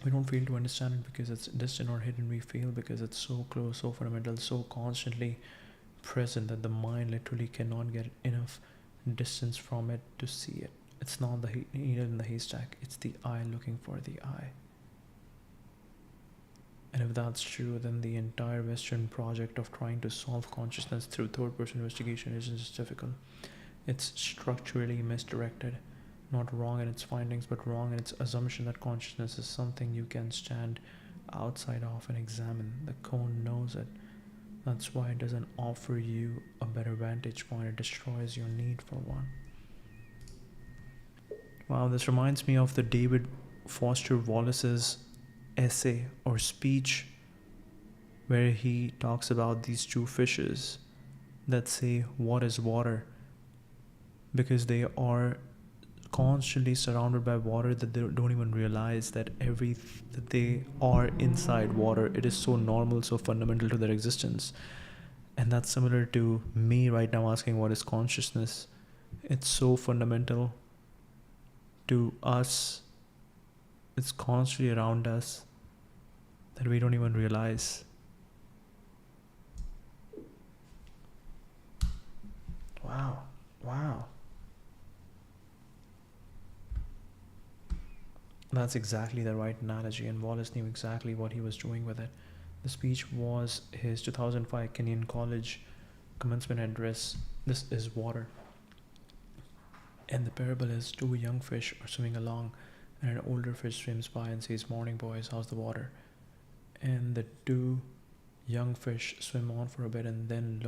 We don't fail to understand it because it's distant or hidden. We fail because it's so close, so fundamental, so constantly present that the mind literally cannot get enough distance from it to see it. It's not the needle in the haystack. It's the eye looking for the eye. And if that's true, then the entire Western project of trying to solve consciousness through third-person investigation isn't just difficult. It's structurally misdirected, not wrong in its findings, but wrong in its assumption that consciousness is something you can stand outside of and examine. The Koan knows it. That's why it doesn't offer you a better vantage point. It destroys your need for one. Wow, this reminds me of the David Foster Wallace's essay or speech where he talks about these two fishes that say what is water, because they are constantly surrounded by water that they don't even realize that they are inside water. It is so normal, so fundamental to their existence. And that's similar to me right now asking what is consciousness. It's so fundamental to us. It's constantly around us that we don't even realize. Wow. That's exactly the right analogy, and Wallace knew exactly what he was doing with it. The speech was his 2005 Kenyan College commencement address. This is water. And the parable is two young fish are swimming along, and an older fish swims by and says, "Morning, boys, how's the water?" And the two young fish swim on for a bit, and then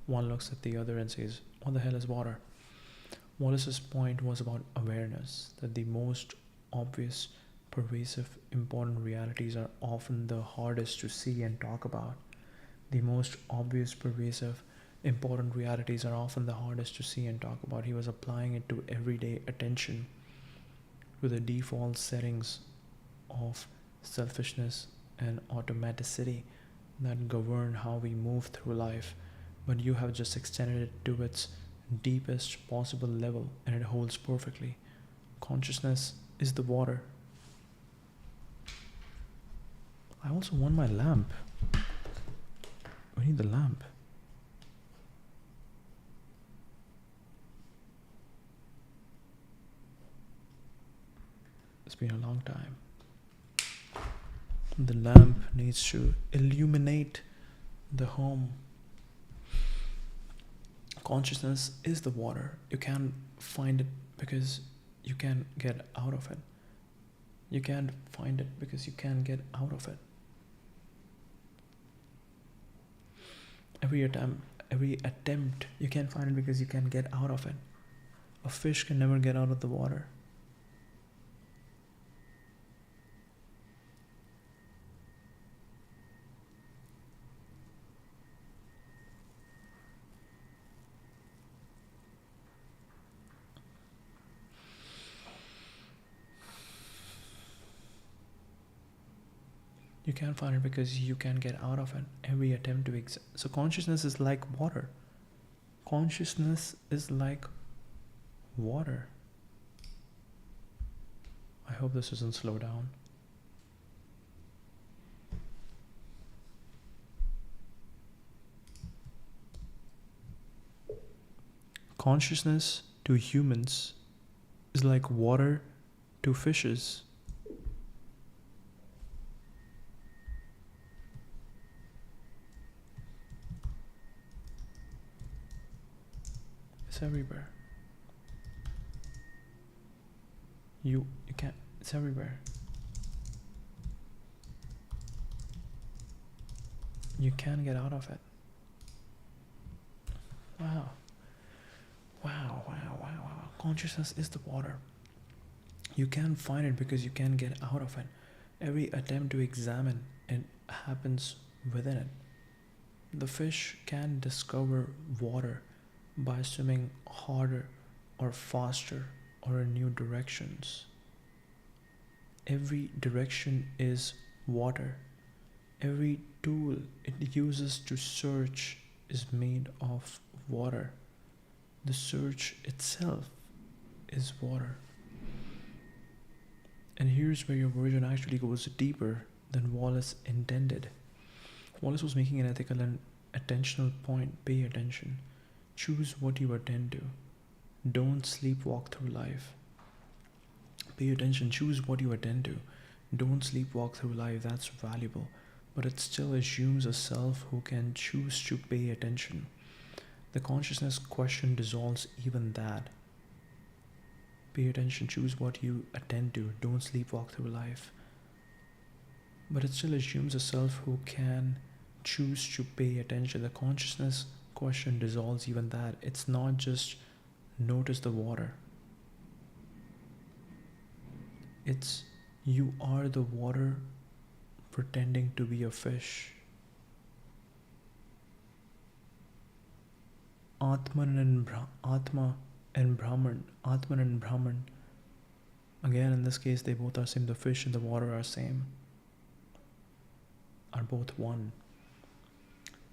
one looks at the other and says, "What the hell is water?" Wallace's point was about awareness, that the most obvious, pervasive, important realities are often the hardest to see and talk about. The most obvious, pervasive, important realities are often the hardest to see and talk about. He was applying it to everyday attention, to the default settings of selfishness and automaticity that govern how we move through life, but you have just extended it to its deepest possible level, and it holds perfectly. Consciousness is the water. I also want my lamp. I need the lamp. It's been a long time. The lamp needs to illuminate the home. Consciousness is the water. You can't find it because you can't get out of it. You can't find it because you can't get out of it. Every attempt, you can't find it because you can't get out of it. A fish can never get out of the water. You can't find it because you can't get out of it. Every attempt to so consciousness is like water. Consciousness is like water. I hope this doesn't slow down. Consciousness to humans is like water to fishes. It's everywhere. You can't, it's everywhere. You can't get out of it. Wow. Wow. Consciousness is the water. You can't find it because you can't get out of it. Every attempt to examine it happens within it. The fish can discover water by swimming harder or faster or in new directions. Every direction is water. Every tool it uses to search is made of water. The search itself is water. And here's where your version actually goes deeper than Wallace intended. Wallace was making an ethical and attentional point. Pay attention. Choose what you attend to. Don't sleepwalk through life. Pay attention. Choose what you attend to. Don't sleepwalk through life. That's valuable. But it still assumes a self who can choose to pay attention. The consciousness question dissolves even that. Pay attention. Choose what you attend to. Don't sleepwalk through life. But it still assumes a self who can choose to pay attention. The consciousness question dissolves even that. It's not just notice the water. It's you are the water pretending to be a fish. Atman and Brahman. Again, in this case, they both are same. The fish and the water are same. Are both one.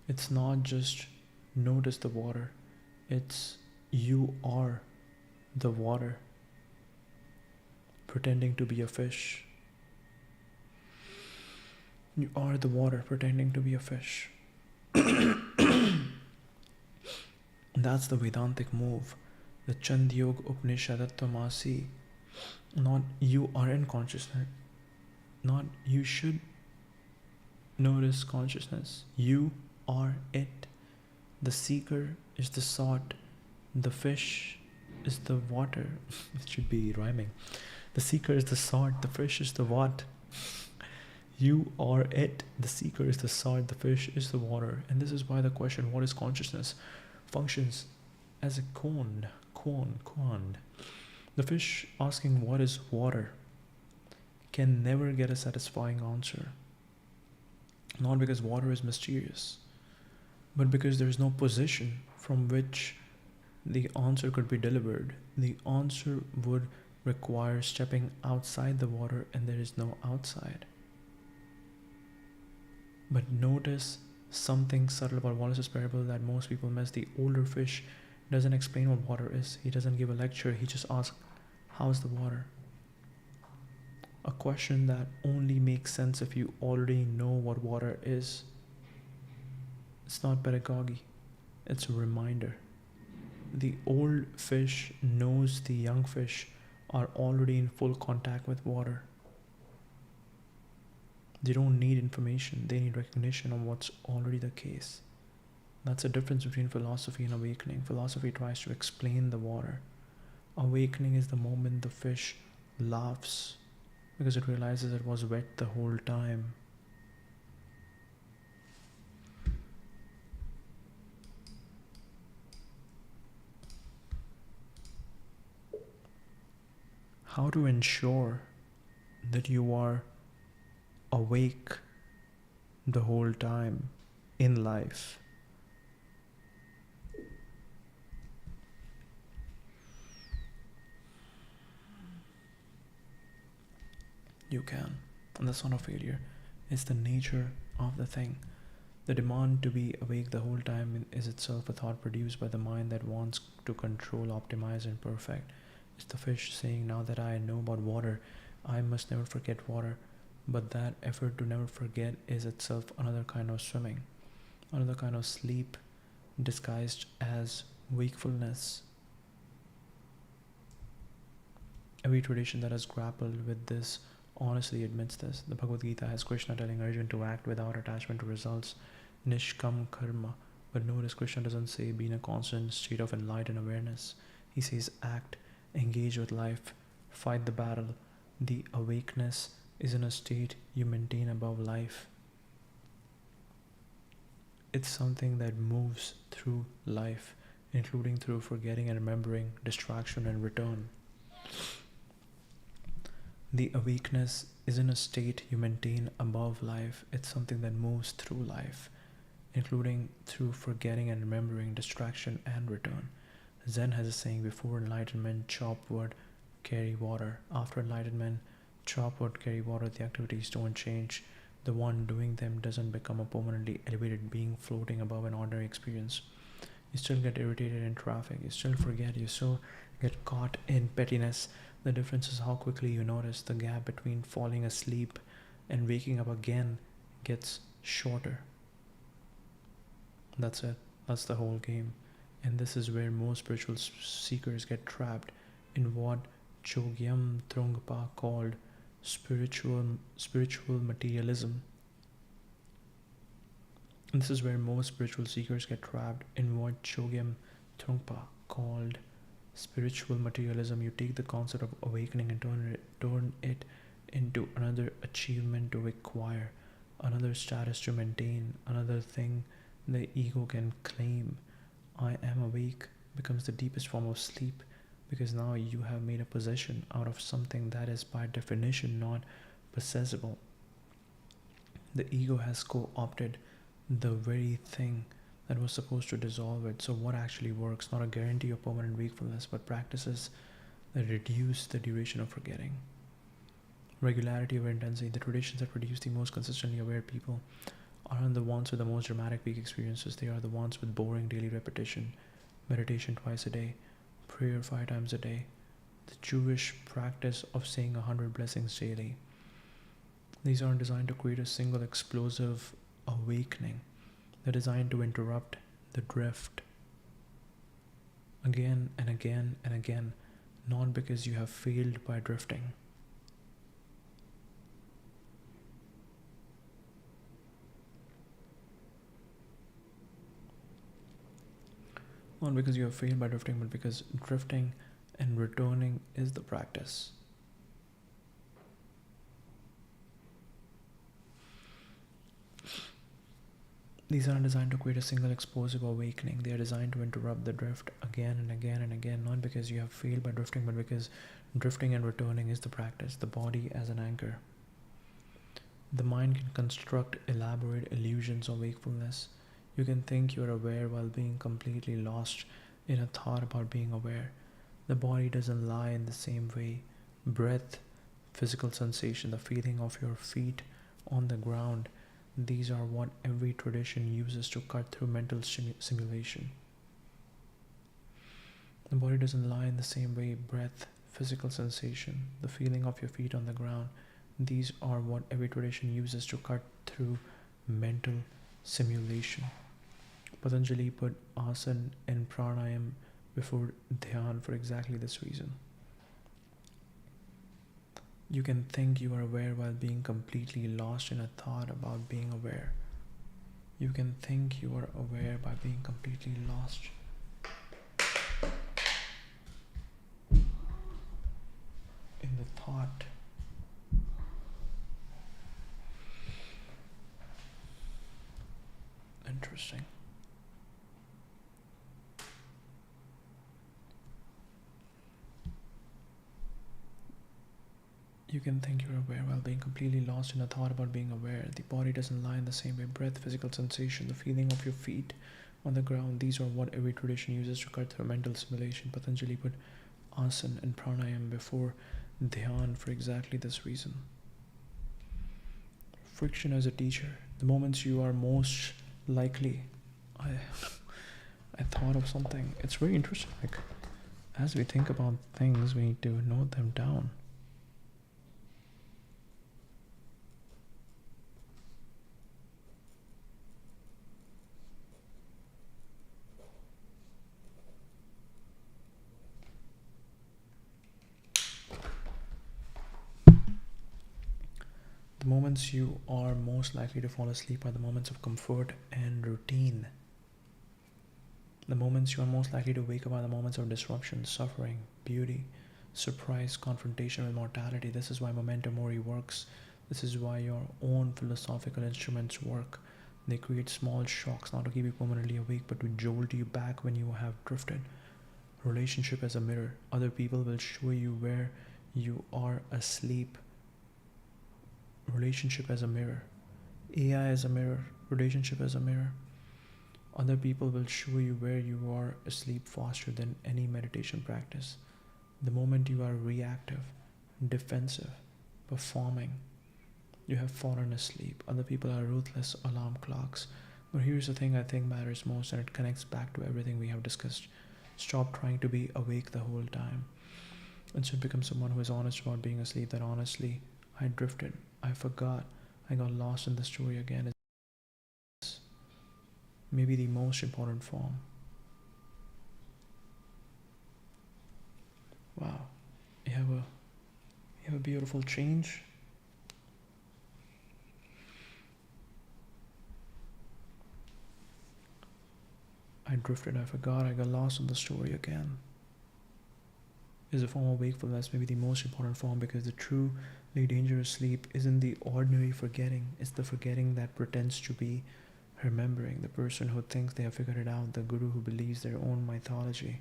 It's not just notice the water. It's you are the water pretending to be a fish. You are the water pretending to be a fish. That's the Vedantic move. The Chandyoga Upanishadatvamasi. Not you are in consciousness. Not you should notice consciousness. You are it. The seeker is the sought. The fish is the water. It should be rhyming. The seeker is the sought. The fish is the what? You are it. The seeker is the sought. The fish is the water. And this is why the question, what is consciousness, functions as a koan. The fish asking what is water can never get a satisfying answer. Not because water is mysterious, But because there is no position from which the answer could be delivered, the answer would require stepping outside the water, and there is no outside. But notice something subtle about Wallace's parable that most people miss. The older fish doesn't explain what water is. He doesn't give a lecture. He just asks, how's the water? A question that only makes sense if you already know what water is. It's not pedagogy. It's a reminder. The old fish knows the young fish are already in full contact with water. They don't need information. They need recognition of what's already the case. That's the difference between philosophy and awakening. Philosophy tries to explain the water. Awakening is the moment the fish laughs because it realizes it was wet the whole time. How to ensure that you are awake the whole time in life? You can, and that's not a failure. It's the nature of the thing. The demand to be awake the whole time is itself a thought produced by the mind that wants to control, optimize, and perfect. It's the fish saying, now that I know about water, I must never forget water. But that effort to never forget is itself another kind of swimming, another kind of sleep disguised as wakefulness. Every tradition that has grappled with this honestly admits this. The Bhagavad Gita has Krishna telling Arjuna to act without attachment to results, nishkam karma. But notice Krishna doesn't say be in a constant state of enlightened awareness. He says act, engage with life, fight the battle. The awakeness is in a state you maintain above life. It's something that moves through life, including through forgetting and remembering, distraction and return. The awakeness is in a state you maintain above life. It's something that moves through life, including through forgetting and remembering, distraction and return. Zen has a saying, before enlightenment, chop wood, carry water. After enlightenment, chop wood, carry water. The activities don't change. The one doing them doesn't become a permanently elevated being floating above an ordinary experience. You still get irritated in traffic. You still forget. You still get caught in pettiness. The difference is how quickly you notice. The gap between falling asleep and waking up again gets shorter. That's it. That's the whole game. And this is where most spiritual seekers get trapped in what Chogyam Trungpa called spiritual materialism. And this is where most spiritual seekers get trapped in what Chogyam Trungpa called spiritual materialism. You take the concept of awakening and turn it into another achievement to acquire, another status to maintain, another thing the ego can claim. I am awake becomes the deepest form of sleep, because now you have made a possession out of something that is by definition not possessible. The ego has co-opted the very thing that was supposed to dissolve it. So what actually works? Not a guarantee of permanent wakefulness, but practices that reduce the duration of forgetting. Regularity over intensity. The traditions that produce the most consistently aware people aren't the ones with the most dramatic peak experiences. They are the ones with boring daily repetition. Meditation twice a day, prayer 5 times a day, the Jewish practice of saying 100 blessings daily. These aren't designed to create a single explosive awakening. They're designed to interrupt the drift again and again and again, not because you have failed by drifting. Not because you have failed by drifting, but because drifting and returning is the practice. These aren't designed to create a single explosive awakening. They are designed to interrupt the drift again and again and again, not because you have failed by drifting, but because drifting and returning is the practice, the body as an anchor. The mind can construct elaborate illusions of wakefulness. You can think you're aware while being completely lost in a thought about being aware. The body doesn't lie in the same way. Breath, physical sensation, the feeling of your feet on the ground, these are what every tradition uses to cut through mental simulation. The body doesn't lie in the same way. Breath, physical sensation, the feeling of your feet on the ground, these are what every tradition uses to cut through mental simulation. Patanjali put asana and pranayam before dhyan for exactly this reason. You can think you are aware while being completely lost in a thought about being aware. You can think you are aware by being completely lost in the thought. Interesting. You can think you're aware while being completely lost in a thought about being aware. The body doesn't lie in the same way. Breath, physical sensation, the feeling of your feet on the ground, these are what every tradition uses to cut through mental simulation. Patanjali put asana and pranayam before dhyan for exactly this reason. Friction as a teacher. The moments you are most likely, I thought of something. It's very interesting. Like, as we think about things, we need to note them down. The moments you are most likely to fall asleep are the moments of comfort and routine. The moments you are most likely to wake up are the moments of disruption, suffering, beauty, surprise, confrontation with mortality. This is why memento mori works. This is why your own philosophical instruments work. They create small shocks, not to keep you permanently awake, but to jolt you back when you have drifted. Relationship as a mirror. Other people will show you where you are asleep. Relationship as a mirror. AI as a mirror. Relationship as a mirror. Other people will show you where you are asleep faster than any meditation practice. The moment you are reactive, defensive, performing, you have fallen asleep. Other people are ruthless alarm clocks. But here's the thing I think matters most, and it connects back to everything we have discussed. Stop trying to be awake the whole time. Instead, become someone who is honest about being asleep, that honestly, I drifted, I forgot, I got lost in the story again. Is maybe the most important form. Wow, you have a beautiful change. I drifted, I forgot, I got lost in the story again. Is a form of wakefulness, maybe the most important form, because the truly dangerous sleep isn't the ordinary forgetting, it's the forgetting that pretends to be remembering, the person who thinks they have figured it out, the guru who believes their own mythology,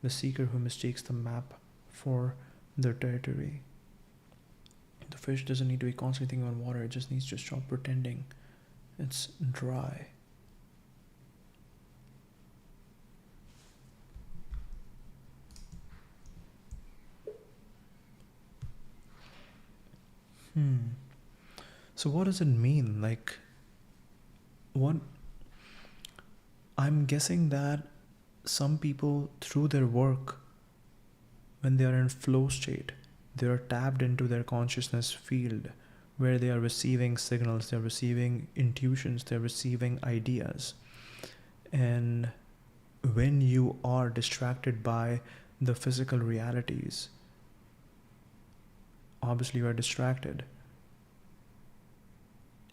the seeker who mistakes the map for their territory. The fish doesn't need to be constantly thinking about water, it just needs to stop pretending it's dry. So what does it mean? Like, what? I'm guessing that some people, through their work, when they are in flow state, they are tapped into their consciousness field where they are receiving signals, they're receiving intuitions, they're receiving ideas. And when you are distracted by the physical realities, obviously you are distracted.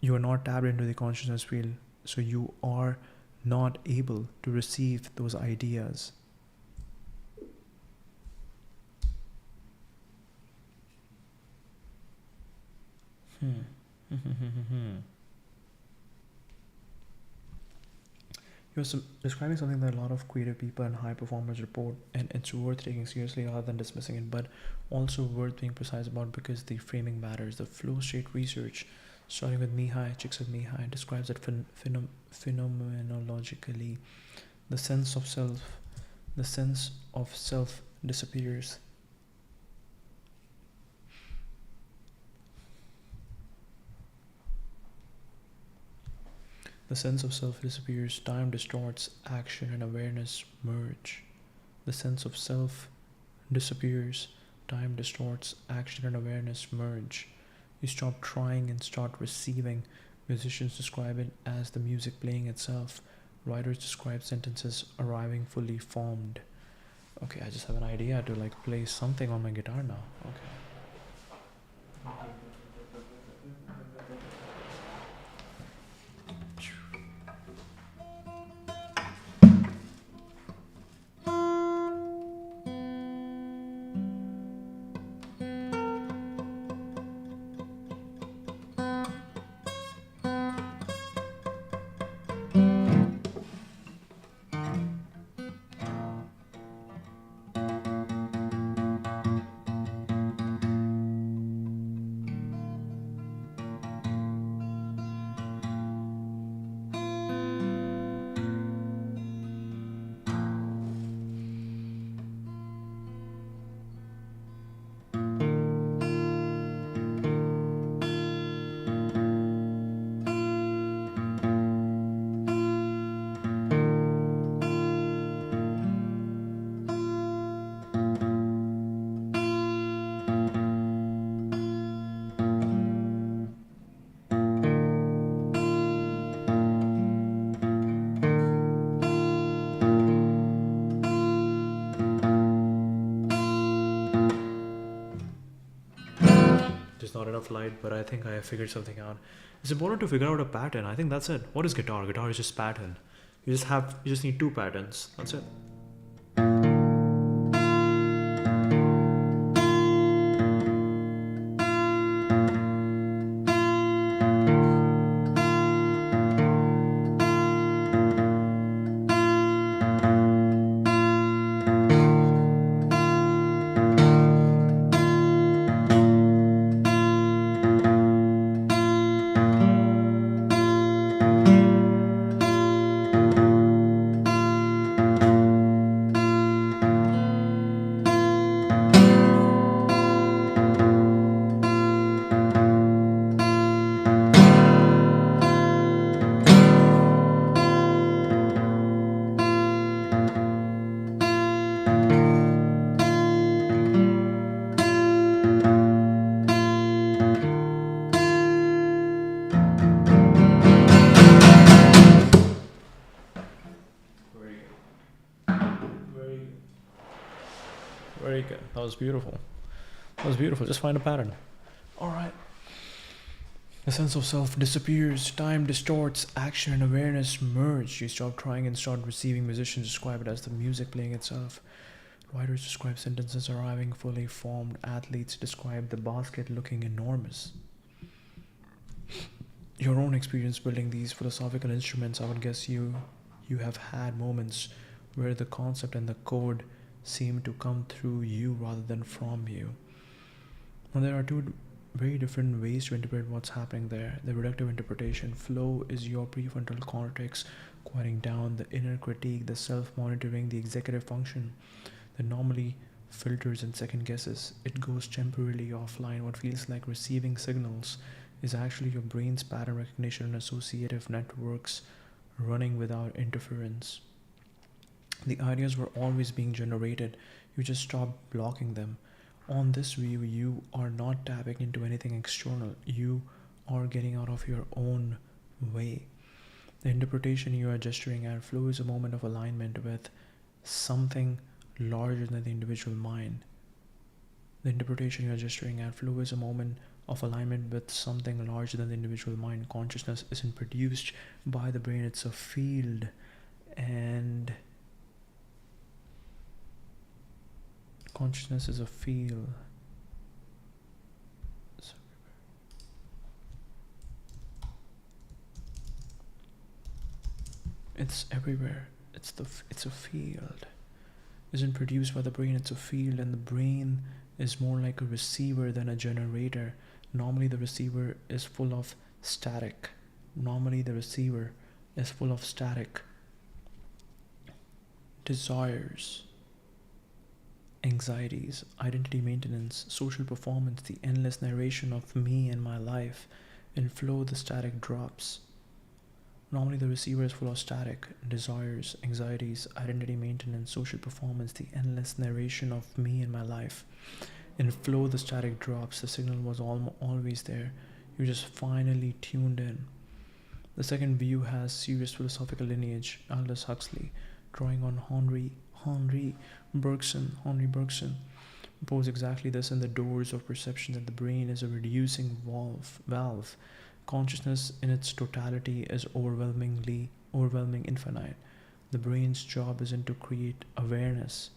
You are not tapped into the consciousness field, so you are not able to receive those ideas. You're describing something that a lot of creative people and high performers report, and it's worth taking seriously rather than dismissing it, but also worth being precise about because the framing matters. The flow state research starting with Mihai, Chicks with Mihai, describes it phenomenologically. The sense of self disappears. The sense of self disappears, time distorts, action and awareness merge. The sense of self disappears, time distorts, action and awareness merge. You stop trying and start receiving. Musicians describe it as the music playing itself. Writers describe sentences arriving fully formed. Okay, I just have an idea to like play something on my guitar now. Okay. Not enough light, but I think I have figured something out. It's important to figure out a pattern. I think that's it. What is guitar? Guitar is just pattern. You just need 2 patterns. That's it. Very good. That was beautiful. That was beautiful. Just find a pattern. All right. The sense of self disappears. Time distorts. Action and awareness merge. You stop trying and start receiving. Musicians describe it as the music playing itself. Writers describe sentences arriving fully formed. Athletes describe the basket looking enormous. Your own experience building these philosophical instruments, I would guess you have had moments where the concept and the code seem to come through you rather than from you. Now there are 2 very different ways to interpret what's happening there. The reductive interpretation. Flow is your prefrontal cortex quieting down, the inner critique, the self-monitoring, the executive function that normally filters and second guesses. It goes temporarily offline. What feels like receiving signals is actually your brain's pattern recognition and associative networks running without interference. The ideas were always being generated. You just stopped blocking them. On this view, you are not tapping into anything external. You are getting out of your own way. The interpretation you are gesturing at, flow is a moment of alignment with something larger than the individual mind. The interpretation you are gesturing at, flow is a moment of alignment with something larger than the individual mind. Consciousness isn't produced by the brain, it's a field. And consciousness is a field. It's everywhere. It's a field. Isn't produced by the brain, it's a field, and the brain is more like a receiver than a generator. Normally the receiver is full of static. Normally the receiver is full of static desires, anxieties, identity maintenance, social performance, the endless narration of me and my life. In flow, the static drops. Normally the receiver is full of static, desires, anxieties, identity maintenance, social performance, the endless narration of me and my life. In flow, the static drops. The signal was always there. You just finally tuned in. The second view has serious philosophical lineage. Aldous Huxley, drawing on Henri Bergson, proposed exactly this in the doors of perception, that the brain is a reducing valve. Consciousness in its totality is overwhelming infinite. The brain's job isn't to create awareness,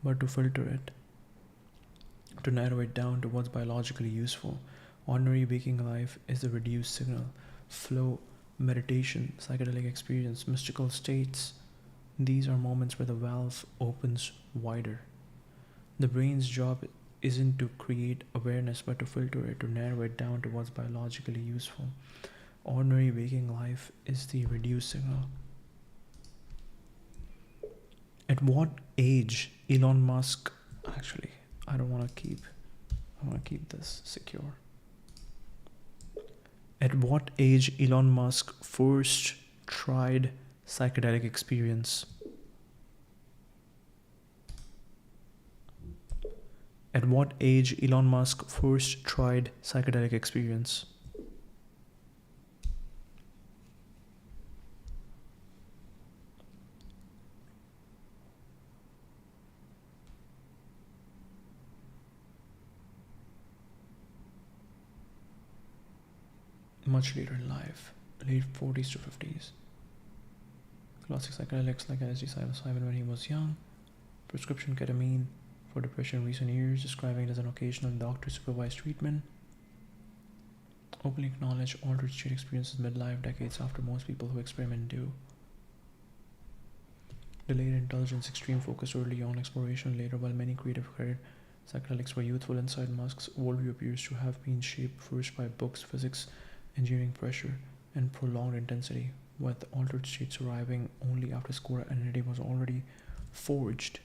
but to filter it, to narrow it down to what's biologically useful. Ordinary waking life is the reduced signal. Flow, meditation, psychedelic experience, mystical states, these are moments where the valve opens wider. The brain's job isn't to create awareness, but to filter it, to narrow it down to what's biologically useful. Ordinary waking life is the reduced signal. At what age Elon Musk, actually, I want to keep this secure. At what age Elon Musk first tried psychedelic experience? At what age Elon Musk first tried psychedelic experience? Much later in life, late 40s to 50s. Classic psychedelics like LSD, psilocybin when he was young. Prescription ketamine for depression in recent years, describing it as an occasional doctor-supervised treatment. Openly acknowledge altered state experiences midlife, decades after most people who experiment do. Delayed intelligence, extreme focus early on, exploration later. While many creative credit psychedelics were youthful inside, Musk's worldview appears to have been shaped first by books, physics, engineering pressure, and prolonged intensity, with altered states arriving only after his core identity was already forged.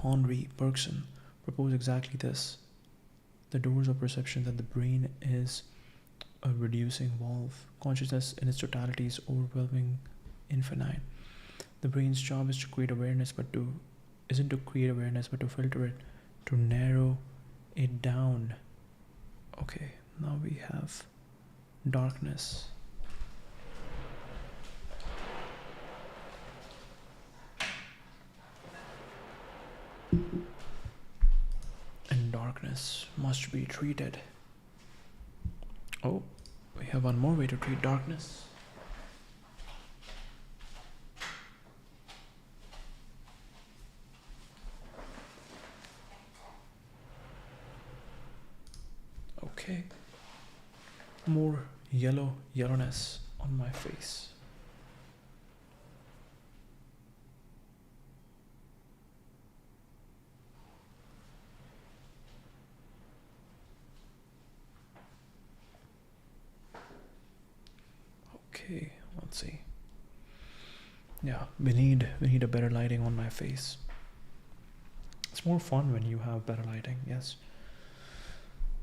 Henri Bergson proposed exactly this. The doors of perception, that the brain is a reducing valve. Consciousness in its totality is overwhelming infinite. The brain's job is to create awareness, isn't to create awareness, but to filter it, to narrow it down. Okay, now we have darkness. And darkness must be treated. Oh, we have one more way to treat darkness. Okay. More yellowness on my face. Okay, let's see. Yeah, we need a better lighting on my face. It's more fun when you have better lighting. Yes,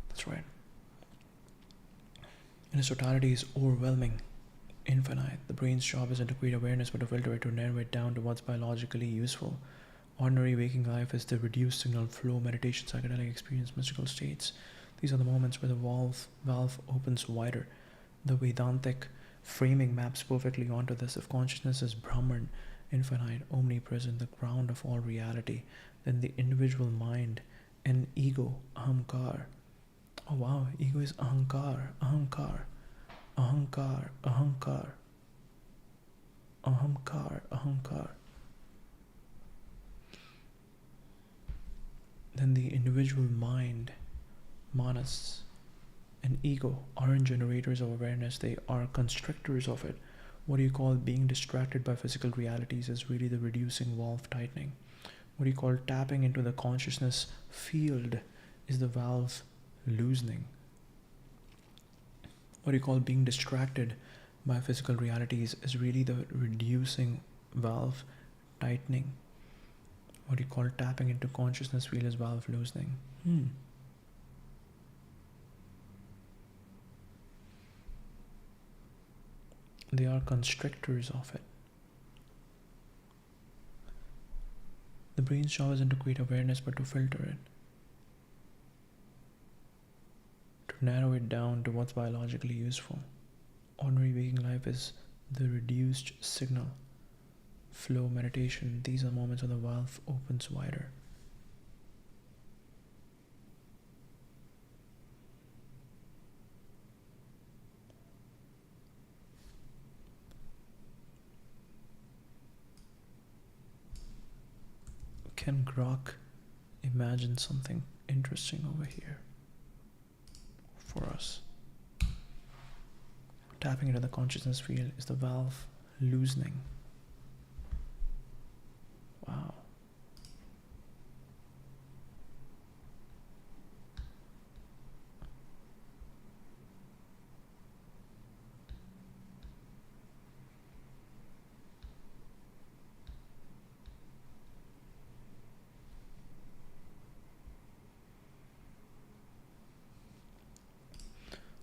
that's right. And its totality is overwhelming, infinite. The brain's job isn't to create awareness, but to filter it, to narrow it down to what's biologically useful. Ordinary waking life is the reduced signal flow, meditation, psychedelic experience, mystical states. These are the moments where the valve opens wider. The Vedantic framing maps perfectly onto this. If consciousness is Brahman, infinite, omnipresent, the ground of all reality, then the individual mind and ego, ahamkar. Oh wow, ego is ahankar. Then the individual mind, manas, and ego aren't generators of awareness, they are constrictors of it. What you call being distracted by physical realities is really the reducing valve tightening. What you call tapping into the consciousness field is the valve loosening. What you call being distracted by physical realities is really the reducing valve tightening. What you call tapping into consciousness field is valve loosening. They are constrictors of it. The brain's job isn't to create awareness but to filter it, to narrow it down to what's biologically useful. Ordinary waking life is the reduced signal. Flow, meditation, these are moments when the valve opens wider. Can Grok imagine something interesting over here for us? Tapping into the consciousness field is the valve loosening. Wow.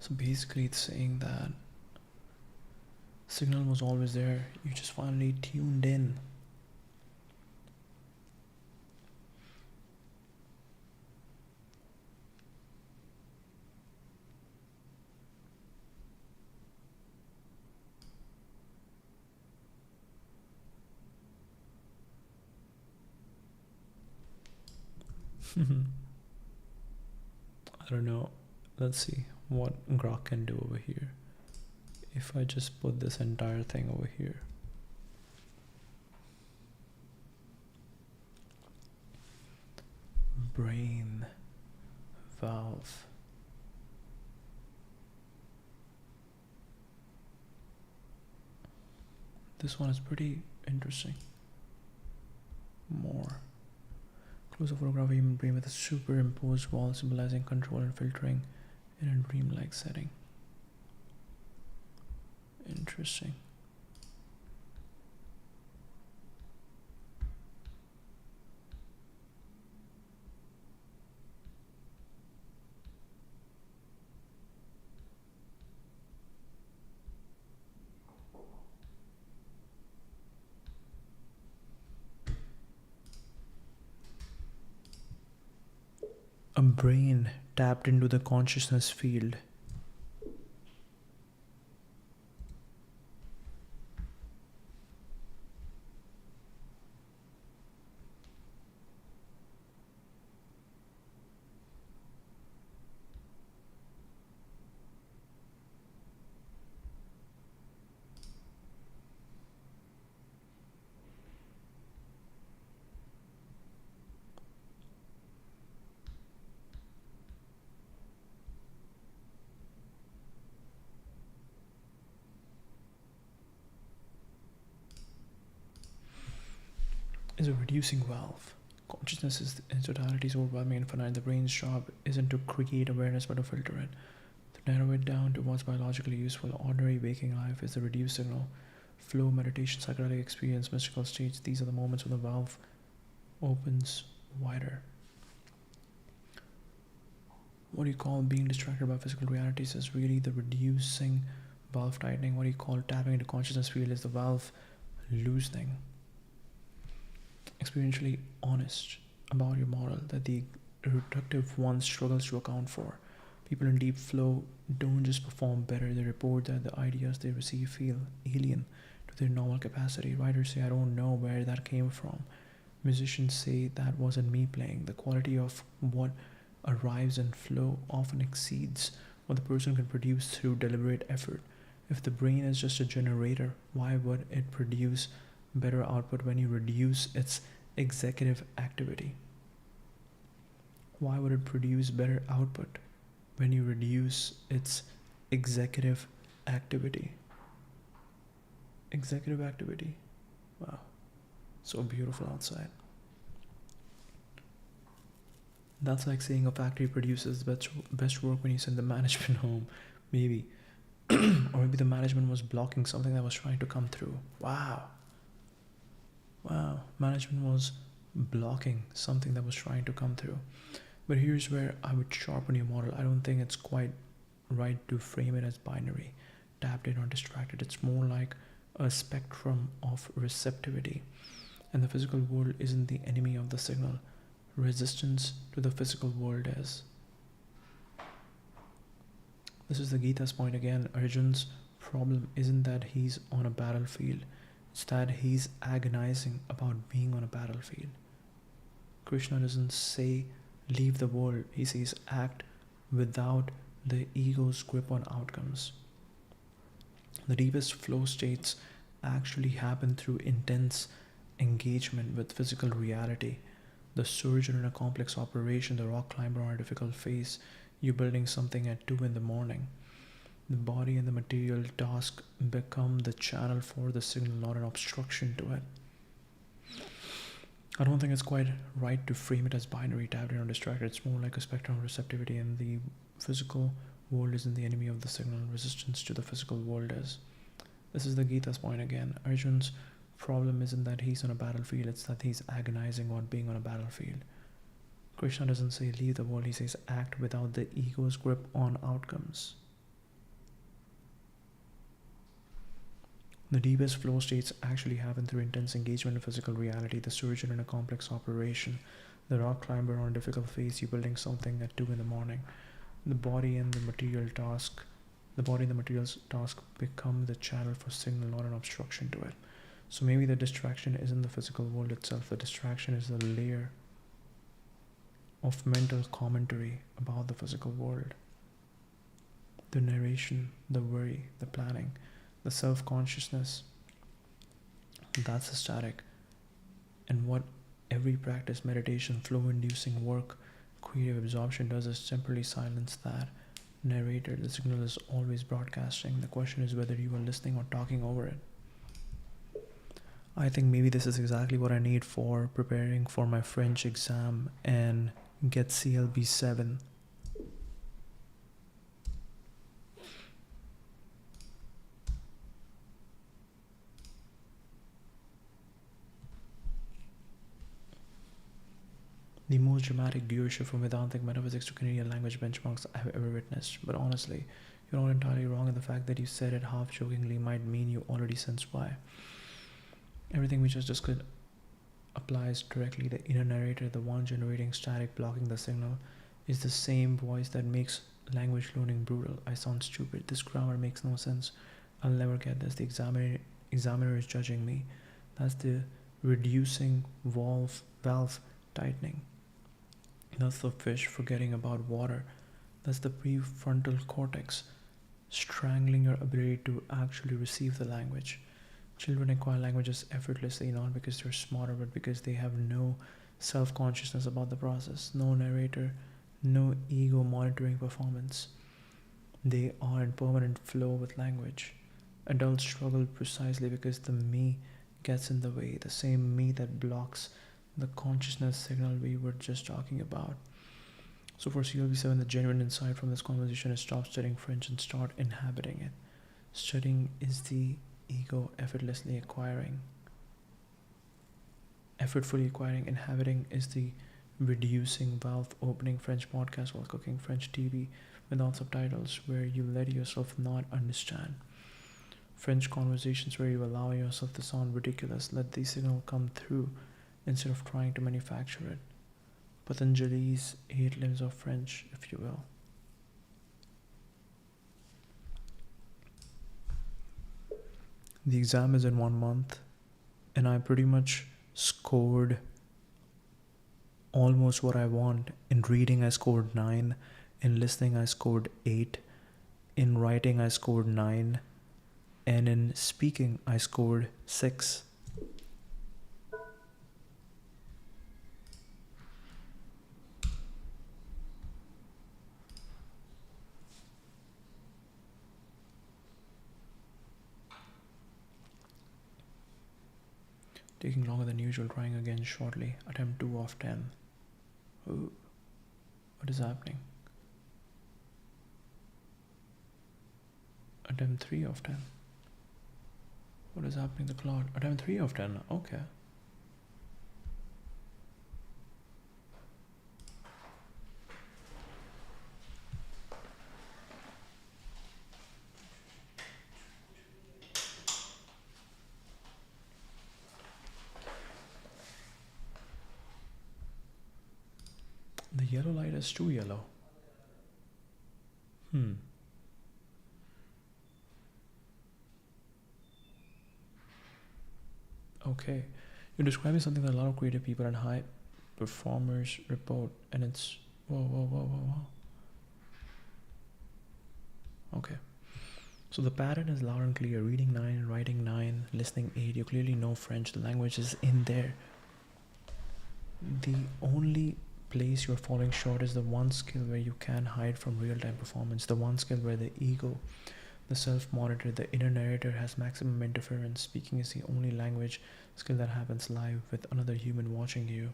So basically it's saying that signal was always there, you just finally tuned in. I don't know. Let's see what Grok can do over here. If I just put this entire thing over here. Brain valve. This one is pretty interesting. More. Close a photograph of a human brain with a superimposed wall symbolizing control and filtering in a dreamlike setting. Interesting. A brain tapped into the consciousness field. Is a reducing valve. Consciousness is in totality is overwhelming and finite. The brain's job isn't to create awareness but to filter it, to narrow it down to what's biologically useful. Ordinary waking life is the reduced signal. Flow, meditation, psychedelic experience, mystical states, these are the moments when the valve opens wider. What do you call being distracted by physical realities is really the reducing valve tightening. What do you call tapping into consciousness field is the valve loosening. Experientially honest about your model that the reductive one struggles to account for. People in deep flow don't just perform better, they report that the ideas they receive feel alien to their normal capacity. Writers say, I don't know where that came from. Musicians say, that wasn't me playing. The quality of what arrives in flow often exceeds what the person can produce through deliberate effort. If the brain is just a generator, why would it produce better output when you reduce its executive activity? Why would it produce better output when you reduce its executive activity? Executive activity. Wow. So beautiful outside. That's like saying a factory produces best work when you send the management home. Maybe. Or maybe the management was blocking something that was trying to come through. Wow. Management was blocking something that was trying to come through. But here's where I would sharpen your model. I don't think it's quite right to frame it as binary, tapped in or distracted. It's more like a spectrum of receptivity. And the physical world isn't the enemy of the signal. Resistance to the physical world is. This is the Gita's point again. Arjun's problem isn't that he's on a battlefield. It's that he's agonizing about being on a battlefield. Krishna doesn't say leave the world. He says act without the ego's grip on outcomes. The deepest flow states actually happen through intense engagement with physical reality. The surgeon in a complex operation, the rock climber on a difficult phase, you building something at 2 in the morning. The body and the material task become the channel for the signal, not an obstruction to it. I don't think it's quite right to frame it as binary, tapped in or distracted. It's more like a spectrum of receptivity, and the physical world isn't the enemy of the signal. Resistance to the physical world is. This is the Gita's point again. Arjun's problem isn't that he's on a battlefield, it's that he's agonizing about being on a battlefield. Krishna doesn't say leave the world, he says act without the ego's grip on outcomes. The deepest flow states actually happen through intense engagement in physical reality. The surgeon in a complex operation, the rock climber on a difficult phase, you building something at 2 in the morning. The body and the material's task become the channel for signal, not an obstruction to it. So maybe the distraction isn't the physical world itself. The distraction is the layer of mental commentary about the physical world. The narration, the worry, the planning, the self-consciousness, that's the static. And what every practice, meditation, flow-inducing work, creative absorption does is temporarily silence that narrator. The signal is always broadcasting. The question is whether you are listening or talking over it. I think maybe this is exactly what I need for preparing for my French exam and get CLB 7. The most dramatic viewership from Vedantic metaphysics to Canadian language benchmarks I have ever witnessed. But honestly, you're not entirely wrong, and the fact that you said it half jokingly might mean you already sense why. Everything we just discussed applies directly. The inner narrator, the one generating static, blocking the signal, is the same voice that makes language learning brutal. I sound stupid. This grammar makes no sense. I'll never get this. The examiner is judging me. That's the reducing valve tightening. That's the fish forgetting about water. That's the prefrontal cortex strangling your ability to actually receive the language. Children acquire languages effortlessly, not because they're smarter, but because they have no self-consciousness about the process, no narrator, no ego monitoring performance. They are in permanent flow with language. Adults struggle precisely because the me gets in the way, the same me that blocks the consciousness signal we were just talking about. So for CLB7, the genuine insight from this conversation is stop studying French and start inhabiting it. Studying is the ego effortlessly acquiring. Effortfully acquiring. Inhabiting is the reducing valve opening French podcast while cooking French TV without subtitles, where you let yourself not understand. French conversations where you allow yourself to sound ridiculous, let the signal come through instead of trying to manufacture it. Patanjali's 8 limbs of French, if you will. The exam is in 1 month, and I pretty much scored almost what I want. In reading, I scored 9. In listening, I scored 8. In writing, I scored 9. And in speaking, I scored 6. Taking longer than usual, trying again shortly. Attempt 2 of 10. Ooh. What is happening? Attempt 3 of 10. What is happening to Claude? Attempt 3 of 10. Okay. The yellow light is too yellow. Okay. You're describing something that a lot of creative people and high performers report, and it's whoa. Okay. So the pattern is loud and clear. Reading 9, writing 9, listening 8. You clearly know French. The language is in there. The only place you're falling short is the one skill where you can hide from real-time performance. The one skill where the ego, the self-monitor, the inner narrator has maximum interference. Speaking is the only language skill that happens live with another human watching you.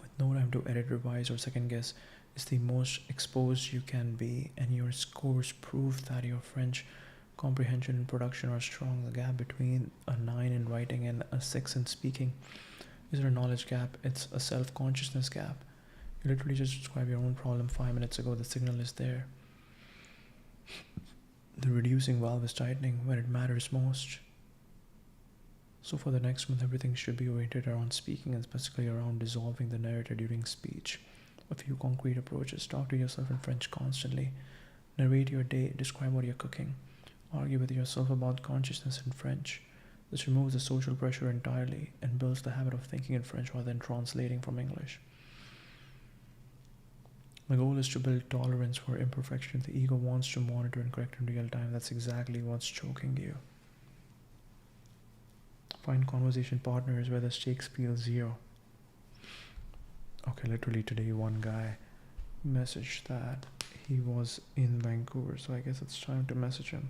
With no time to edit, revise, or second guess, it's the most exposed you can be, and your scores prove that your French comprehension and production are strong. The gap between a 9 in writing and a 6 in speaking isn't a knowledge gap, it's a self-consciousness gap. You literally just described your own problem 5 minutes ago. The signal is there. The reducing valve is tightening when it matters most. So for the next month, everything should be oriented around speaking, and specifically around dissolving the narrator during speech. A few concrete approaches. Talk to yourself in French constantly. Narrate your day. Describe what you're cooking. Argue with yourself about consciousness in French. This removes the social pressure entirely and builds the habit of thinking in French rather than translating from English. My goal is to build tolerance for imperfection. The ego wants to monitor and correct in real time. That's exactly what's choking you. Find conversation partners where the stakes feel zero. Okay, literally today one guy messaged that he was in Vancouver, so I guess it's time to message him.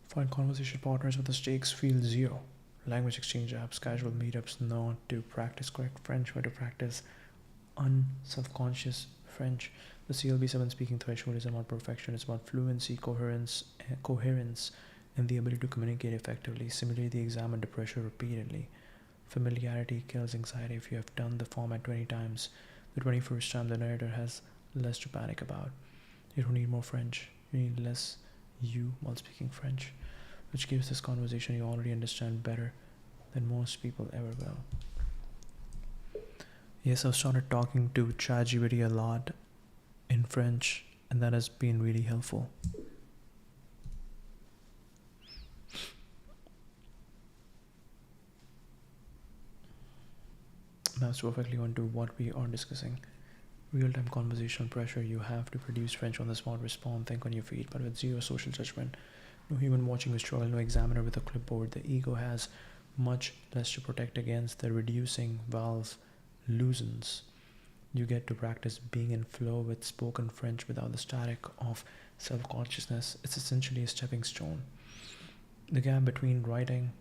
Find conversation partners where the stakes feel zero. Language exchange apps, casual meetups, not to practice correct French, but to practice unself-conscious French. The CLB7 speaking threshold is about perfection. It's about fluency, coherence, and the ability to communicate effectively. Simulate the exam under pressure repeatedly. Familiarity kills anxiety. If you have done the format 20 times, the 21st time the narrator has less to panic about. You don't need more French. You need less you while speaking French, which gives this conversation you already understand better than most people ever will. Yes, I've started talking to ChatGPT a lot in French, and that has been really helpful. That's perfectly onto what we are discussing. Real-time conversational pressure. You have to produce French on the spot, respond, think on your feet, but with zero social judgment. No human watching with struggle, no examiner with a clipboard. The ego has much less to protect against. The reducing valve loosens. You get to practice being in flow with spoken French without the static of self-consciousness. It's essentially a stepping stone. The gap between writing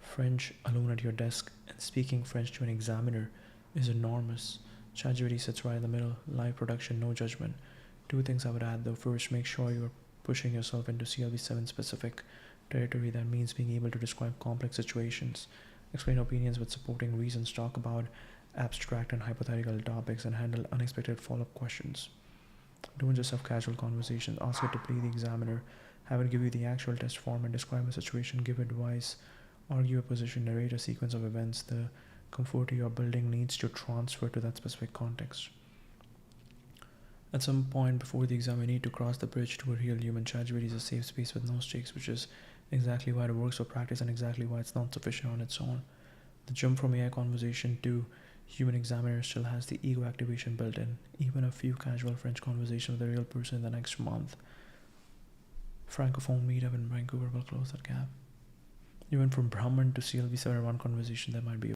French alone at your desk and speaking French to an examiner is enormous. ChatGPT sits right in the middle. Live production, no judgment. 2 things I would add though. First, make sure you're pushing yourself into CLB7 specific territory. That means being able to describe complex situations, explain opinions with supporting reasons, talk about abstract and hypothetical topics, and handle unexpected follow-up questions. Don't just have casual conversations. Ask it to play the examiner. Have it give you the actual test form and describe a situation, give advice, argue a position, narrate a sequence of events. The comfort you are building needs to transfer to that specific context. At some point before the exam, you need to cross the bridge to a real human. ChatGPT is a safe space with no stakes, which is exactly why it works for practice and exactly why it's not sufficient on its own. The jump from AI conversation to human examiner still has the ego activation built in. Even a few casual French conversations with a real person in the next month. Francophone meetup in Vancouver will close that gap. Even from Brahman to CLV 71 conversation, there might be